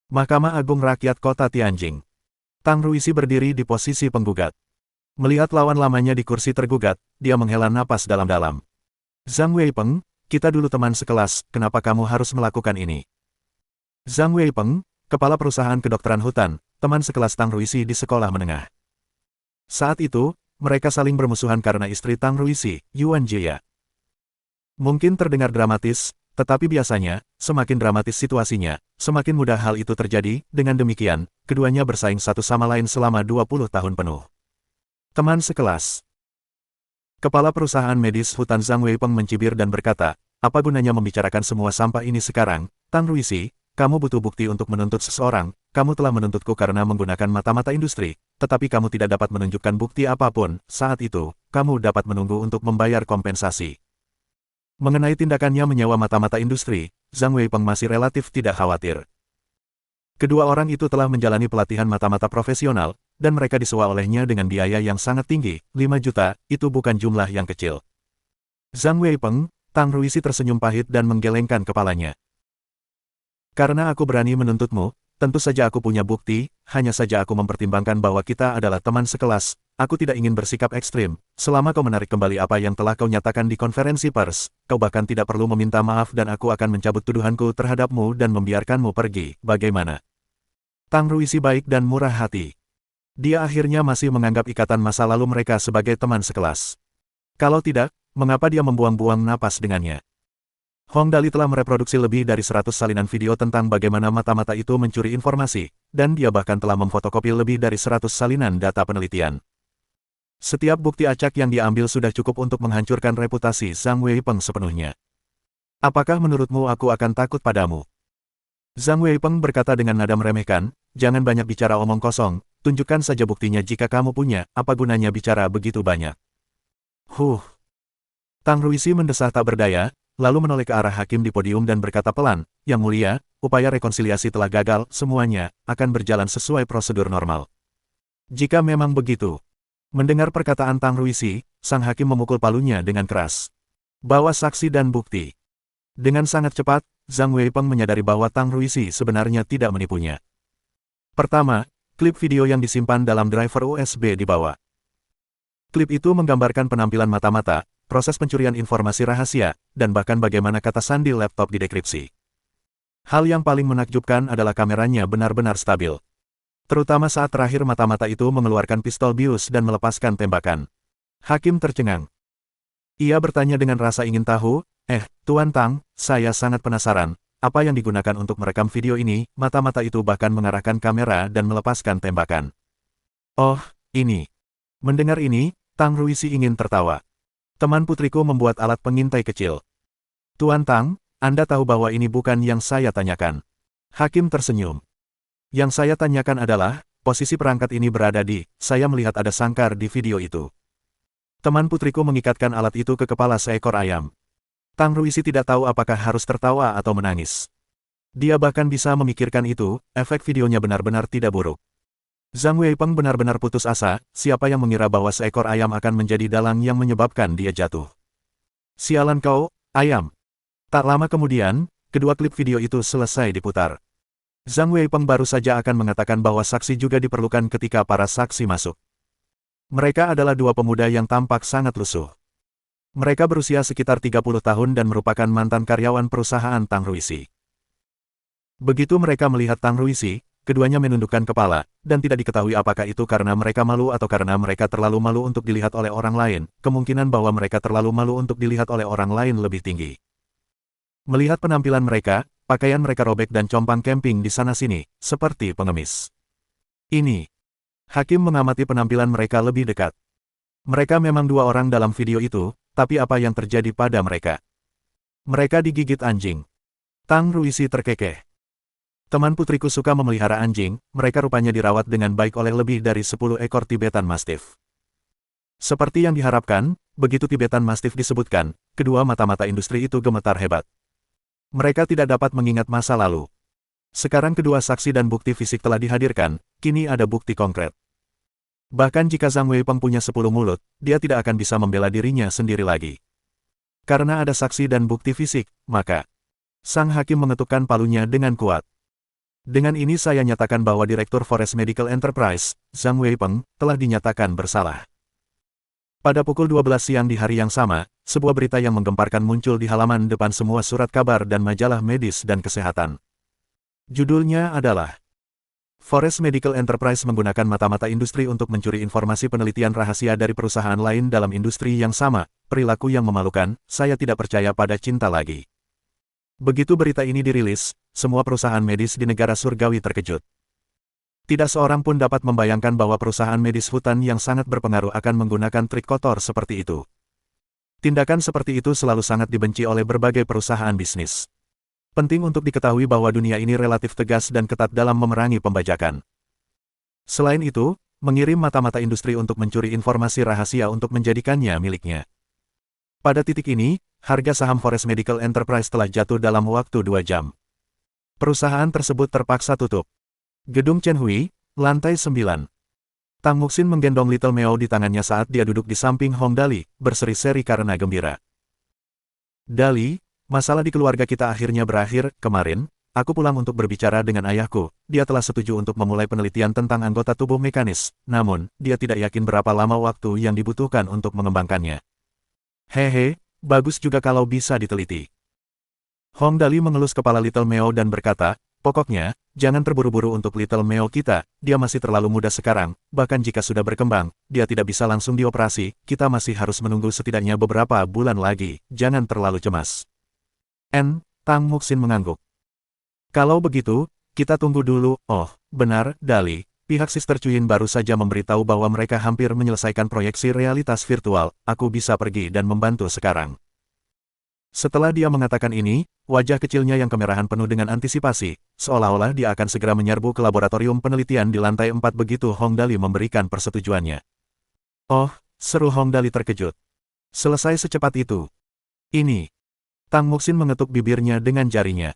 Mahkamah Agung Rakyat Kota Tianjing. Tang Ruisi berdiri di posisi penggugat. Melihat lawan lamanya di kursi tergugat, dia menghela napas dalam-dalam. Zhang Weipeng, kita dulu teman sekelas, kenapa kamu harus melakukan ini? Zhang Weipeng, kepala perusahaan kedokteran hutan, teman sekelas Tang Ruisi di sekolah menengah. Saat itu, mereka saling bermusuhan karena istri Tang Ruisi, Yuan Jia. Mungkin terdengar dramatis, tetapi biasanya, semakin dramatis situasinya, semakin mudah hal itu terjadi. Dengan demikian, keduanya bersaing satu sama lain selama 20 tahun penuh. Teman sekelas. Kepala perusahaan medis hutan Zhang Weipeng mencibir dan berkata, apa gunanya membicarakan semua sampah ini sekarang? Tang Ruisi, kamu butuh bukti untuk menuntut seseorang. Kamu telah menuntutku karena menggunakan mata-mata industri, tetapi kamu tidak dapat menunjukkan bukti apapun. Saat itu, kamu dapat menunggu untuk membayar kompensasi. Mengenai tindakannya menyewa mata-mata industri, Zhang Weipeng masih relatif tidak khawatir. Kedua orang itu telah menjalani pelatihan mata-mata profesional, dan mereka disewa olehnya dengan biaya yang sangat tinggi, 5 juta, itu bukan jumlah yang kecil. Zhang Weipeng, Tang Ruisi tersenyum pahit dan menggelengkan kepalanya. Karena aku berani menuntutmu, tentu saja aku punya bukti, hanya saja aku mempertimbangkan bahwa kita adalah teman sekelas. Aku tidak ingin bersikap ekstrim. Selama kau menarik kembali apa yang telah kau nyatakan di konferensi pers, kau bahkan tidak perlu meminta maaf dan aku akan mencabut tuduhanku terhadapmu dan membiarkanmu pergi. Bagaimana? Tang Ruisi baik dan murah hati. Dia akhirnya masih menganggap ikatan masa lalu mereka sebagai teman sekelas. Kalau tidak, mengapa dia membuang-buang napas dengannya? Hong Dali telah mereproduksi lebih dari 100 salinan video tentang bagaimana mata-mata itu mencuri informasi, dan dia bahkan telah memfotokopi lebih dari 100 salinan data penelitian. Setiap bukti acak yang diambil sudah cukup untuk menghancurkan reputasi Zhang Weipeng sepenuhnya. Apakah menurutmu aku akan takut padamu? Zhang Weipeng berkata dengan nada meremehkan, jangan banyak bicara omong kosong, tunjukkan saja buktinya jika kamu punya, apa gunanya bicara begitu banyak. Tang Ruisi mendesah tak berdaya, lalu menoleh ke arah hakim di podium dan berkata pelan, Yang Mulia, upaya rekonsiliasi telah gagal, semuanya akan berjalan sesuai prosedur normal. Jika memang begitu. Mendengar perkataan Tang Ruisi, sang hakim memukul palunya dengan keras. Bawa saksi dan bukti. Dengan sangat cepat, Zhang Weipeng menyadari bahwa Tang Ruisi sebenarnya tidak menipunya. Pertama, klip video yang disimpan dalam driver USB dibawa. Klip itu menggambarkan penampilan mata-mata, proses pencurian informasi rahasia, dan bahkan bagaimana kata sandi laptop didekripsi. Hal yang paling menakjubkan adalah kameranya benar-benar stabil. Terutama saat terakhir mata-mata itu mengeluarkan pistol bius dan melepaskan tembakan. Hakim tercengang. Ia bertanya dengan rasa ingin tahu, Tuan Tang, saya sangat penasaran, apa yang digunakan untuk merekam video ini? Mata-mata itu bahkan mengarahkan kamera dan melepaskan tembakan. Oh, ini. Mendengar ini, Tang Ruisi ingin tertawa. Teman putriku membuat alat pengintai kecil. Tuan Tang, Anda tahu bahwa ini bukan yang saya tanyakan. Hakim tersenyum. Yang saya tanyakan adalah, posisi perangkat ini berada di, saya melihat ada sangkar di video itu. Teman putriku mengikatkan alat itu ke kepala seekor ayam. Tang Ruisi tidak tahu apakah harus tertawa atau menangis. Dia bahkan bisa memikirkan itu, efek videonya benar-benar tidak buruk. Zhang Weipeng benar-benar putus asa, siapa yang mengira bahwa seekor ayam akan menjadi dalang yang menyebabkan dia jatuh. Sialan kau, ayam. Tak lama kemudian, kedua klip video itu selesai diputar. Zhang Weipeng baru saja akan mengatakan bahwa saksi juga diperlukan ketika para saksi masuk. Mereka adalah dua pemuda yang tampak sangat lusuh. Mereka berusia sekitar 30 tahun dan merupakan mantan karyawan perusahaan Tang Ruisi. Begitu mereka melihat Tang Ruisi, keduanya menundukkan kepala, dan tidak diketahui apakah itu karena mereka malu atau karena mereka terlalu malu untuk dilihat oleh orang lain. Kemungkinan bahwa mereka terlalu malu untuk dilihat oleh orang lain lebih tinggi. Melihat penampilan mereka, pakaian mereka robek dan compang camping di sana-sini, seperti pengemis. Ini. Hakim mengamati penampilan mereka lebih dekat. Mereka memang dua orang dalam video itu, tapi apa yang terjadi pada mereka? Mereka digigit anjing. Tang Ruisi terkekeh. Teman putriku suka memelihara anjing, mereka rupanya dirawat dengan baik oleh lebih dari 10 ekor Tibetan Mastiff. Seperti yang diharapkan, begitu Tibetan Mastiff disebutkan, kedua mata-mata industri itu gemetar hebat. Mereka tidak dapat mengingat masa lalu. Sekarang kedua saksi dan bukti fisik telah dihadirkan, kini ada bukti konkret. Bahkan jika Zhang Weipeng punya 10 mulut, dia tidak akan bisa membela dirinya sendiri lagi. Karena ada saksi dan bukti fisik, maka sang hakim mengetukkan palunya dengan kuat. Dengan ini saya nyatakan bahwa Direktur Forest Medical Enterprise, Zhang Weipeng, telah dinyatakan bersalah. Pada pukul 12 siang di hari yang sama, sebuah berita yang menggemparkan muncul di halaman depan semua surat kabar dan majalah medis dan kesehatan. Judulnya adalah Forest Medical Enterprise menggunakan mata-mata industri untuk mencuri informasi penelitian rahasia dari perusahaan lain dalam industri yang sama, perilaku yang memalukan, saya tidak percaya pada cinta lagi. Begitu berita ini dirilis, semua perusahaan medis di negara surgawi terkejut. Tidak seorang pun dapat membayangkan bahwa perusahaan medis hutan yang sangat berpengaruh akan menggunakan trik kotor seperti itu. Tindakan seperti itu selalu sangat dibenci oleh berbagai perusahaan bisnis. Penting untuk diketahui bahwa dunia ini relatif tegas dan ketat dalam memerangi pembajakan. Selain itu, mengirim mata-mata industri untuk mencuri informasi rahasia untuk menjadikannya miliknya. Pada titik ini, harga saham Forest Medical Enterprise telah jatuh dalam waktu 2 jam. Perusahaan tersebut terpaksa tutup. Gedung Chen Hui, lantai 9. Tang Muxin menggendong Little Meo di tangannya saat dia duduk di samping Hong Dali, berseri-seri karena gembira. Dali, masalah di keluarga kita akhirnya berakhir. Kemarin, aku pulang untuk berbicara dengan ayahku. Dia telah setuju untuk memulai penelitian tentang anggota tubuh mekanis, namun, dia tidak yakin berapa lama waktu yang dibutuhkan untuk mengembangkannya. Hehe, bagus juga kalau bisa diteliti. Hong Dali mengelus kepala Little Meo dan berkata, pokoknya, jangan terburu-buru untuk Little Meo kita, dia masih terlalu muda sekarang, bahkan jika sudah berkembang, dia tidak bisa langsung dioperasi, kita masih harus menunggu setidaknya beberapa bulan lagi, jangan terlalu cemas. Tang Muxin mengangguk. Kalau begitu, kita tunggu dulu. Oh, benar, Dali, pihak Sister Chuyin baru saja memberitahu bahwa mereka hampir menyelesaikan proyeksi realitas virtual, aku bisa pergi dan membantu sekarang. Setelah dia mengatakan ini, wajah kecilnya yang kemerahan penuh dengan antisipasi, seolah-olah dia akan segera menyerbu ke laboratorium penelitian di lantai 4 begitu Hong Dali memberikan persetujuannya. Oh, seru Hong Dali terkejut. Selesai secepat itu. Ini. Tang Muxin mengetuk bibirnya dengan jarinya.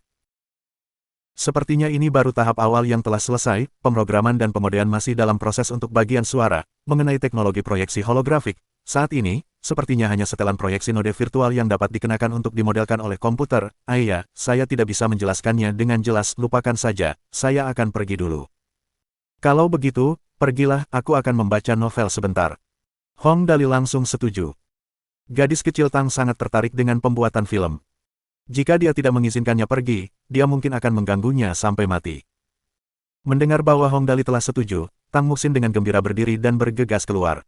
Sepertinya ini baru tahap awal yang telah selesai, pemrograman dan pemodean masih dalam proses untuk bagian suara, mengenai teknologi proyeksi holografik. Saat ini, sepertinya hanya setelan proyeksi node virtual yang dapat dikenakan untuk dimodelkan oleh komputer. Ayah, saya tidak bisa menjelaskannya dengan jelas, lupakan saja, saya akan pergi dulu. Kalau begitu, pergilah, aku akan membaca novel sebentar. Hong Dali langsung setuju. Gadis kecil Tang sangat tertarik dengan pembuatan film. Jika dia tidak mengizinkannya pergi, dia mungkin akan mengganggunya sampai mati. Mendengar bahwa Hong Dali telah setuju, Tang Muxin dengan gembira berdiri dan bergegas keluar.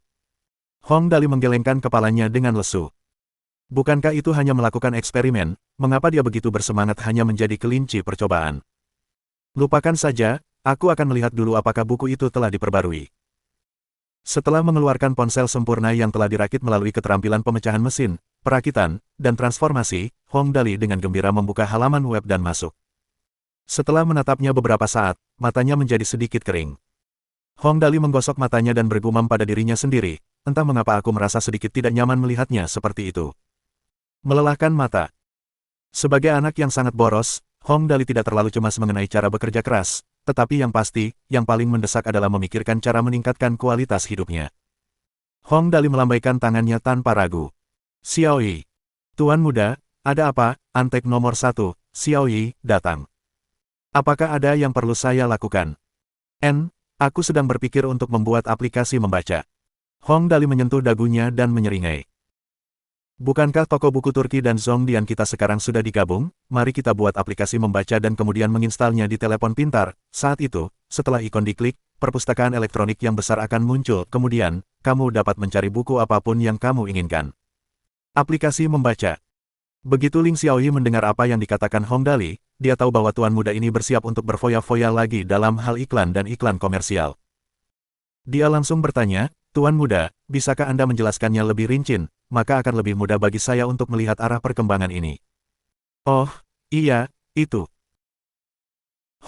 Hong Dali menggelengkan kepalanya dengan lesu. Bukankah itu hanya melakukan eksperimen, mengapa dia begitu bersemangat hanya menjadi kelinci percobaan? Lupakan saja, aku akan melihat dulu apakah buku itu telah diperbarui. Setelah mengeluarkan ponsel sempurna yang telah dirakit melalui keterampilan pemecahan mesin, perakitan, dan transformasi, Hong Dali dengan gembira membuka halaman web dan masuk. Setelah menatapnya beberapa saat, matanya menjadi sedikit kering. Hong Dali menggosok matanya dan bergumam pada dirinya sendiri, entah mengapa aku merasa sedikit tidak nyaman melihatnya seperti itu. Melelahkan mata. Sebagai anak yang sangat boros, Hong Dali tidak terlalu cemas mengenai cara bekerja keras, tetapi yang pasti, yang paling mendesak adalah memikirkan cara meningkatkan kualitas hidupnya. Hong Dali melambaikan tangannya tanpa ragu. Xiaoyi. Tuan muda, ada apa? Antek nomor 1, Xiaoyi, datang. Apakah ada yang perlu saya lakukan? Aku sedang berpikir untuk membuat aplikasi membaca. Hong Dali menyentuh dagunya dan menyeringai. Bukankah toko buku Turki dan Zongdian kita sekarang sudah digabung? Mari kita buat aplikasi membaca dan kemudian menginstalnya di telepon pintar. Saat itu, setelah ikon diklik, perpustakaan elektronik yang besar akan muncul. Kemudian, kamu dapat mencari buku apapun yang kamu inginkan. Aplikasi membaca. Begitu Ling Xiaoyi mendengar apa yang dikatakan Hong Dali, dia tahu bahwa tuan muda ini bersiap untuk berfoya-foya lagi dalam hal iklan dan iklan komersial. Dia langsung bertanya, "Tuan muda, bisakah Anda menjelaskannya lebih rinci? Maka akan lebih mudah bagi saya untuk melihat arah perkembangan ini." "Oh, iya, itu."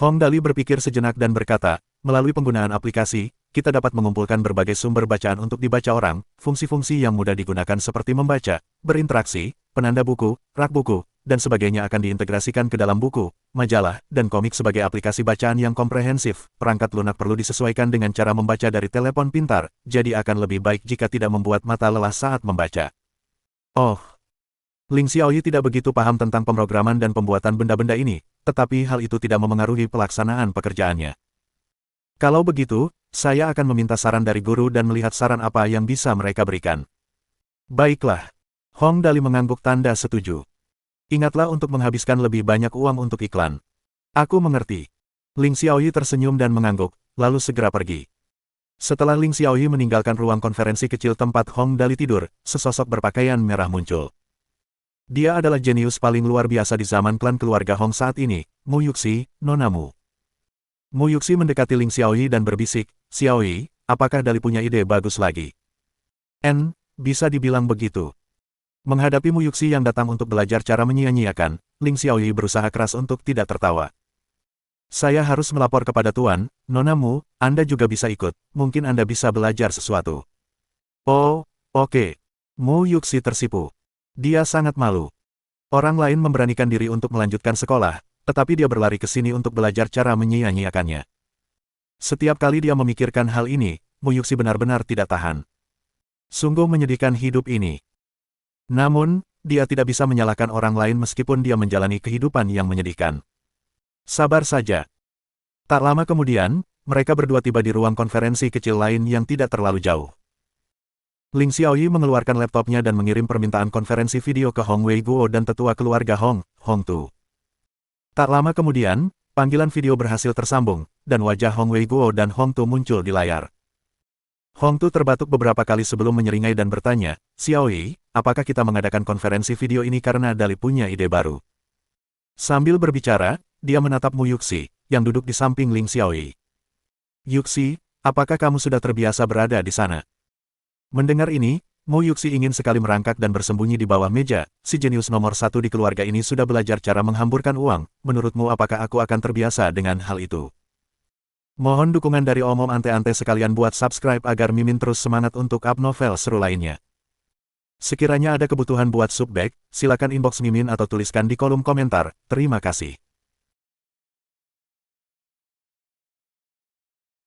Hong Dali berpikir sejenak dan berkata, "Melalui penggunaan aplikasi, kita dapat mengumpulkan berbagai sumber bacaan untuk dibaca orang, fungsi-fungsi yang mudah digunakan seperti membaca, berinteraksi, penanda buku, rak buku, dan sebagainya akan diintegrasikan ke dalam buku, majalah, dan komik sebagai aplikasi bacaan yang komprehensif. Perangkat lunak perlu disesuaikan dengan cara membaca dari telepon pintar, jadi akan lebih baik jika tidak membuat mata lelah saat membaca." Oh. Ling Xiaoyi tidak begitu paham tentang pemrograman dan pembuatan benda-benda ini, tetapi hal itu tidak memengaruhi pelaksanaan pekerjaannya. "Kalau begitu, saya akan meminta saran dari guru dan melihat saran apa yang bisa mereka berikan." "Baiklah." Hong Dali mengangguk tanda setuju. "Ingatlah untuk menghabiskan lebih banyak uang untuk iklan." "Aku mengerti." Ling Xiaoyi tersenyum dan mengangguk, lalu segera pergi. Setelah Ling Xiaoyi meninggalkan ruang konferensi kecil tempat Hong Dali tidur, sesosok berpakaian merah muncul. Dia adalah jenius paling luar biasa di zaman klan keluarga Hong saat ini, Mu Yuxi, Nona Mu. Mu Yuxi mendekati Ling Xiaoyi dan berbisik, "Xiaoyi, apakah Dali punya ide bagus lagi?" Bisa dibilang begitu." Menghadapi Mu Yuxi yang datang untuk belajar cara menyia-nyiakan, Ling Xiaoyi berusaha keras untuk tidak tertawa. "Saya harus melapor kepada Tuan, Nona Mu, Anda juga bisa ikut, mungkin Anda bisa belajar sesuatu." "Oh, oke." Mu Yuxi tersipu. Dia sangat malu. Orang lain memberanikan diri untuk melanjutkan sekolah, tetapi dia berlari ke sini untuk belajar cara menyia-nyiakannya. Setiap kali dia memikirkan hal ini, Mu Yuxi benar-benar tidak tahan. Sungguh menyedihkan hidup ini. Namun, dia tidak bisa menyalahkan orang lain meskipun dia menjalani kehidupan yang menyedihkan. Sabar saja. Tak lama kemudian, mereka berdua tiba di ruang konferensi kecil lain yang tidak terlalu jauh. Ling Xiaoyi mengeluarkan laptopnya dan mengirim permintaan konferensi video ke Hong Wei Guo dan tetua keluarga Hong, Hong Tu. Tak lama kemudian, panggilan video berhasil tersambung, dan wajah Hong Wei Guo dan Hong Tu muncul di layar. Hong Tu terbatuk beberapa kali sebelum menyeringai dan bertanya, "Xiaoyi, apakah kita mengadakan konferensi video ini karena Dali punya ide baru?" Sambil berbicara, dia menatap Mu Yuxi, yang duduk di samping Ling Xiaoyi. "Yuxi, apakah kamu sudah terbiasa berada di sana?" Mendengar ini, Mu Yuxi ingin sekali merangkak dan bersembunyi di bawah meja. Si jenius nomor satu di keluarga ini sudah belajar cara menghamburkan uang. Menurutmu apakah aku akan terbiasa dengan hal itu? Mohon dukungan dari Om Ante-Ante sekalian buat subscribe agar Mimin terus semangat untuk up novel seru lainnya. Sekiranya ada kebutuhan buat subback, silakan inbox Mimin atau tuliskan di kolom komentar. Terima kasih.